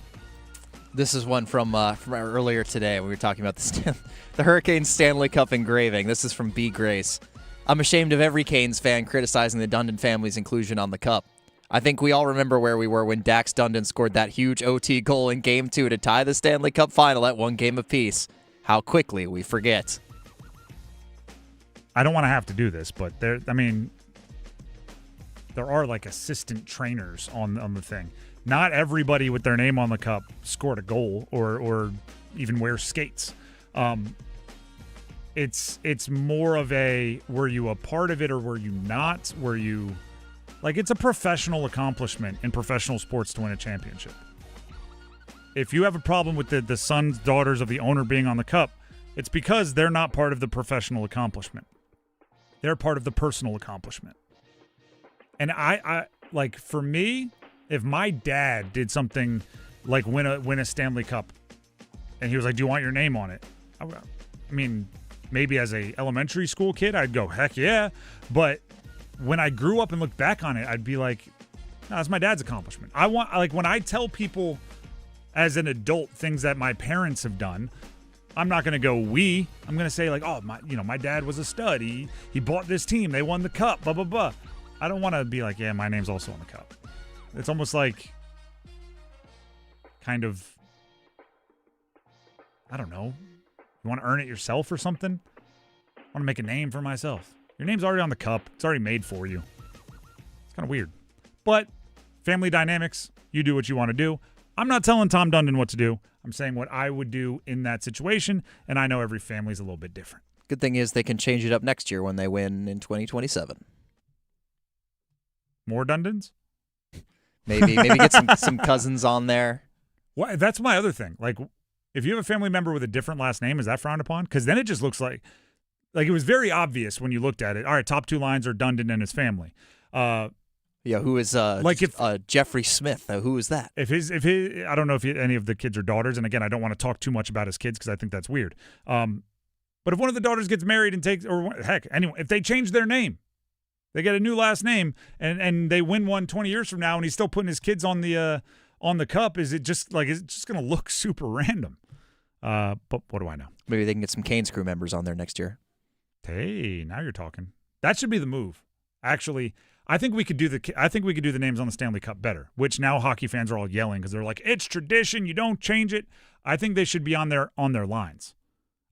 Speaker 19: This is one from earlier today. We were talking about the Hurricanes Stanley Cup engraving. This is from B. Grace. I'm ashamed of every Canes fan criticizing the Dundon family's inclusion on the cup. I think we all remember where we were when Dax Dundon scored that huge OT goal in Game 2 to tie the Stanley Cup final at 1 game apiece. How quickly we forget.
Speaker 6: I don't want to have to do this, but there are like assistant trainers on the thing. Not everybody with their name on the cup scored a goal or even wears skates. It's more of a, were you a part of it or were you not? Were you, like, it's a professional accomplishment in professional sports to win a championship. If you have a problem with the sons, daughters of the owner being on the cup, it's because they're not part of the professional accomplishment. They're part of the personal accomplishment. And I like, for me, if my dad did something like win a Stanley Cup and he was like, do you want your name on it? I mean, maybe as a elementary school kid, I'd go, heck yeah. But when I grew up and looked back on it, I'd be like, no, that's my dad's accomplishment. When I tell people as an adult things that my parents have done, I'm not going to go we. I'm going to say like, oh, my dad was a stud. He bought this team. They won the cup, blah, blah, blah. I don't want to be like, yeah, my name's also on the cup. It's almost like kind of, I don't know. You want to earn it yourself or something? I want to make a name for myself. Your name's already on the cup. It's already made for you. It's kind of weird. But family dynamics, you do what you want to do. I'm not telling Tom Dundon what to do. I'm saying what I would do in that situation, and I know every family's a little bit different.
Speaker 19: Good thing is they can change it up next year when they win in 2027.
Speaker 6: More Dundons?
Speaker 19: Maybe get some cousins on there.
Speaker 6: Well, that's my other thing. Like, if you have a family member with a different last name, is that frowned upon? Because then it just looks like it was very obvious when you looked at it. All right, top two lines are Dundon and his family.
Speaker 19: Yeah, who is Jeffrey Smith? Who is that?
Speaker 6: If his, I don't know if any of the kids are daughters. And again, I don't want to talk too much about his kids because I think that's weird. But if one of the daughters gets married and takes, or heck, anyway, if they change their name, they get a new last name, and they win one 20 years from now, and he's still putting his kids on the cup, is it just like it's just going to look super random? But what do I know?
Speaker 19: Maybe they can get some Canes crew members on there next year.
Speaker 6: Hey, now you're talking. That should be the move. Actually, I think we could do the names on the Stanley Cup better, which now hockey fans are all yelling because they're like, it's tradition, you don't change it. I think they should be on their lines.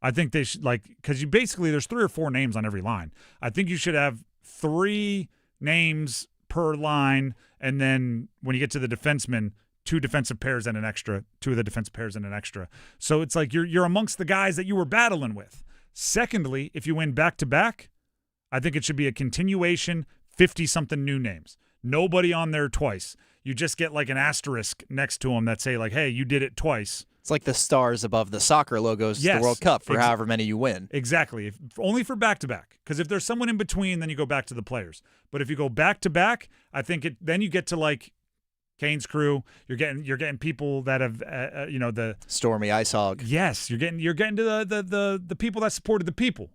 Speaker 6: I think they should, because you basically, there's 3 or 4 names on every line. I think you should have 3 names per line, and then when you get to the defensemen, 2 defensive pairs and an extra, 2 of the defensive pairs and an extra. So it's like you're amongst the guys that you were battling with. Secondly, if you win back-to-back, I think it should be a continuation, 50-something new names. Nobody on there twice. You just get like an asterisk next to them that say like, hey, you did it twice.
Speaker 19: It's like the stars above the soccer logos to the World Cup for however many you win.
Speaker 6: Exactly. Only for back-to-back. Because if there's someone in between, then you go back to the players. But if you go back-to-back, I think then you get to like Canes crew. You're getting people that have the
Speaker 19: Stormy Icehog.
Speaker 6: Yes, you're getting to the people that supported the people.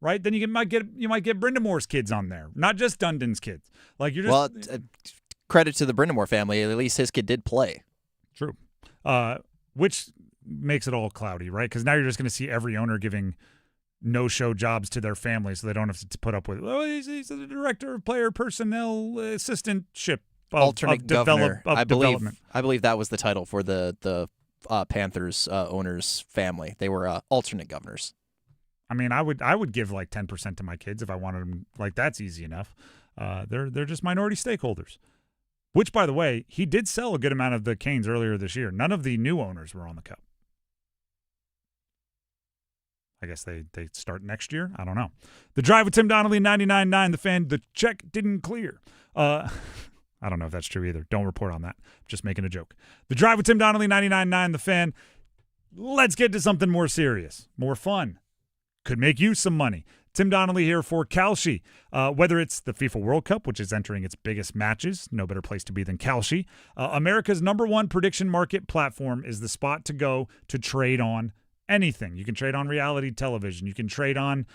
Speaker 6: Right? Then you might get Brind'Amour's kids on there, not just Dundon's kids. Like you're just
Speaker 19: credit to the Brind'Amour family. At least his kid did play.
Speaker 6: True. Which makes it all cloudy, right? Because now you're just going to see every owner giving no-show jobs to their family, so they don't have to put up with. Oh, he's the director of player personnel assistantship.
Speaker 19: Alternate governor.
Speaker 6: Development.
Speaker 19: I believe that was the title for the Panthers owner's family. They were alternate governors.
Speaker 6: I mean, I would give like 10% to my kids if I wanted them. Like that's easy enough. They're just minority stakeholders. Which, by the way, he did sell a good amount of the Canes earlier this year. None of the new owners were on the cup. I guess they start next year. I don't know. The Drive with Tim Donnelly, 99.9 The Fan. The check didn't clear. I don't know if that's true either. Don't report on that. Just making a joke. The Drive with Tim Donnelly, 99.9 The Fan. Let's get to something more serious, more fun. Could make you some money. Tim Donnelly here for Kalshi. Whether it's the FIFA World Cup, which is entering its biggest matches, no better place to be than Kalshi. America's #1 prediction market platform is the spot to go to trade on anything. You can trade on reality television. You can trade on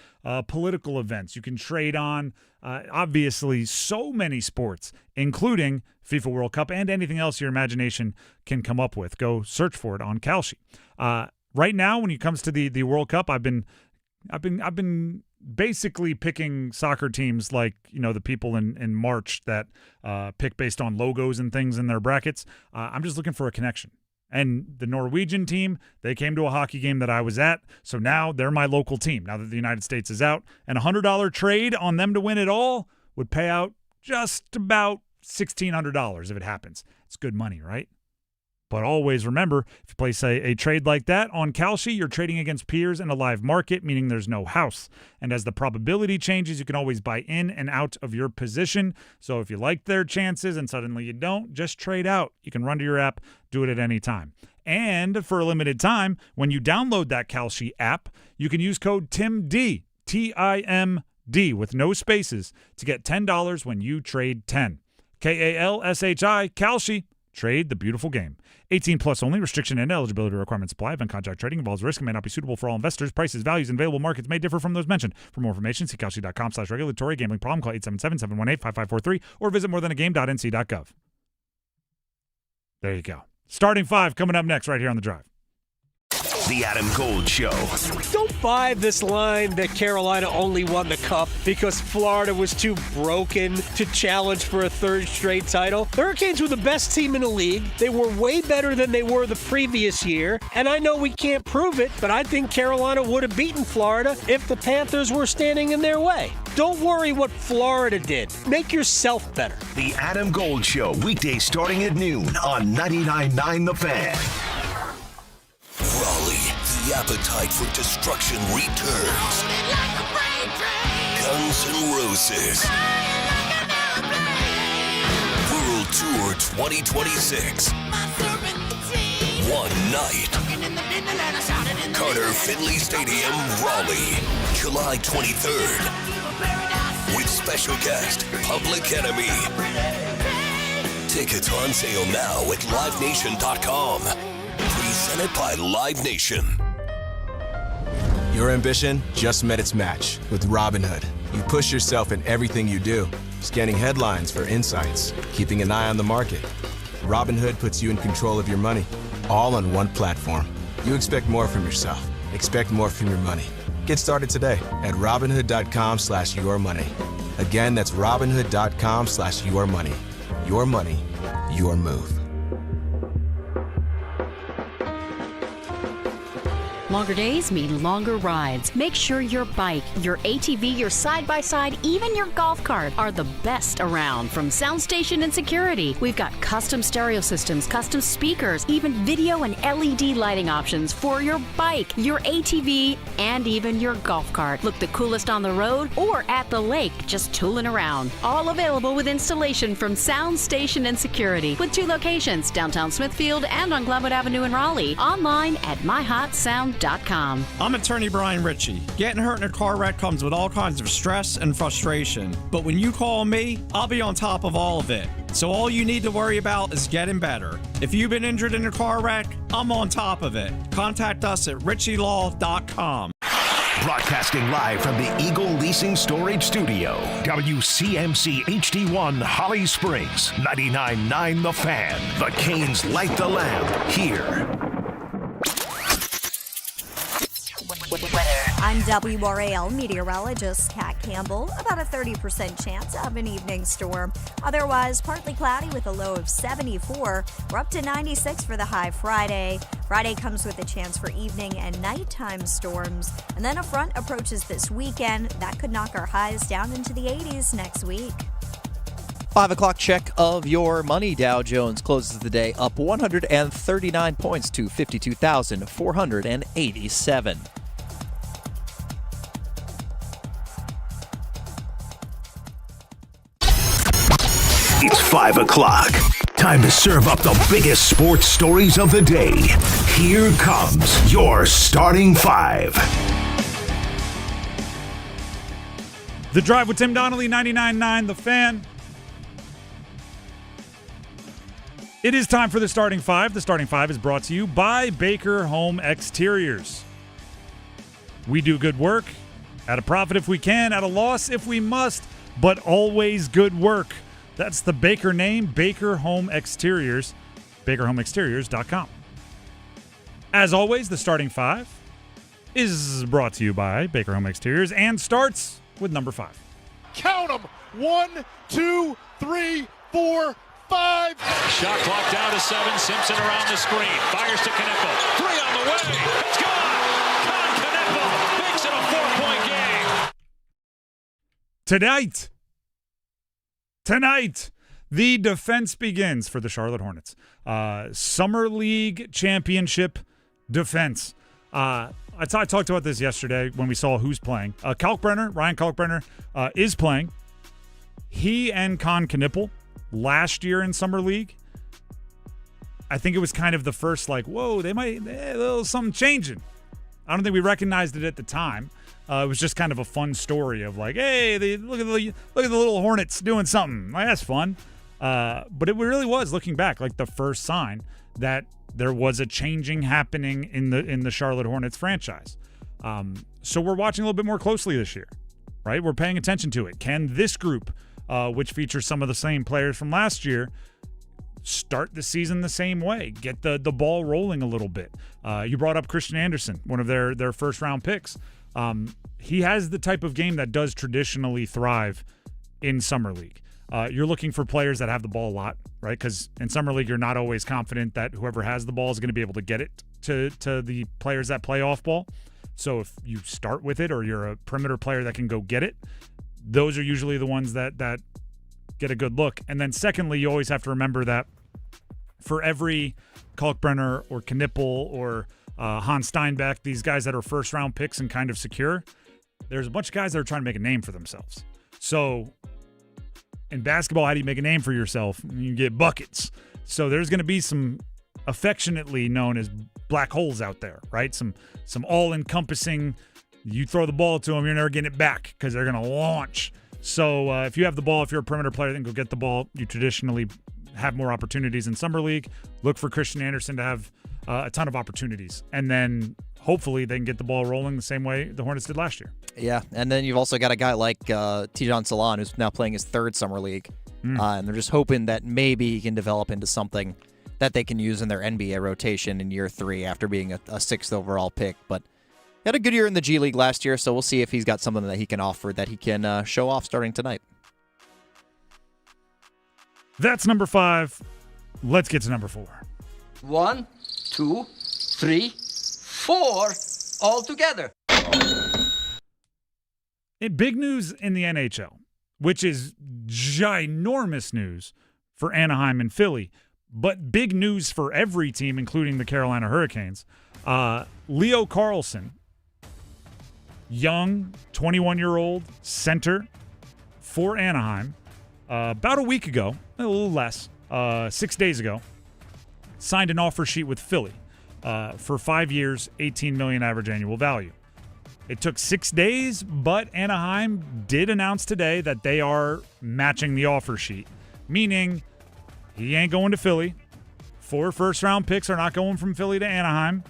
Speaker 6: political events. You can trade on, obviously, so many sports, including FIFA World Cup and anything else your imagination can come up with. Go search for it on Kalshi. Right now, when it comes to the World Cup, I've been basically picking soccer teams like, the people in March that pick based on logos and things in their brackets. I'm just looking for a connection. And the Norwegian team, they came to a hockey game that I was at, so now they're my local team now that the United States is out. And a $100 trade on them to win it all would pay out just about $1,600 if it happens. It's good money, right? But always remember, if you place a trade like that on Kalshi, you're trading against peers in a live market, meaning there's no house. And as the probability changes, you can always buy in and out of your position. So if you like their chances and suddenly you don't, just trade out. You can run to your app, do it at any time. And for a limited time, when you download that Kalshi app, you can use code TIMD, TIMD, with no spaces, to get $10 when you trade 10. KALSHI, Kalshi. Trade the beautiful game. 18 plus only. Restriction and eligibility requirements apply. Event contract trading involves risk and may not be suitable for all investors. Prices, values, and available markets may differ from those mentioned. For more information, see Kalshi.com/regulatory. Gambling problem, call 877-718-5543 or visit morethanagame.nc.gov. There you go. Starting 5 coming up next right here on The Drive.
Speaker 21: The Adam Gold Show.
Speaker 5: Don't buy this line that Carolina only won the Cup because Florida was too broken to challenge for a third straight title. The Hurricanes were the best team in the league. They were way better than they were the previous year. And I know we can't prove it, but I think Carolina would have beaten Florida if the Panthers were standing in their way. Don't worry what Florida did. Make yourself better.
Speaker 21: The Adam Gold Show, weekdays starting at noon on 99.9 The Fan.
Speaker 13: Raleigh, the appetite for destruction returns. Guns N' Roses. World Tour 2026. One night. Carter Finley Stadium, Raleigh, July 23rd. With special guest, Public Enemy. Tickets on sale now at livenation.com. Presented by Live Nation.
Speaker 14: Your ambition just met its match with Robinhood. You push yourself in everything you do, scanning headlines for insights, keeping an eye on the market. Robinhood puts you in control of your money, all on one platform. You expect more from yourself. Expect more from your money. Get started today at Robinhood.com/yourmoney. Again, that's Robinhood.com/yourmoney. Your money, your move.
Speaker 20: Longer days mean longer rides. Make sure your bike, your ATV, your side-by-side, even your golf cart are the best around. From Sound Station and Security, we've got custom stereo systems, custom speakers, even video and LED lighting options for your bike, your ATV, and even your golf cart. Look the coolest on the road or at the lake, just tooling around. All available with installation from Sound Station and Security, with 2 locations, downtown Smithfield and on Glenwood Avenue in Raleigh. Online at myhotsound.com.
Speaker 17: I'm attorney Brian Ritchie. Getting hurt in a car wreck comes with all kinds of stress and frustration. But when you call me, I'll be on top of all of it. So all you need to worry about is getting better. If you've been injured in a car wreck, I'm on top of it. Contact us at ritchielaw.com.
Speaker 21: Broadcasting live from the Eagle Leasing Storage Studio. WCMC HD1 Holly Springs. 99.9 The Fan. The Canes light the lamp here.
Speaker 25: I'm WRAL meteorologist Kat Campbell. About a 30% chance of an evening storm. Otherwise, partly cloudy with a low of 74. We're up to 96 for the high Friday. Friday comes with a chance for evening and nighttime storms. And then a front approaches this weekend. That could knock our highs down into the 80s next week.
Speaker 19: 5 o'clock check of your money. Dow Jones closes the day up 139 points to 52,487.
Speaker 21: It's 5 o'clock. Time to serve up the biggest sports stories of the day. Here comes your starting 5.
Speaker 6: The Drive with Tim Donnelly, 99.9 The Fan. It is time for the starting 5. The starting 5 is brought to you by Baker Home Exteriors. We do good work, at a profit if we can, at a loss if we must, but always good work. That's the Baker name, Baker Home Exteriors, BakerHomeExteriors.com. As always, the starting 5 is brought to you by Baker Home Exteriors and starts with number 5.
Speaker 26: Count them. 1, 2, 3, 4, 5.
Speaker 8: Shot clock down to 7. Simpson around the screen. Fires to Knippel. 3 on the way. It's gone. Con Knippel makes it a 4-point game.
Speaker 6: Tonight, the defense begins for the Charlotte Hornets. Summer League Championship defense. I talked about this yesterday when we saw who's playing. Ryan Kalkbrenner, is playing. He and Con Knippel last year in Summer League, I think it was kind of the first, whoa, they might, a little something changing. I don't think we recognized it at the time. It was just kind of a fun story of hey, look at the little Hornets doing something. That's fun. But it really was, looking back, the first sign that there was a changing happening in the Charlotte Hornets franchise. So we're watching a little bit more closely this year, right? We're paying attention to it. Can this group, which features some of the same players from last year, start the season the same way. Get the ball rolling a little bit. You brought up Christian Anderson, one of their first-round picks. He has the type of game that does traditionally thrive in Summer League. You're looking for players that have the ball a lot, right? Because in Summer League, you're not always confident that whoever has the ball is going to be able to get it to the players that play off ball. So if you start with it or you're a perimeter player that can go get it, those are usually the ones that get a good look. And then secondly, you always have to remember that for every Kalkbrenner or Knipple or Hans Steinbeck, these guys that are first-round picks and kind of secure, there's a bunch of guys that are trying to make a name for themselves. So in basketball, how do you make a name for yourself? You get buckets. So there's going to be some affectionately known as black holes out there, right? Some all-encompassing, you throw the ball to them, you're never getting it back because they're going to launch. So if you have the ball, if you're a perimeter player, then go get the ball. You traditionally have more opportunities in Summer League. Look for Christian Anderson to have a ton of opportunities. And then hopefully they can get the ball rolling the same way the Hornets did last year.
Speaker 19: Yeah, and then you've also got a guy like Tijan Salon, who's now playing his third Summer League. And they're just hoping that maybe he can develop into something that they can use in their NBA rotation in year 3 after being a 6th overall pick. But he had a good year in the G League last year, so we'll see if he's got something that he can offer that he can show off starting tonight.
Speaker 6: That's number 5. Let's get to number 4.
Speaker 1: 1, 2, 3, 4, all together.
Speaker 6: Big news in the NHL, which is ginormous news for Anaheim and Philly, but big news for every team, including the Carolina Hurricanes. Leo Carlsson, young, 21-year-old center for Anaheim, about a week ago, a little less, 6 days ago, signed an offer sheet with Philly for 5 years, $18 million average annual value. It took 6 days, but Anaheim did announce today that they are matching the offer sheet, meaning he ain't going to Philly. 4 first-round picks are not going from Philly to Anaheim.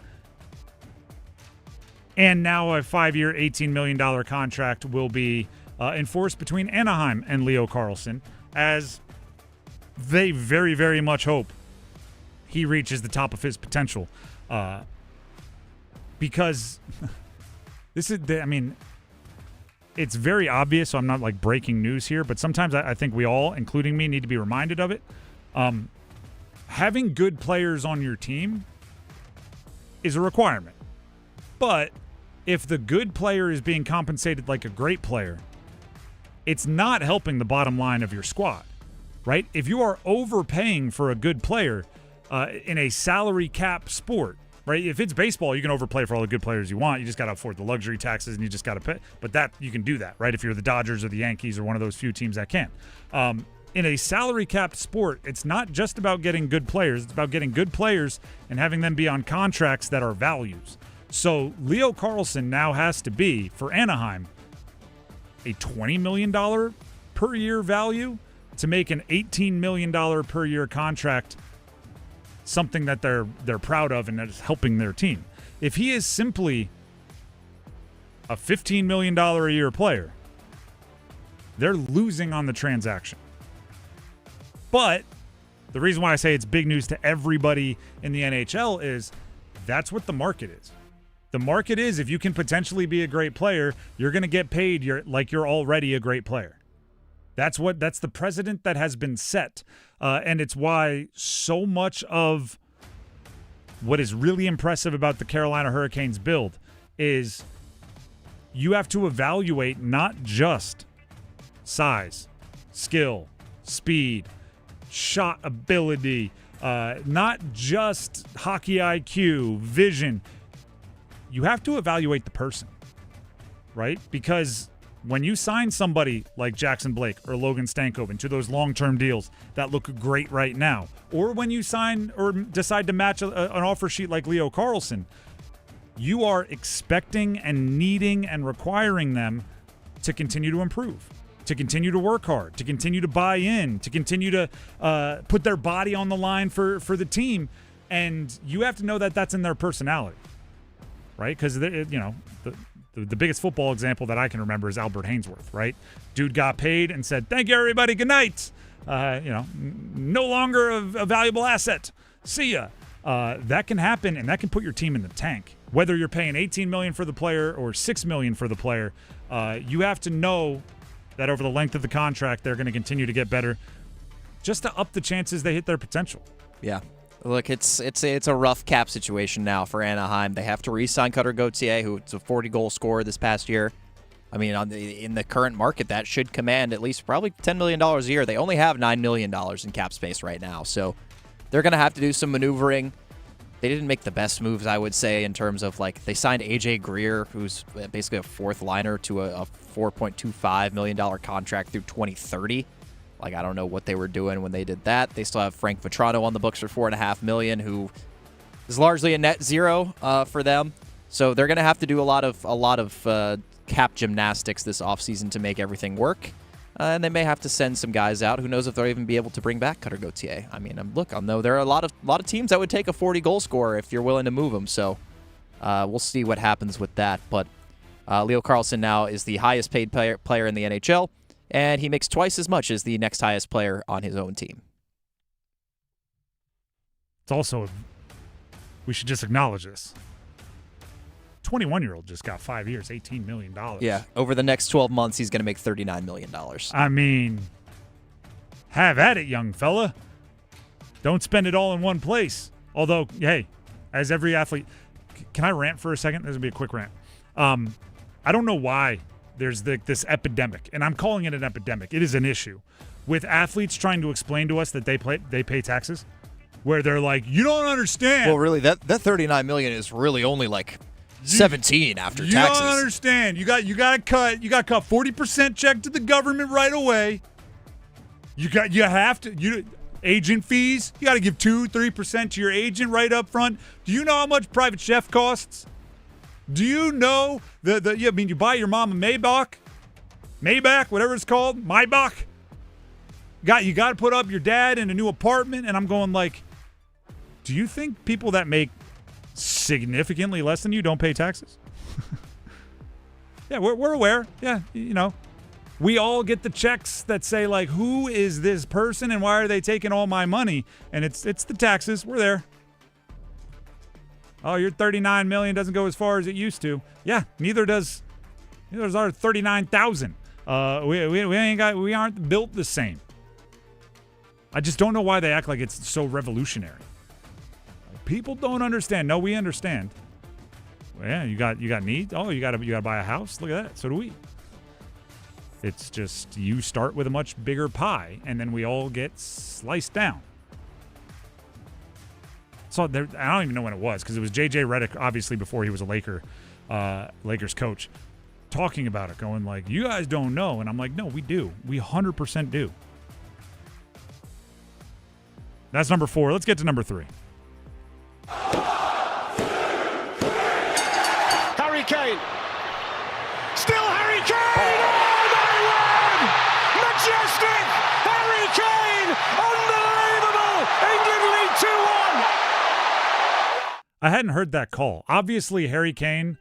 Speaker 6: And now a 5-year, $18 million contract will be enforced between Anaheim and Leo Carlsson, as they very, very much hope he reaches the top of his potential. Because this is, it's very obvious, so I'm not like breaking news here, but sometimes I think we all, including me, need to be reminded of it. Having good players on your team is a requirement. But if the good player is being compensated like a great player, it's not helping the bottom line of your squad, right? If you are overpaying for a good player in a salary cap sport, right? If it's baseball, you can overplay for all the good players you want. You just got to afford the luxury taxes and you just got to pay. But that you can do that, right? If you're the Dodgers or the Yankees or one of those few teams that can. In a salary cap sport, it's not just about getting good players. It's about getting good players and having them be on contracts that are values. So Leo Carlsson now has to be, for Anaheim, a $20 million per year value to make an $18 million per year contract something that they're proud of and that is helping their team. If he is simply a $15 million a year player, they're losing on the transaction. But the reason why I say it's big news to everybody in the NHL is that's what the market is. The market is, if you can potentially be a great player, you're going to get paid like you're already a great player. That's the precedent that has been set. And it's why so much of what is really impressive about the Carolina Hurricanes build is you have to evaluate not just size, skill, speed, shot ability, not just hockey IQ, vision. You have to evaluate the person, right? Because when you sign somebody like Jackson Blake or Logan Stankoven to those long-term deals that look great right now, or when you sign or decide to match an offer sheet like Leo Carlsson, you are expecting and needing and requiring them to continue to improve, to continue to work hard, to continue to buy in, to continue to put their body on the line for the team. And you have to know that that's in their personality, right? Because, the biggest football example that I can remember is Albert Hainsworth, right? Dude got paid and said, "Thank you, everybody. Good night." no longer a valuable asset. See ya. That can happen, and that can put your team in the tank. Whether you're paying $18 million for the player or $6 million for the player, you have to know that over the length of the contract, they're going to continue to get better, just to up the chances they hit their potential.
Speaker 19: Yeah. Look, it's a rough cap situation now for Anaheim. They have to re-sign Cutter Gauthier, who's a 40-goal scorer this past year. I mean, in the current market, that should command at least probably $10 million a year. They only have $9 million in cap space right now, so they're going to have to do some maneuvering. They didn't make the best moves, I would say, in terms of, they signed A.J. Greer, who's basically a fourth liner, to a $4.25 million contract through 2030. I don't know what they were doing when they did that. They still have Frank Vetrano on the books for $4.5 million, who is largely a net zero for them. So they're going to have to do a lot of cap gymnastics this offseason to make everything work. And they may have to send some guys out. Who knows if they'll even be able to bring back Cutter Gauthier. I mean, I know there are a lot of teams that would take a 40-goal scorer if you're willing to move them. So we'll see what happens with that. But Leo Carlsson now is the highest paid player in the NHL. And he makes twice as much as the next highest player on his own team.
Speaker 6: It's also, we should just acknowledge this. 21-year-old just got 5 years, $18 million.
Speaker 19: Yeah, over the next 12 months, he's going to make $39 million.
Speaker 6: I mean, have at it, young fella. Don't spend it all in one place. Although, hey, as every athlete, can I rant for a second? This will be a quick rant. I don't know why there's this epidemic, and I'm calling it an epidemic. It is an issue with athletes trying to explain to us that they pay taxes, where they're like, you don't understand.
Speaker 19: Well, really, that $39 million is really only 17 after taxes.
Speaker 6: You don't understand. You got to cut 40% check to the government right away. You have to agent fees. You got to give 2-3% to your agent right up front. Do you know how much private chef costs? Do you know you buy your mom a Maybach, whatever it's called, Maybach. You got to put up your dad in a new apartment, and I'm going do you think people that make significantly less than you don't pay taxes? Yeah, we're aware. Yeah, we all get the checks that say who is this person and why are they taking all my money? And it's the taxes. We're there. Oh, your $39 million doesn't go as far as it used to. Yeah, neither does our $39,000. We aren't built the same. I just don't know why they act like it's so revolutionary. People don't understand. No, we understand. Well, yeah, you got needs. Oh, you got to buy a house. Look at that. So do we. It's just you start with a much bigger pie, and then we all get sliced down. So I don't even know when it was, because it was J.J. Redick, obviously, before he was a Lakers coach, talking about it, going you guys don't know. And I'm like, no, we do. We 100% do. That's number 4. Let's get to number 3.
Speaker 26: Harry Kane. Still Harry Kane. Oh, they win! Majestic Harry Kane. Unbelievable. England lead 2-1.
Speaker 6: I hadn't heard that call. Obviously, Harry Kane,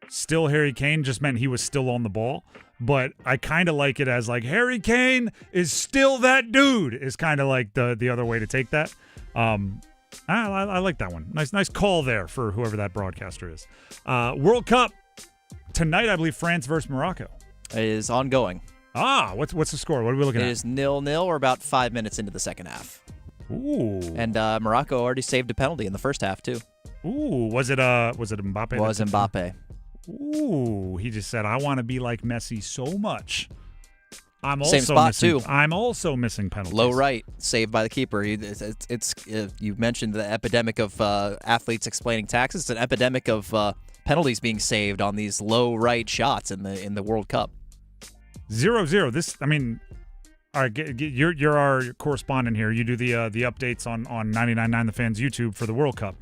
Speaker 6: still Harry Kane, just meant he was still on the ball. But I kind of like it as Harry Kane is still that dude is kind of the other way to take that. I like that one. Nice call there for whoever that broadcaster is. World Cup tonight, I believe France versus Morocco.
Speaker 19: It is ongoing.
Speaker 6: What's the score? What are we looking at?
Speaker 19: It is 0-0. We're about 5 minutes into the second half.
Speaker 6: Ooh.
Speaker 19: And Morocco already saved a penalty in the first half too.
Speaker 6: Ooh, was it Mbappe?
Speaker 19: It was Mbappe.
Speaker 6: Ooh, he just said, I want to be like Messi so much.
Speaker 19: Same spot too.
Speaker 6: I'm also missing penalties.
Speaker 19: Low right, saved by the keeper. You mentioned the epidemic of athletes explaining taxes. It's an epidemic of penalties being saved on these low right shots in the World Cup.
Speaker 6: 0-0. This, I mean, all right, you're our correspondent here. You do the updates on 99.9 The Fan's YouTube for the World Cup.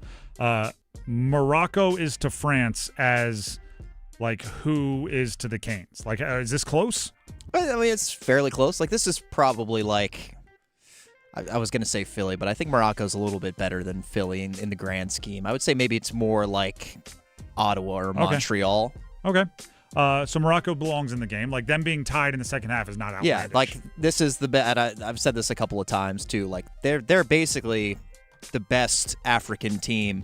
Speaker 6: Morocco is to France as who is to the Canes. Is this close?
Speaker 19: I mean, it's fairly close. This is probably I was going to say Philly, but I think Morocco's a little bit better than Philly in the grand scheme. I would say maybe it's more like Ottawa or Montreal.
Speaker 6: Okay. So Morocco belongs in the game. Like, them being tied in the second half is not outlandish.
Speaker 19: Yeah, like, this is the best. I've said this a couple of times, too. Like, they're basically the best African team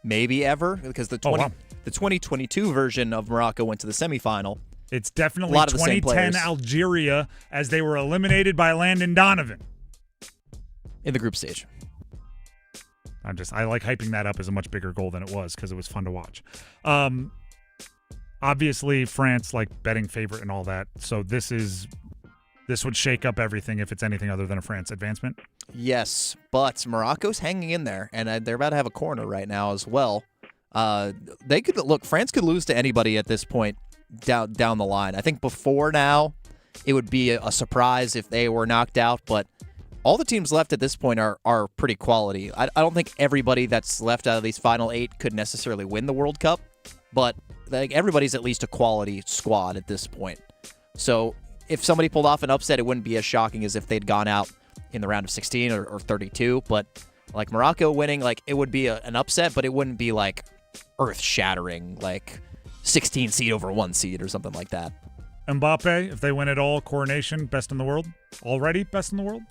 Speaker 19: maybe ever, because the 2022 version of Morocco went to the semifinal.
Speaker 6: It's definitely 2010 Algeria, as they were eliminated by Landon Donovan
Speaker 19: in the group stage.
Speaker 6: I like hyping that up as a much bigger goal than it was, because it was fun to watch. Obviously, France, like, betting favorite and all that. So this would shake up everything if it's anything other than a France advancement.
Speaker 19: Yes, but Morocco's hanging in there, and they're about to have a corner right now as well. France could lose to anybody at this point down the line. I think before now, it would be a surprise if they were knocked out, but all the teams left at this point are pretty quality. I don't think everybody that's left out of these final 8 could necessarily win the World Cup, but like, everybody's at least a quality squad at this point. So if somebody pulled off an upset, it wouldn't be as shocking as if they'd gone out in the round of 16 or 32. But like, Morocco winning, like, it would be an upset, but it wouldn't be like earth-shattering, like 16 seed over 1 seed or something like that.
Speaker 6: Mbappe, if they win it all, coronation, best in the world. Already best in the world.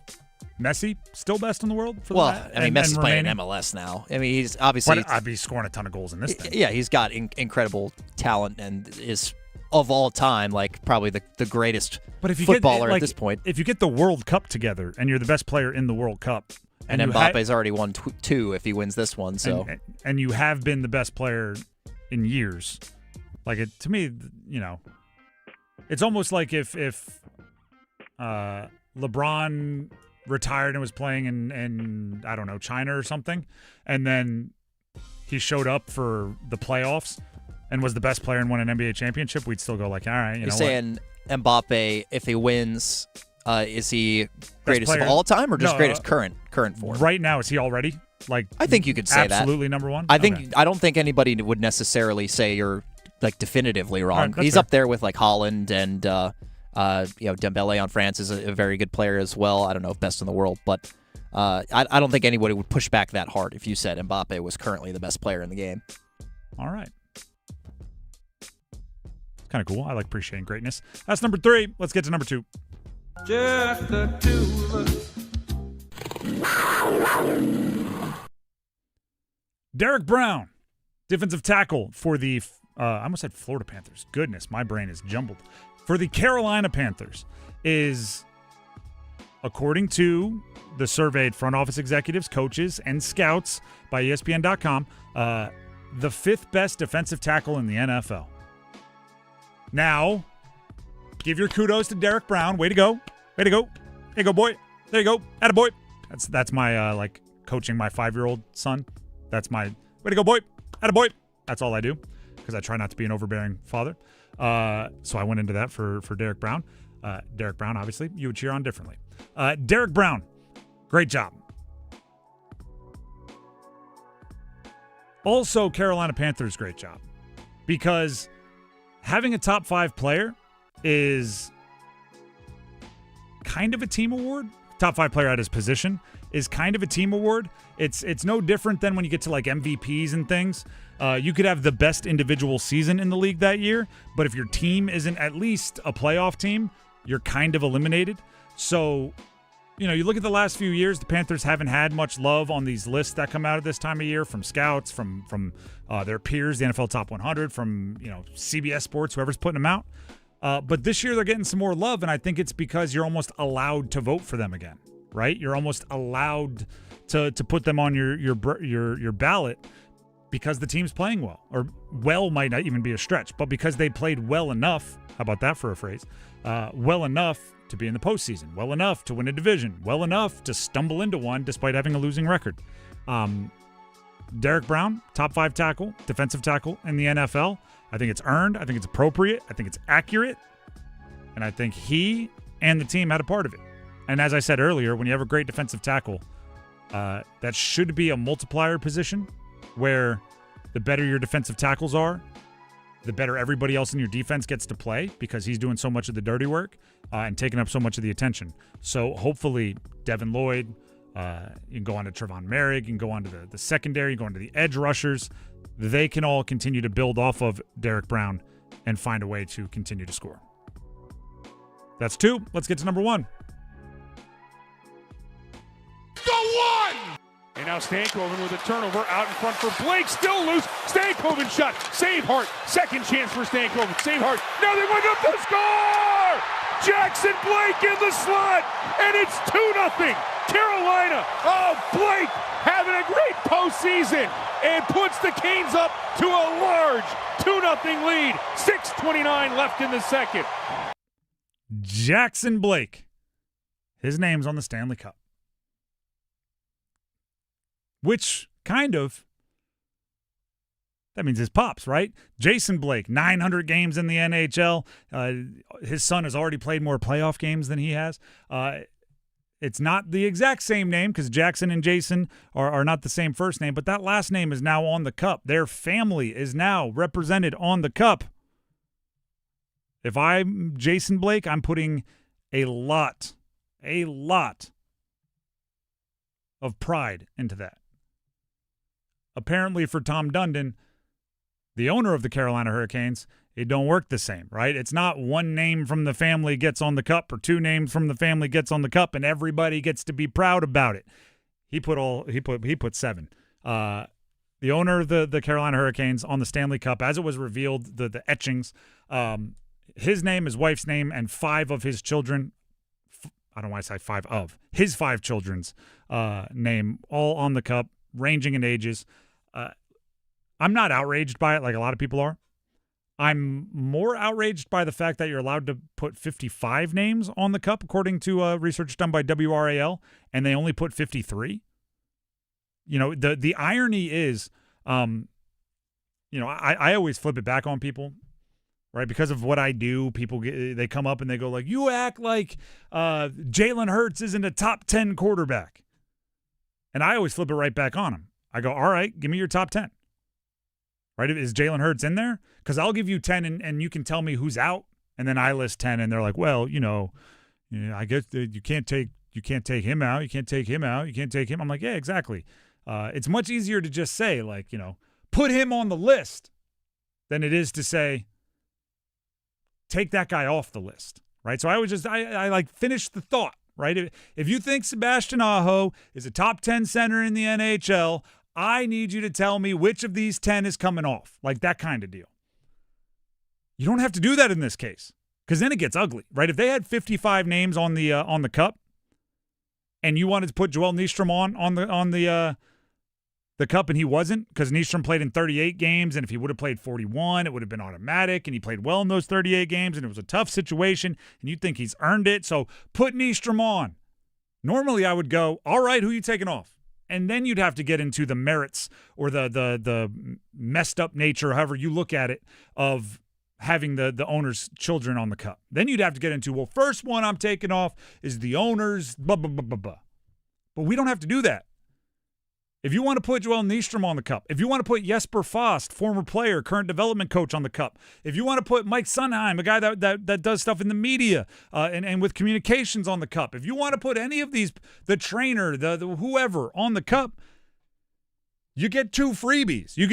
Speaker 6: Messi, still best in the world?
Speaker 19: Messi's playing in MLS now. I mean, he's obviously...
Speaker 6: But I'd be scoring a ton of goals in this thing.
Speaker 19: Yeah, he's got incredible talent and is, of all time, like, probably the greatest footballer at this point.
Speaker 6: If you get the World Cup together and you're the best player in the World Cup...
Speaker 19: And Mbappe's already won 2 if he wins this one, so...
Speaker 6: And you have been the best player in years. Like, to me, you know... It's almost like if LeBron... retired and was playing in I don't know, China or something, and then he showed up for the playoffs and was the best player and won an NBA championship, we'd still go like, all right,
Speaker 19: You're saying Mbappe, if he wins, is he greatest of all time or just greatest current form?
Speaker 6: Right now, is he already? Like,
Speaker 19: I think you could say
Speaker 6: absolutely number one.
Speaker 19: I don't think anybody would necessarily say you're like definitively wrong.
Speaker 6: Right,
Speaker 19: he's
Speaker 6: fair.
Speaker 19: up there with like Holland and Dembele on France is a very good player as well. I don't know if best in the world, but I don't think anybody would push back that hard if you said Mbappe was currently the best player in the game.
Speaker 6: All right. It's kind of cool. I like appreciating greatness. That's number 3. Let's get to number 2.
Speaker 2: Just the two of us.
Speaker 6: Derrick Brown, defensive tackle for the, I almost said Florida Panthers. Goodness, my brain is jumbled. For the Carolina Panthers, is, according to the surveyed front office executives, coaches, and scouts by ESPN.com, the 5th best defensive tackle in the NFL. Now, give your kudos to Derrick Brown. Way to go. Way to go. There you go, boy. There you go. Attaboy. That's my, like, coaching my 5-year-old son. That's my, way to go, boy. Attaboy. That's all I do, because I try not to be an overbearing father. So I went into that for Derrick Brown. Derrick Brown, obviously, you would cheer on differently. Derrick Brown, great job. Also, Carolina Panthers, great job. Because having a top 5 player is kind of a team award. Top 5 player at his position is kind of a team award. It's no different than when you get to like MVPs and things. You could have the best individual season in the league that year, but if your team isn't at least a playoff team, you're kind of eliminated. So, you know, you look at the last few years, the Panthers haven't had much love on these lists that come out at this time of year from scouts, from their peers, the NFL Top 100, from, you know, CBS Sports, whoever's putting them out. But this year they're getting some more love, and I think it's because you're almost allowed to vote for them again, right? You're almost allowed to put them on your ballot because the team's playing well. Or well might not even be a stretch, but because they played well enough, how about that for a phrase, well enough to be in the postseason, well enough to win a division, well enough to stumble into one despite having a losing record. Derrick Brown, top 5 tackle, defensive tackle in the NFL. I think it's earned. I think it's appropriate. I think it's accurate. And I think he and the team had a part of it. And as I said earlier, when you have a great defensive tackle, that should be a multiplier position where the better your defensive tackles are, the better everybody else in your defense gets to play because he's doing so much of the dirty work and taking up so much of the attention. So hopefully Devin Lloyd, you can go on to Trevon Merrick, you can go on to the secondary, you can go on to the edge rushers. They can all continue to build off of Derrick Brown and find a way to continue to score. That's 2. Let's get to number 1.
Speaker 26: The one! And now Stankoven with a turnover out in front for Blake. Still loose. Stankoven shot. Save Hart. Second chance for Stankoven. Save Hart. Now they wind up the score! Jackson Blake in the slot. And it's 2-0. Carolina. Oh, Blake having a great postseason and puts the Canes up to a large 2-0 lead. 6:29 left in the second.
Speaker 6: Jackson Blake. His name's on the Stanley Cup. Which kind of, that means his pops, right? Jason Blake, 900 games in the NHL. His son has already played more playoff games than he has. It's not the exact same name because Jackson and Jason are not the same first name, but that last name is now on the cup. Their family is now represented on the cup. If I'm Jason Blake, I'm putting a lot of pride into that. Apparently for Tom Dundon, the owner of the Carolina Hurricanes, it don't work the same, right? It's not one name from the family gets on the cup or 2 names from the family gets on the cup and everybody gets to be proud about it. He put 7. The owner of the Carolina Hurricanes on the Stanley Cup, as it was revealed, the etchings, his name, his wife's name, and 5 of his children. I don't want to say 5 of his 5 children's name, all on the cup, ranging in ages. I'm not outraged by it like a lot of people are. I'm more outraged by the fact that you're allowed to put 55 names on the cup, according to research done by WRAL, and they only put 53. You know, the irony is, I always flip it back on people, right? Because of what I do, people they come up and they go like, you act like Jalen Hurts isn't a top 10 quarterback. And I always flip it right back on him. I go, all right, give me your top 10. Right? Is Jalen Hurts in there? Because I'll give you 10 and you can tell me who's out. And then I list 10 and they're like, well, I guess you can't take him out. You can't take him out. You can't take him. I'm like, yeah, exactly. It's much easier to just say, like, put him on the list than it is to say, take that guy off the list. Right? So I like finish the thought. Right? If you think Sebastian Aho is a top 10 center in the NHL, I need you to tell me which of these 10 is coming off. Like that kind of deal. You don't have to do that in this case because then it gets ugly, right? If they had 55 names on the cup and you wanted to put Joel Nystrom on the cup and he wasn't because Nystrom played in 38 games, and if he would have played 41, it would have been automatic, and he played well in those 38 games, and it was a tough situation, and you think he's earned it, so put Nystrom on. Normally I would go, all right, who are you taking off? And then you'd have to get into the merits or the messed up nature, however you look at it, of having the owner's children on the cup. Then you'd have to get into, well, first one I'm taking off is the owner's blah, blah, blah, blah, blah. But we don't have to do that. If you want to put Joel Nystrom on the cup, if you want to put Jesper Fast, former player, current development coach, on the cup, if you want to put Mike Sunheim, a guy that does stuff in the media and with communications, on the cup, if you want to put any of these, the trainer, the whoever on the cup, you get 2 freebies. You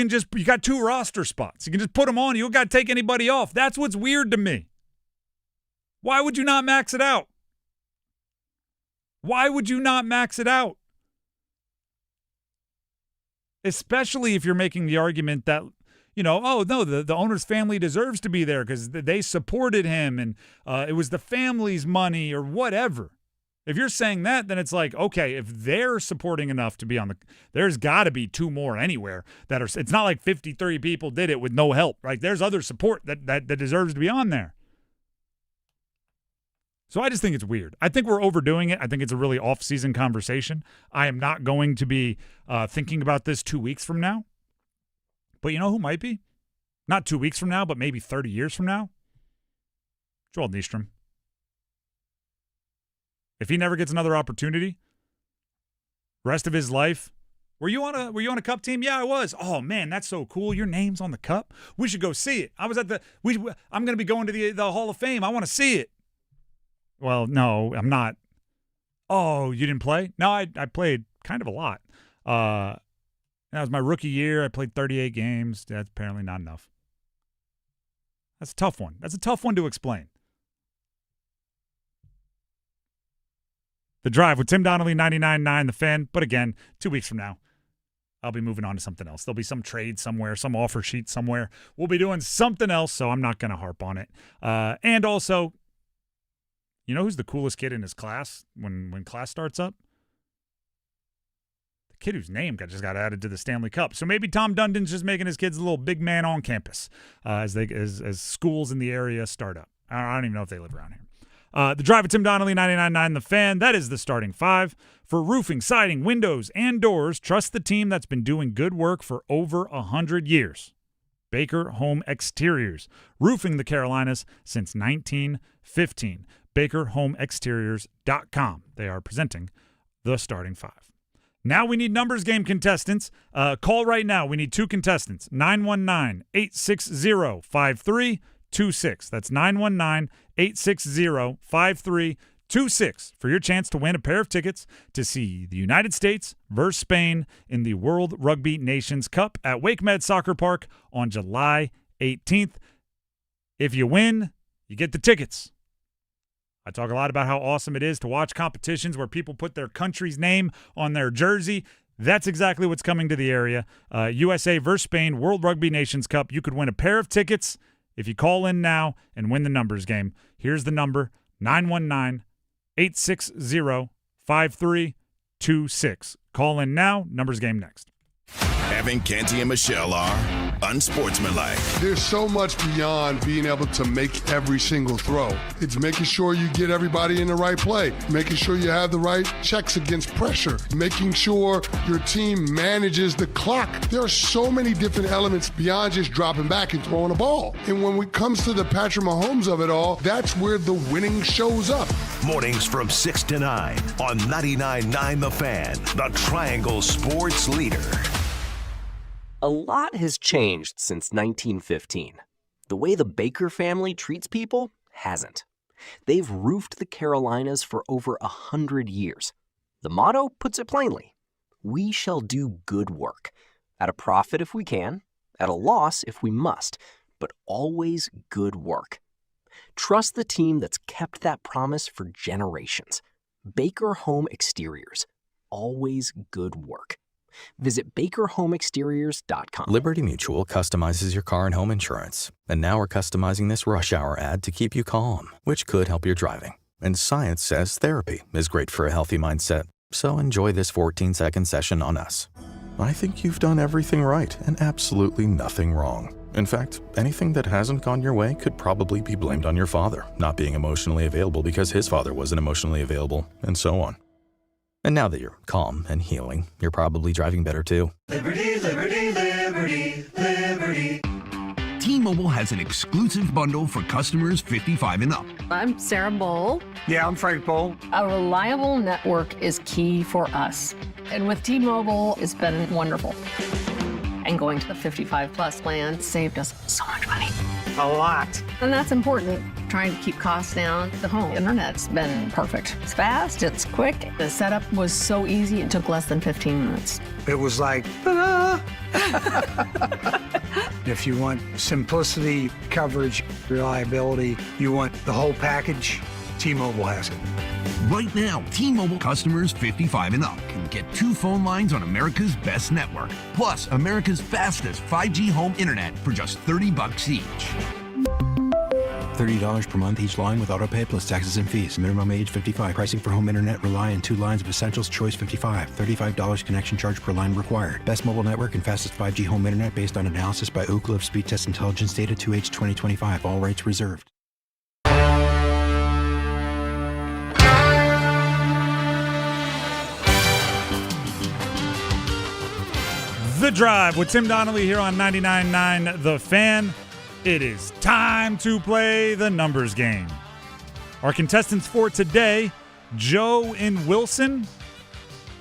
Speaker 6: got 2 roster spots. You can just put them on. You don't got to take anybody off. That's what's weird to me. Why would you not max it out? Why would you not max it out? Especially if you're making the argument that, oh, no, the owner's family deserves to be there because they supported him and it was the family's money or whatever. If you're saying that, then it's like, okay, if they're supporting enough to be on there's got to be 2 more anywhere that are. It's not like 53 people did it with no help, right? There's other support that deserves to be on there. So I just think it's weird. I think we're overdoing it. I think it's a really off-season conversation. I am not going to be thinking about this 2 weeks from now. But you know who might be? Not 2 weeks from now, but maybe 30 years from now? Joel Nystrom. If he never gets another opportunity, rest of his life, were you on a cup team? Yeah, I was. Oh man, that's so cool. Your name's on the cup. We should go see it. I'm going to be going to the Hall of Fame. I want to see it. Well, no, I'm not. Oh, you didn't play? No, I played kind of a lot. That was my rookie year. I played 38 games. That's apparently not enough. That's a tough one. That's a tough one to explain. The Drive with Tim Donnelly, 99.9 The Fan. But again, 2 weeks from now, I'll be moving on to something else. There'll be some trade somewhere, some offer sheet somewhere. We'll be doing something else, so I'm not going to harp on it. And also, you know who's the coolest kid in his class when class starts up? The kid whose name just got added to the Stanley Cup. So maybe Tom Dundon's just making his kids a little big man on campus as schools in the area start up. I don't even know if they live around here. The Drive with Tim Donnelly, 99.9 The Fan. That is the starting five. For roofing, siding, windows, and doors, trust the team that's been doing good work for over 100 years. Baker Home Exteriors. Roofing the Carolinas since 1915. BakerHomeExteriors.com. They are presenting the starting five. Now we need numbers game contestants. Call right now. We need 2 contestants. 919-860-5326. That's 919-860-5326 for your chance to win a pair of tickets to see the United States versus Spain in the World Rugby Nations Cup at Wake Med Soccer Park on July 18th. If you win, you get the tickets. I talk a lot about how awesome it is to watch competitions where people put their country's name on their jersey. That's exactly what's coming to the area. USA versus Spain, World Rugby Nations Cup. You could win a pair of tickets if you call in now and win the numbers game. Here's the number, 919-860-5326. Call in now, numbers game next.
Speaker 4: Evan, Canty, and Michelle are unsportsmanlike.
Speaker 7: There's so much beyond being able to make every single throw. It's making sure you get everybody in the right play, making sure you have the right checks against pressure, making sure your team manages the clock. There are so many different elements beyond just dropping back and throwing a ball. And when it comes to the Patrick Mahomes of it all, that's where the winning shows up.
Speaker 21: Mornings from 6 to 9 on 99.9 The Fan, the Triangle Sports Leader.
Speaker 15: A lot has changed since 1915. The way the Baker family treats people hasn't. They've roofed the Carolinas for over 100 years. The motto puts it plainly: we shall do good work, at a profit if we can, at a loss if we must, but always good work. Trust the team that's kept that promise for generations. Baker Home Exteriors. Always good work. Visit BakerHomeExteriors.com.
Speaker 16: Liberty Mutual customizes your car and home insurance. And now we're customizing this rush hour ad to keep you calm, which could help your driving. And science says therapy is great for a healthy mindset. So enjoy this 14-second session on us. I think you've done everything right and absolutely nothing wrong. In fact, anything that hasn't gone your way could probably be blamed on your father not being emotionally available because his father wasn't emotionally available, and so on. And now that you're calm and healing, you're probably driving better too.
Speaker 18: Liberty, liberty, liberty, liberty.
Speaker 21: T-Mobile has an exclusive bundle for customers 55 and up.
Speaker 22: I'm Sarah Bowl.
Speaker 27: Yeah, I'm Frank Bowl.
Speaker 22: A reliable network is key for us. And with T-Mobile, it's been wonderful. And going to the 55-plus plan saved us so much money.
Speaker 27: A lot.
Speaker 22: And that's important, trying to keep costs down. The home internet's been perfect. It's fast, it's quick. The setup was so easy, it took less than 15 minutes.
Speaker 27: It was like, ta-da! If you want simplicity, coverage, reliability, you want the whole package, T-Mobile has it.
Speaker 21: Right now, T-Mobile customers 55 and up can get 2 phone lines on America's best network, plus America's fastest 5G home internet for just $30 each.
Speaker 28: $30 per month each line with autopay plus taxes and fees. Minimum age 55. Pricing for home internet rely on 2 lines of Essentials Choice 55. $35 connection charge per line required. Best mobile network and fastest 5G home internet based on analysis by Ookla of Speed Test Intelligence data 2H 2025. All rights reserved.
Speaker 6: The Drive with Tim Donnelly here on 99.9 The Fan. It is time to play the numbers game. Our contestants for today, Joe in Wilson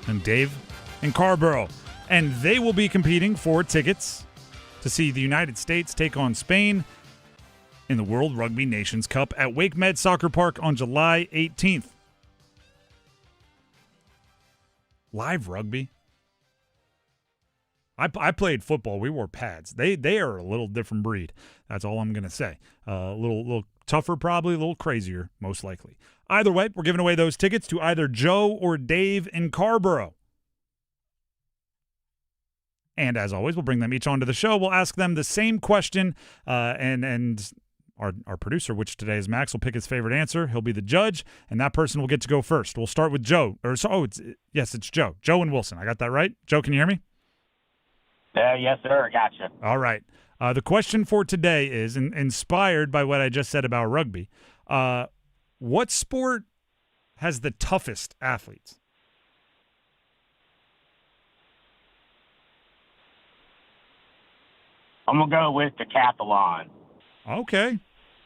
Speaker 6: and Dave in Carborough. And they will be competing for tickets to see the United States take on Spain in the World Rugby Nations Cup at Wake Med Soccer Park on July 18th. Live rugby. I played football. We wore pads. They are a little different breed. That's all I'm going to say. A little tougher probably, a little crazier most likely. Either way, we're giving away those tickets to either Joe or Dave in Carborough. And as always, we'll bring them each onto the show. We'll ask them the same question, and our producer, which today is Max, will pick his favorite answer. He'll be the judge, and that person will get to go first. We'll start with Joe. It's Joe. Joe and Wilson. I got that right? Joe, can you hear me?
Speaker 3: Yes, sir. Gotcha.
Speaker 6: All right. The question for today is, inspired by what I just said about rugby, what sport has the toughest athletes?
Speaker 3: I'm going to go with decathlon.
Speaker 6: Okay.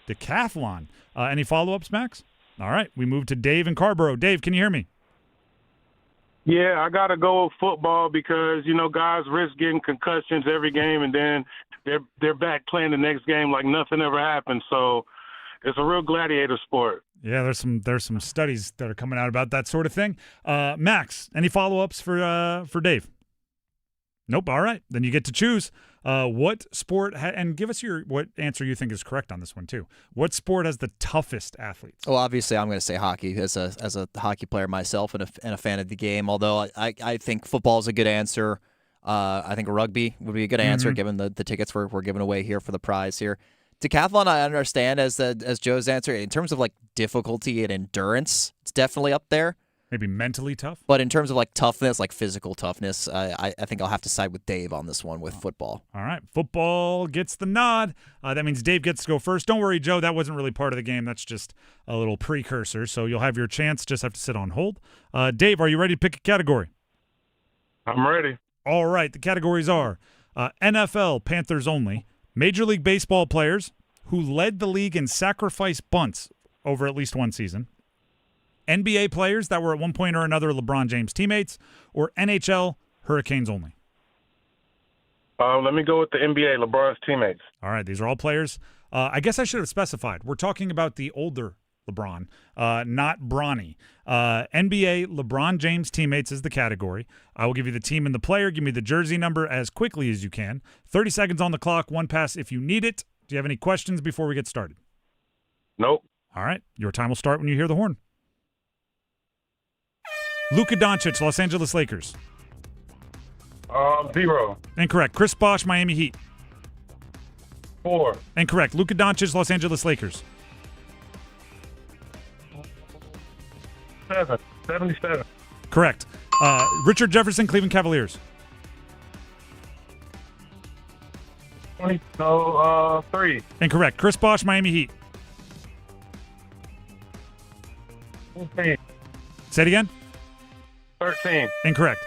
Speaker 6: Decathlon. Any follow-ups, Max? All right. We move to Dave in Carborough. Dave, can you hear me?
Speaker 26: Yeah, I got to go with football because, guys risk getting concussions every game, and then they're back playing the next game like nothing ever happened. So it's a real gladiator sport.
Speaker 6: Yeah, there's some studies that are coming out about that sort of thing. Max, any follow-ups for Dave? Nope. All right. Then you get to choose what sport and give us what answer you think is correct on this one too. What sport has the toughest athletes?
Speaker 19: Well, obviously, I'm going to say hockey as a hockey player myself and a fan of the game. Although I think football is a good answer. I think rugby would be a good answer given the tickets we're giving away here for the prize here. Decathlon, I understand as Joe's answer in terms of like difficulty and endurance. It's definitely up there.
Speaker 6: Maybe mentally tough?
Speaker 19: But in terms of like toughness, like physical toughness, I think I'll have to side with Dave on this one with football.
Speaker 6: All right. Football gets the nod. That means Dave gets to go first. Don't worry, Joe. That wasn't really part of the game. That's just a little precursor. So you'll have your chance. Just have to sit on hold. Dave, are you ready to pick a category?
Speaker 26: I'm ready.
Speaker 6: All right. The categories are NFL Panthers only, Major League Baseball players who led the league in sacrifice bunts over at least one season, NBA players that were at one point or another LeBron James teammates, or NHL Hurricanes only?
Speaker 26: Let me go with the NBA, LeBron's teammates.
Speaker 6: All right, these are all players. I guess I should have specified. We're talking about the older LeBron, not Bronny. NBA, LeBron James teammates is the category. I will give you the team and the player. Give me the jersey number as quickly as you can. 30 seconds on the clock, one pass if you need it. Do you have any questions before we get started?
Speaker 26: Nope.
Speaker 6: All right, your time will start when you hear the horn. Luka Doncic, Los Angeles Lakers.
Speaker 26: 0.
Speaker 6: Incorrect. Chris Bosh, Miami Heat.
Speaker 26: 4.
Speaker 6: Incorrect. Luka Doncic, Los Angeles Lakers.
Speaker 26: 77.
Speaker 6: Correct. Richard Jefferson, Cleveland Cavaliers.
Speaker 26: 3.
Speaker 6: Incorrect. Chris Bosh, Miami Heat.
Speaker 26: 14.
Speaker 6: Say it again.
Speaker 26: 13.
Speaker 6: Incorrect.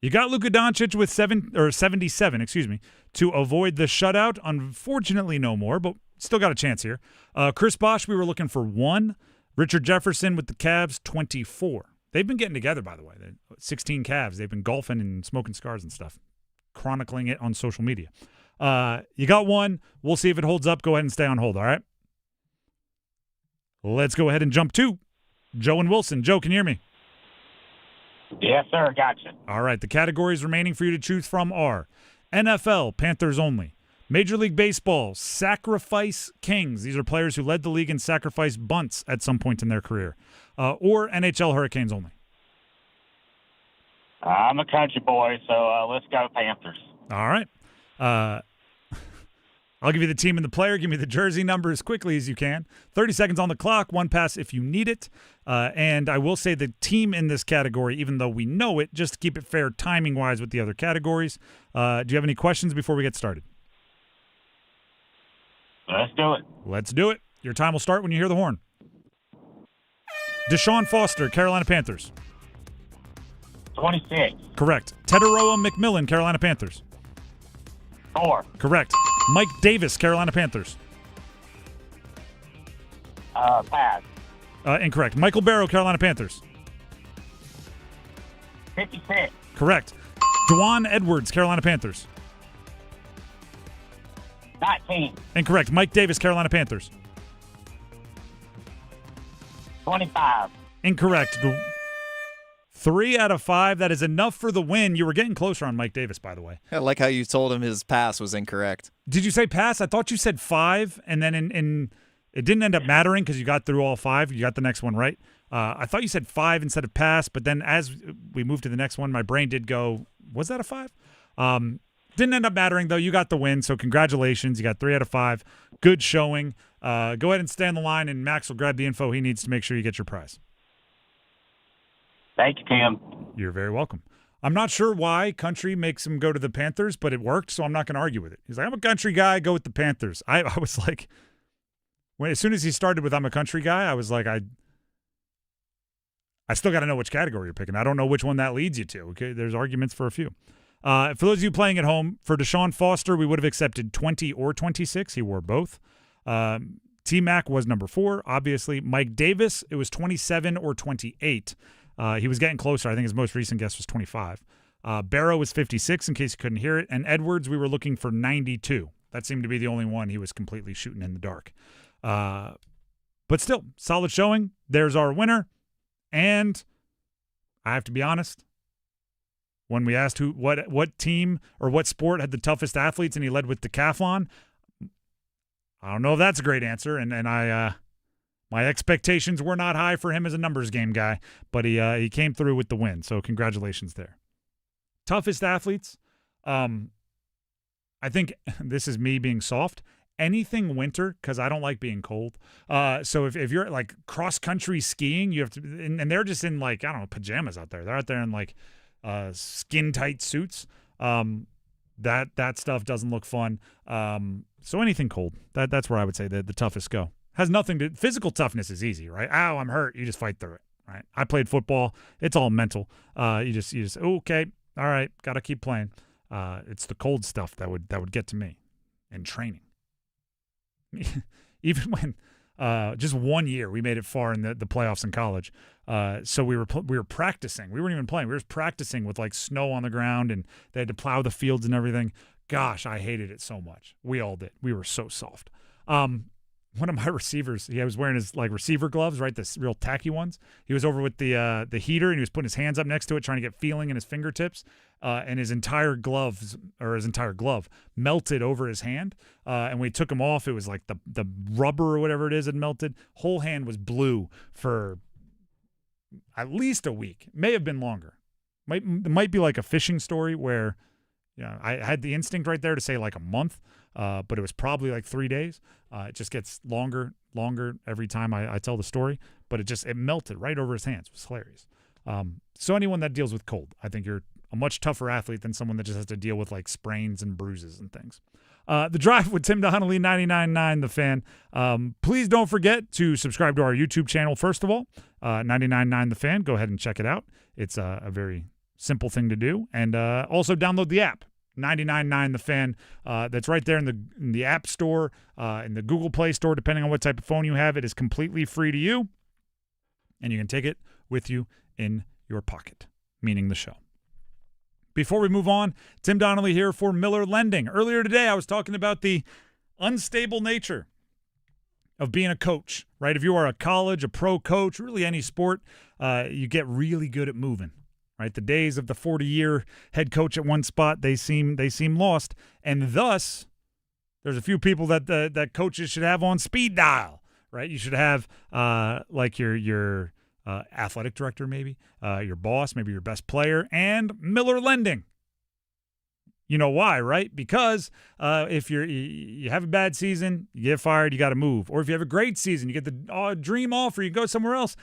Speaker 6: You got Luka Doncic with 77, to avoid the shutout. Unfortunately, no more, but still got a chance here. Chris Bosh, we were looking for 1. Richard Jefferson with the Cavs, 24. They've been getting together, by the way. 16 Cavs. They've been golfing and smoking cigars and stuff, chronicling it on social media. You got 1. We'll see if it holds up. Go ahead and stay on hold, all right? Let's go ahead and jump to Joe and Wilson. Joe, can you hear me?
Speaker 3: Yes, sir. Gotcha.
Speaker 6: All right. The categories remaining for you to choose from are NFL, Panthers only, Major League Baseball, sacrifice kings. These are players who led the league in sacrifice bunts at some point in their career, or NHL Hurricanes only.
Speaker 3: I'm a country boy, so let's go Panthers.
Speaker 6: All right. I'll give you the team and the player. Give me the jersey number as quickly as you can. 30 seconds on the clock, one pass if you need it. And I will say the team in this category, even though we know it, just to keep it fair timing-wise with the other categories. Do you have any questions before we get started?
Speaker 3: Let's do it.
Speaker 6: Let's do it. Your time will start when you hear the horn. Deshaun Foster, Carolina Panthers.
Speaker 3: 26.
Speaker 6: Correct. Teteroa McMillan, Carolina Panthers.
Speaker 3: 4.
Speaker 6: Correct. Mike Davis, Carolina Panthers.
Speaker 3: Pass.
Speaker 6: Incorrect. Michael Barrow, Carolina Panthers.
Speaker 3: 56.
Speaker 6: Correct. Juwan Edwards, Carolina Panthers.
Speaker 3: 19.
Speaker 6: Incorrect. Mike Davis, Carolina Panthers.
Speaker 3: 25.
Speaker 6: Incorrect. 3 out of 5. That is enough for the win. You were getting closer on Mike Davis, by the way.
Speaker 19: I like how you told him his pass was incorrect.
Speaker 6: Did you say pass? I thought you said 5, and then it didn't end up mattering because you got through all 5. You got the next one right. I thought you said 5 instead of pass, but then as we moved to the next one, my brain did go, was that a 5? Didn't end up mattering, though. You got the win, so congratulations. You got 3 out of 5. Good showing. Go ahead and stay on the line, and Max will grab the info he needs to make sure you get your prize.
Speaker 3: Thank you, Tim.
Speaker 6: You're very welcome. I'm not sure why Country makes him go to the Panthers, but it worked, so I'm not going to argue with it. He's like, I'm a Country guy, go with the Panthers. I was like, as soon as he started with I'm a Country guy, I was like, I still got to know which category you're picking. I don't know which one that leads you to. Okay, there's arguments for a few. For those of you playing at home, for Deshaun Foster, we would have accepted 20 or 26. He wore both. T-Mac was number 4, obviously. Mike Davis, it was 27 or 28. He was getting closer. I think his most recent guess was 25. Barrow was 56, in case you couldn't hear it. And Edwards, we were looking for 92. That seemed to be the only one he was completely shooting in the dark. But still, solid showing. There's our winner. And I have to be honest, when we asked what team or what sport had the toughest athletes and he led with decathlon, I don't know if that's a great answer. And I my expectations were not high for him as a numbers game guy, but he came through with the win. So congratulations there. Toughest athletes. I think this is me being soft. Anything winter, because I don't like being cold. So if you're like cross-country skiing, you have to, and they're just in like, I don't know, pajamas out there. They're out there in like skin-tight suits. That stuff doesn't look fun. So anything cold, that's where I would say the toughest go. Has nothing to, physical toughness is easy, right? Ow, I'm hurt. You just fight through it, right? I played football. It's all mental. You just okay, all right, got to keep playing. It's the cold stuff that would get to me in training. Even when just 1 year we made it far in the playoffs in college, so we were practicing. We weren't even playing. We were just practicing with like snow on the ground, and they had to plow the fields and everything. Gosh, I hated it so much. We all did. We were so soft. One of my receivers, he was wearing his like receiver gloves, right? The real tacky ones. He was over with the heater, and he was putting his hands up next to it, trying to get feeling in his fingertips. And his entire glove melted over his hand. And when we took him off, it was like the rubber or whatever it is had melted. Whole hand was blue for at least a week. May have been longer. It might be like a fishing story where, I had the instinct right there to say like a month, but it was probably like 3 days. It just gets longer every time I tell the story. But it melted right over his hands. It was hilarious. So anyone that deals with cold, I think you're a much tougher athlete than someone that just has to deal with like sprains and bruises and things. The Drive with Tim Donnelly, 99.9 The Fan. Please don't forget to subscribe to our YouTube channel, first of all, 99.9 The Fan. Go ahead and check it out. It's a very simple thing to do. And also download the app, 99.9 The Fan. That's right there in the App Store, in the Google Play Store, depending on what type of phone you have. It is completely free to you, and you can take it with you in your pocket, meaning the show. Before we move on, Tim Donnelly here for Miller Lending. Earlier today, I was talking about the unstable nature of being a coach, right? If you are a college, a pro coach, really any sport, you get really good at moving, right? The days of the 40-year head coach at one spot, they seem lost, and thus there's a few people that coaches should have on speed dial, right? You should have like your athletic director, maybe your boss, maybe your best player, and Miller Lending. You know why, right? Because if you have a bad season, you get fired, you got to move. Or if you have a great season, you get the dream offer, you go somewhere else.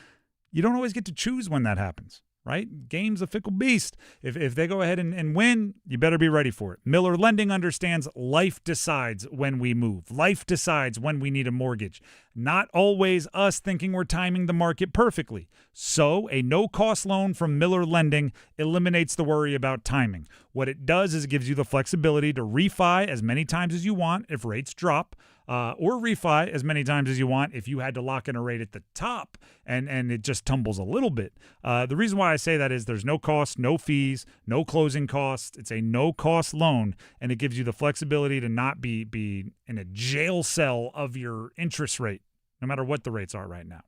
Speaker 6: You don't always get to choose when that happens, right? Game's a fickle beast. If they go ahead and win, you better be ready for it. Miller Lending understands life decides when we move. Life decides when we need a mortgage. Not always us thinking we're timing the market perfectly. So a no-cost loan from Miller Lending eliminates the worry about timing. What it does is it gives you the flexibility to refi as many times as you want if rates drop, or refi as many times as you want if you had to lock in a rate at the top and it just tumbles a little bit. The reason why I say that is there's no cost, no fees, no closing costs. It's a no-cost loan, and it gives you the flexibility to not be in a jail cell of your interest rate, no matter what the rates are right now.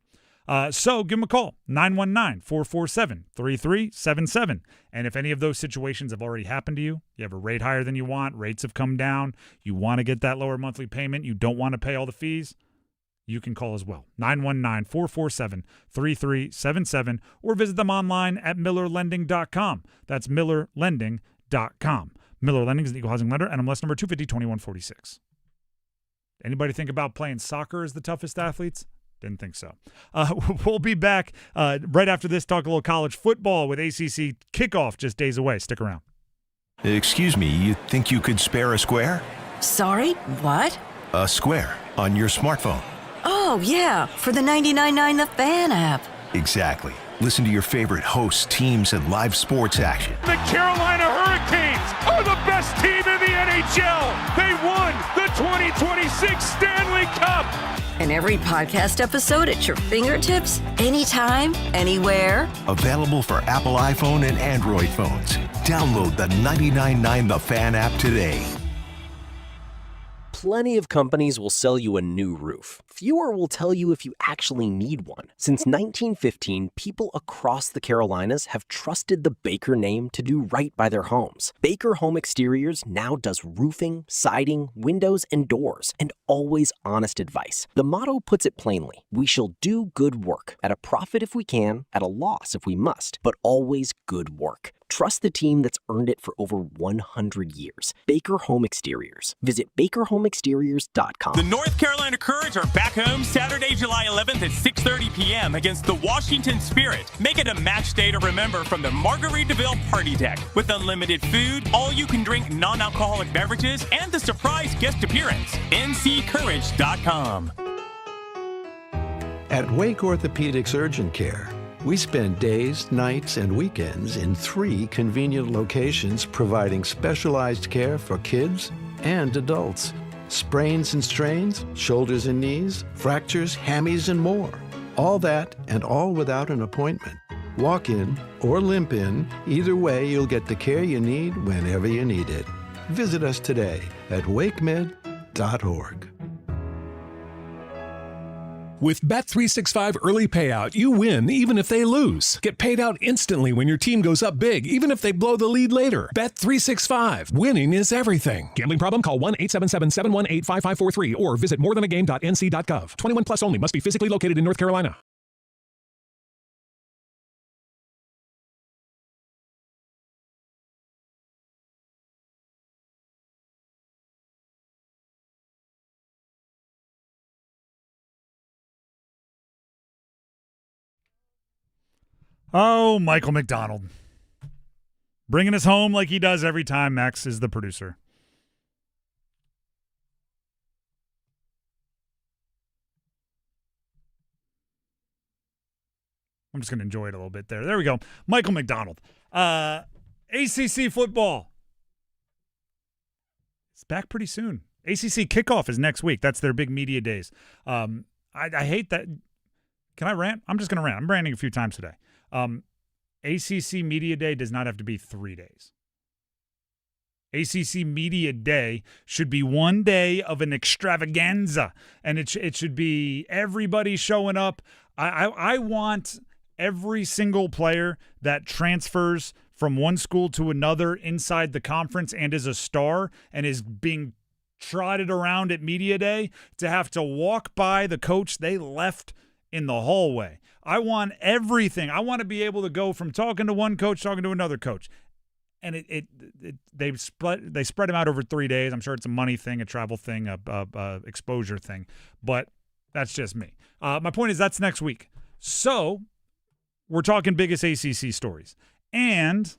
Speaker 6: So give them a call, 919-447-3377. And if any of those situations have already happened to you, you have a rate higher than you want, rates have come down, you want to get that lower monthly payment, you don't want to pay all the fees, you can call as well, 919-447-3377, or visit them online at millerlending.com. That's millerlending.com. Miller Lending is an equal housing lender, NMLS number 250-2146. Anybody think about playing soccer as the toughest athletes? Didn't think so. We'll be back right after this, talk a little college football with ACC kickoff just days away. Stick around.
Speaker 21: Excuse me, you think you could spare a square?
Speaker 5: Sorry, what?
Speaker 21: A square on your smartphone.
Speaker 5: Oh, yeah, for the 99.9 The Fan app.
Speaker 21: Exactly. Listen to your favorite hosts, teams, and live sports action.
Speaker 26: The Carolina Hurricanes are the best team in the NHL. They won the 2026 Stanley Cup.
Speaker 5: And every podcast episode at your fingertips, anytime, anywhere.
Speaker 21: Available for Apple iPhone and Android phones. Download the 99.9 The Fan app today.
Speaker 15: Plenty of companies will sell you a new roof. Fewer will tell you if you actually need one. Since 1915, people across the Carolinas have trusted the Baker name to do right by their homes. Baker Home Exteriors now does roofing, siding, windows, and doors, and always honest advice. The motto puts it plainly: we shall do good work, at a profit if we can, at a loss if we must, but always good work. Trust the team that's earned it for over 100 years. Baker Home Exteriors. Visit bakerhomeexteriors.com.
Speaker 9: The North Carolina Courage are back home Saturday, July 11th at 6:30 p.m. against the Washington Spirit. Make it a match day to remember from the Margaritaville Party Deck with unlimited food, all-you-can-drink non-alcoholic beverages, and the surprise guest appearance. nccourage.com.
Speaker 10: At Wake Orthopedics Urgent Care, we spend days, nights, and weekends in 3 convenient locations providing specialized care for kids and adults. Sprains and strains, shoulders and knees, fractures, hammies, and more. All that and all without an appointment. Walk in or limp in, either way you'll get the care you need whenever you need it. Visit us today at wakemed.org.
Speaker 11: With Bet365 Early Payout, you win even if they lose. Get paid out instantly when your team goes up big, even if they blow the lead later. Bet365. Winning is everything. Gambling problem? Call 1-877-718-5543 or visit morethanagame.nc.gov. 21 plus only. Must be physically located in North Carolina.
Speaker 6: Oh, Michael McDonald. Bringing us home like he does every time. Max is the producer. I'm just going to enjoy it a little bit there. There we go. Michael McDonald. ACC football. It's back pretty soon. ACC kickoff is next week. That's their big media days. I hate that. Can I rant? I'm just going to rant. I'm ranting a few times today. ACC Media Day does not have to be 3 days. ACC Media Day should be one day of an extravaganza, and it should be everybody showing up. I want every single player that transfers from one school to another inside the conference and is a star and is being trotted around at Media Day to have to walk by the coach they left in the hallway. I want everything. I want to be able to go from talking to one coach, talking to another coach. And they spread them out over 3 days. I'm sure it's a money thing, a travel thing, a exposure thing. But that's just me. My point is that's next week. So we're talking biggest ACC stories. And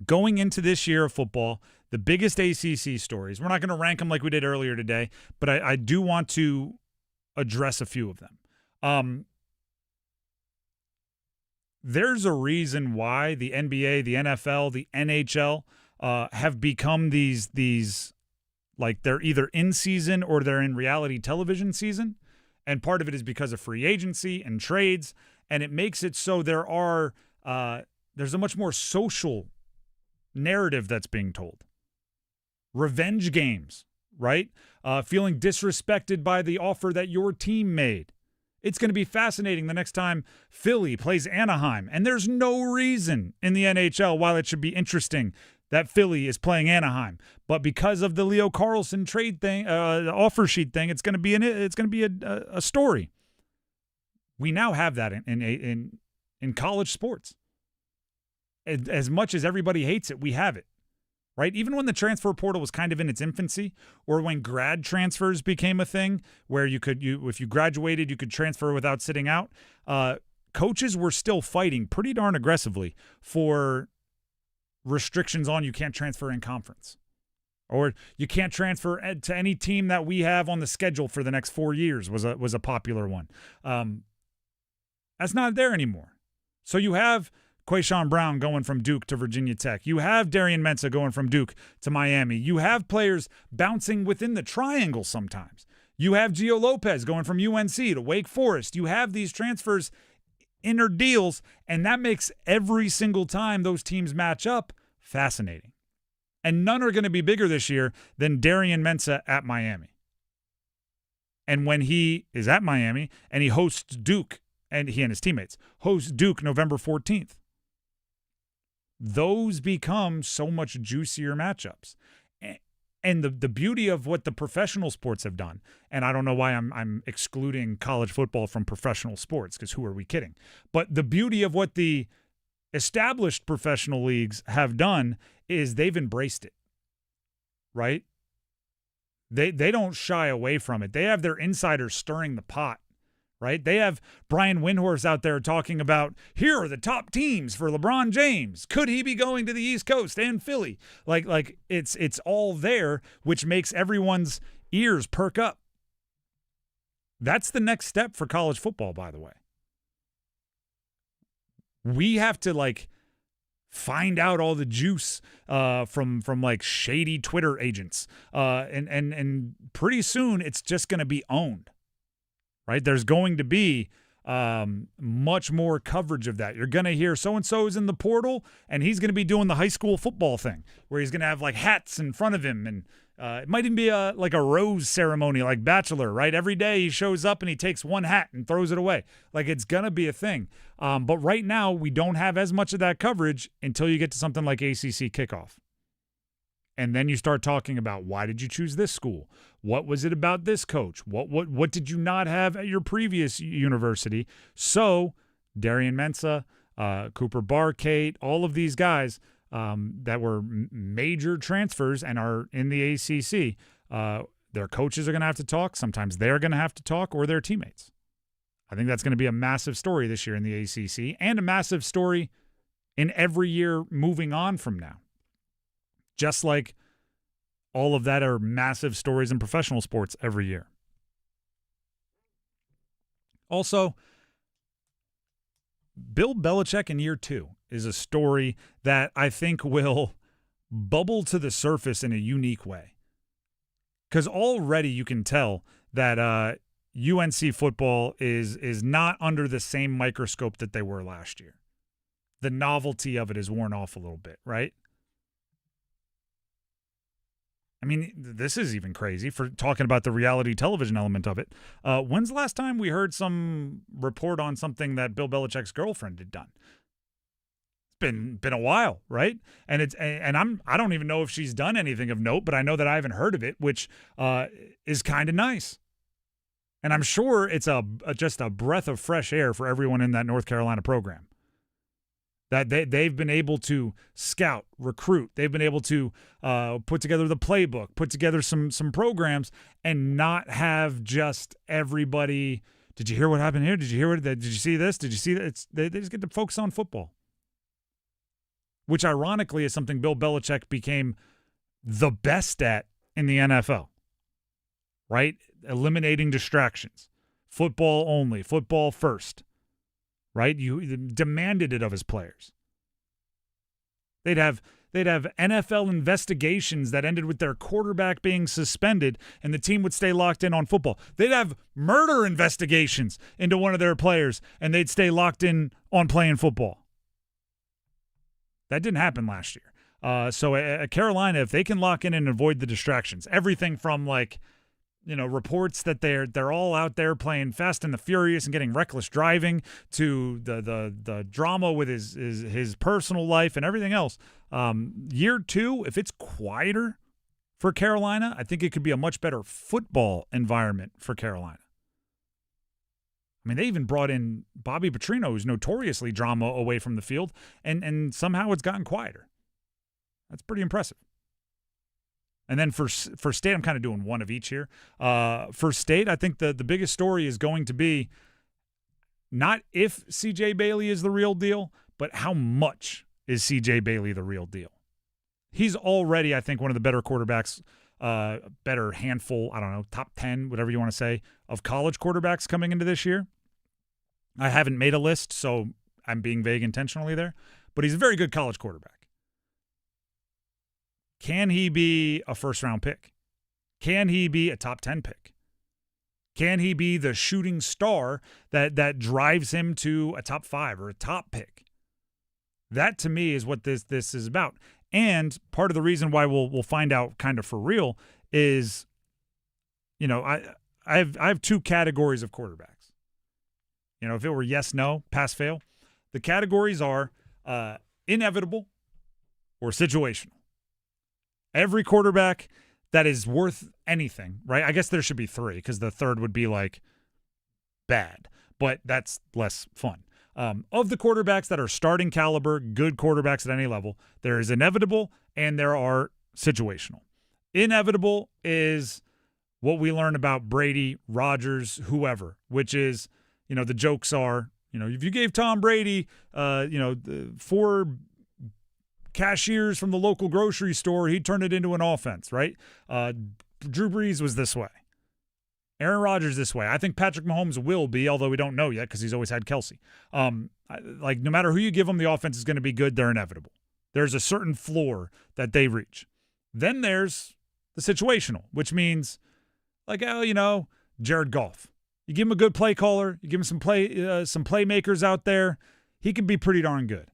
Speaker 6: going into this year of football, the biggest ACC stories, we're not going to rank them like we did earlier today, but I do want to address a few of them. There's a reason why the NBA, the NFL, the NHL have become these like they're either in season or they're in reality television season. And part of it is because of free agency and trades. And it makes it so there's a much more social narrative that's being told. Revenge games, right? Feeling disrespected by the offer that your team made. It's going to be fascinating the next time Philly plays Anaheim. And there's no reason in the NHL why it should be interesting that Philly is playing Anaheim. But because of the Leo Carlsson trade thing, the offer sheet thing, it's going to be a story. We now have that in college sports. As much as everybody hates it, we have it, right? Even when the transfer portal was kind of in its infancy, or when grad transfers became a thing where if you graduated, you could transfer without sitting out, coaches were still fighting pretty darn aggressively for restrictions on you can't transfer in conference, or you can't transfer to any team that we have on the schedule for the next 4 years was a popular one. That's not there anymore. So you have Quayshawn Brown going from Duke to Virginia Tech. You have Darian Mensah going from Duke to Miami. You have players bouncing within the triangle sometimes. You have Gio Lopez going from UNC to Wake Forest. You have these transfers, inner deals, and that makes every single time those teams match up fascinating. And none are going to be bigger this year than Darian Mensah at Miami. And when he is at Miami and he hosts Duke, and he and his teammates host Duke November 14th. Those become so much juicier matchups. And the beauty of what the professional sports have done, and I don't know why I'm excluding college football from professional sports, because who are we kidding? But the beauty of what the established professional leagues have done is they've embraced it, right? They don't shy away from it. They have their insiders stirring the pot. Right? They have Brian Windhorst out there talking about, here are the top teams for LeBron James. Could he be going to the East Coast and Philly? Like it's all there, which makes everyone's ears perk up. That's the next step for college football, by the way. We have to find out all the juice from shady Twitter agents. And pretty soon it's just going to be owned. Right? There's going to be much more coverage of that. You're going to hear so-and-so's in the portal, and he's going to be doing the high school football thing where he's going to have hats in front of him. And it might even be a rose ceremony like Bachelor, right? Every day he shows up and he takes one hat and throws it away. It's going to be a thing. But right now we don't have as much of that coverage until you get to something like ACC Kickoff. And then you start talking about, why did you choose this school? What was it about this coach? What did you not have at your previous university? So Darian Mensah, Cooper Barkate, all of these guys that were major transfers and are in the ACC, their coaches are going to have to talk. Sometimes they're going to have to talk, or their teammates. I think that's going to be a massive story this year in the ACC, and a massive story in every year moving on from now. Just like all of that are massive stories in professional sports every year. Also, Bill Belichick in year 2 is a story that I think will bubble to the surface in a unique way. Because already you can tell that UNC football is not under the same microscope that they were last year. The novelty of it is worn off a little bit, right? I mean, this is even crazy for talking about the reality television element of it. When's the last time we heard some report on something that Bill Belichick's girlfriend had done? It's been a while, right? And I don't even know if she's done anything of note, but I know that I haven't heard of it, which is kind of nice. And I'm sure it's just a breath of fresh air for everyone in that North Carolina program. That they've been able to scout, recruit. They've been able to put together the playbook, put together some programs, and not have just everybody. Did you hear what happened here? Did you hear what? Did you see this? Did you see that? They just get to focus on football, which ironically is something Bill Belichick became the best at in the NFL. Right, eliminating distractions, football only, football first. Right? You demanded it of his players. They'd have NFL investigations that ended with their quarterback being suspended, and the team would stay locked in on football. They'd have murder investigations into one of their players, and they'd stay locked in on playing football. That didn't happen last year. So at Carolina, if they can lock in and avoid the distractions, everything from reports that they're all out there playing Fast and the Furious and getting reckless driving, to the drama with his personal life and everything else. Year 2, if it's quieter for Carolina, I think it could be a much better football environment for Carolina. I mean, they even brought in Bobby Petrino, who's notoriously drama away from the field, and somehow it's gotten quieter. That's pretty impressive. And then for State, I'm kind of doing one of each here. For State, I think the biggest story is going to be not if C.J. Bailey is the real deal, but how much is C.J. Bailey the real deal. He's already, I think, one of the better quarterbacks, better handful, I don't know, top 10, whatever you want to say, of college quarterbacks coming into this year. I haven't made a list, so I'm being vague intentionally there, but he's a very good college quarterback. Can he be a first-round pick? Can he be a top 10 pick? Can he be the shooting star that drives him to a top 5 or a top pick? That, to me, is what this is about. And part of the reason why we'll find out kind of for real is, I have 2 categories of quarterbacks. If it were yes, no, pass, fail, the categories are inevitable or situational. Every quarterback that is worth anything, right? I guess there should be 3 because the third would be like bad, but that's less fun. Of the quarterbacks that are starting caliber, good quarterbacks at any level, there is inevitable and there are situational. Inevitable is what we learn about Brady, Rodgers, whoever, which is, the jokes are, if you gave Tom Brady, 4 cashiers from the local grocery store, he'd turn it into an offense, right? Drew Brees was this way. Aaron Rodgers this way. I think Patrick Mahomes will be, although we don't know yet because he's always had Kelsey. No matter who you give them, the offense is going to be good. They're inevitable. There's a certain floor that they reach. Then there's the situational, which means Jared Goff. You give him a good play caller, you give him some playmakers out there, he can be pretty darn good.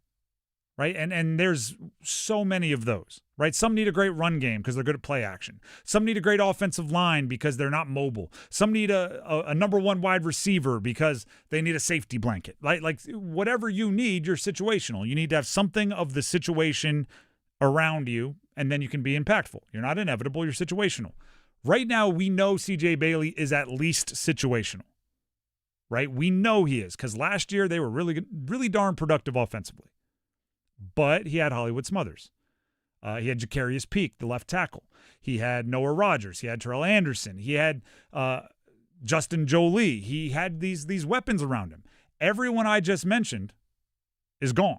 Speaker 6: Right? And there's so many of those, right? Some need a great run game because they're good at play action. Some need a great offensive line because they're not mobile. Some need a number 1 wide receiver because they need a safety blanket. Like whatever you need, you're situational. You need to have something of the situation around you, and then you can be impactful. You're not inevitable, you're situational. Right now, we know C.J. Bailey is at least situational. Right? We know he is because last year they were really, really darn productive offensively. But he had Hollywood Smothers. He had Jacarius Peak, the left tackle. He had Noah Rogers. He had Terrell Anderson. He had Justin Jolie. He had these weapons around him. Everyone I just mentioned is gone.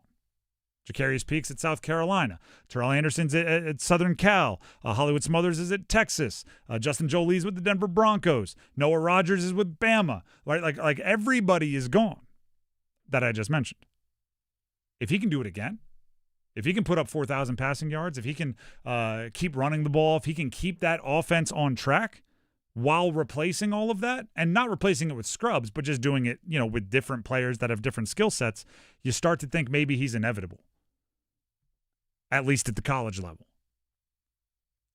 Speaker 6: Jacarius Peak's at South Carolina. Terrell Anderson's at Southern Cal. Hollywood Smothers is at Texas. Justin Jolie's with the Denver Broncos. Noah Rogers is with Bama. Right? Like everybody is gone that I just mentioned. If he can do it again, if he can put up 4,000 passing yards, if he can keep running the ball, if he can keep that offense on track while replacing all of that, and not replacing it with scrubs, but just doing it, with different players that have different skill sets, you start to think maybe he's inevitable, at least at the college level.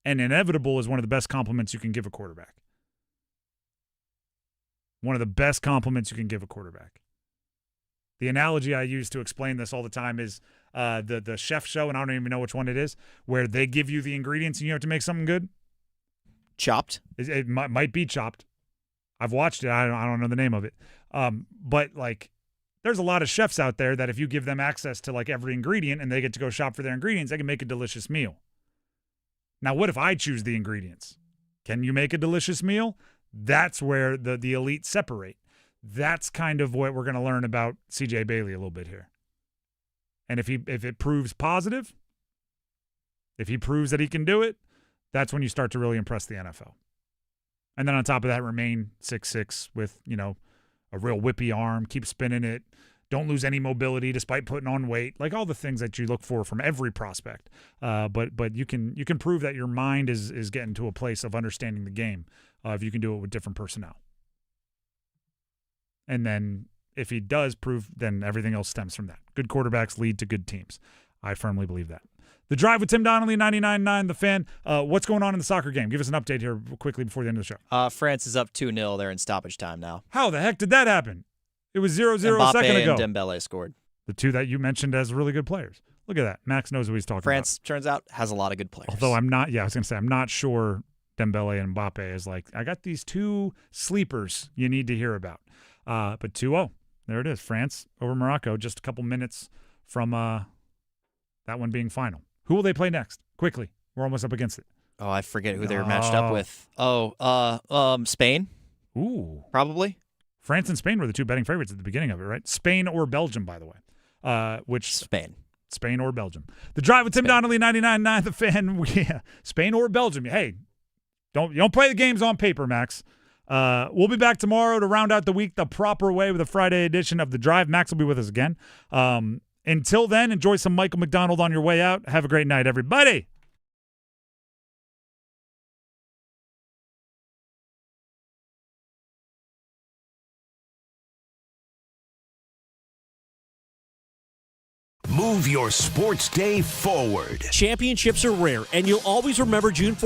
Speaker 6: And inevitable is one of the best compliments you can give a quarterback. One of the best compliments you can give a quarterback. The analogy I use to explain this all the time is the chef show, and I don't even know which one it is, where they give you the ingredients and you have to make something good.
Speaker 19: Chopped?
Speaker 6: It might be Chopped. I've watched it. I don't know the name of it. But there's a lot of chefs out there that if you give them access to every ingredient and they get to go shop for their ingredients, they can make a delicious meal. Now, what if I choose the ingredients? Can you make a delicious meal? That's where the elite separate. That's kind of what we're going to learn about C.J. Bailey a little bit here. And if it proves positive, if he proves that he can do it, that's when you start to really impress the NFL. And then on top of that, remain 6'6" with, a real whippy arm, keep spinning it, don't lose any mobility despite putting on weight, all the things that you look for from every prospect. But you can prove that your mind is getting to a place of understanding the game if you can do it with different personnel. And then if he does prove, then everything else stems from that. Good quarterbacks lead to good teams. I firmly believe that. The Drive with Tim Donnelly, 99.9 The Fan. What's going on in the soccer game? Give us an update here quickly before the end of the show.
Speaker 19: France is up 2-0. They're in stoppage time now.
Speaker 6: How the heck did that happen? It was 0-0 a second ago.
Speaker 19: And Dembele scored.
Speaker 6: The two that you mentioned as really good players. Look at that. Max knows what he's talking
Speaker 19: France,
Speaker 6: about.
Speaker 19: turns out, has a lot of good players.
Speaker 6: Although I'm not sure Dembele and Mbappe is like, I got these two sleepers you need to hear about. But 2-0. There it is. France over Morocco, just a couple minutes from that one being final. Who will they play next? Quickly. We're almost up against it.
Speaker 19: Oh, I forget who they were matched up with. Spain?
Speaker 6: Ooh.
Speaker 19: Probably.
Speaker 6: France and Spain were the two betting favorites at the beginning of it, right? Spain or Belgium, by the way. Spain or Belgium. The Drive with Tim Donnelly, 99.9 The Fan. Spain or Belgium. Hey, you don't play the games on paper, Max. We'll be back tomorrow to round out the week the proper way with a Friday edition of The Drive. Max will be with us again. Until then, enjoy some Michael McDonald on your way out. Have a great night, everybody.
Speaker 21: Move your sports day forward.
Speaker 12: Championships are rare, and you'll always remember June 4th.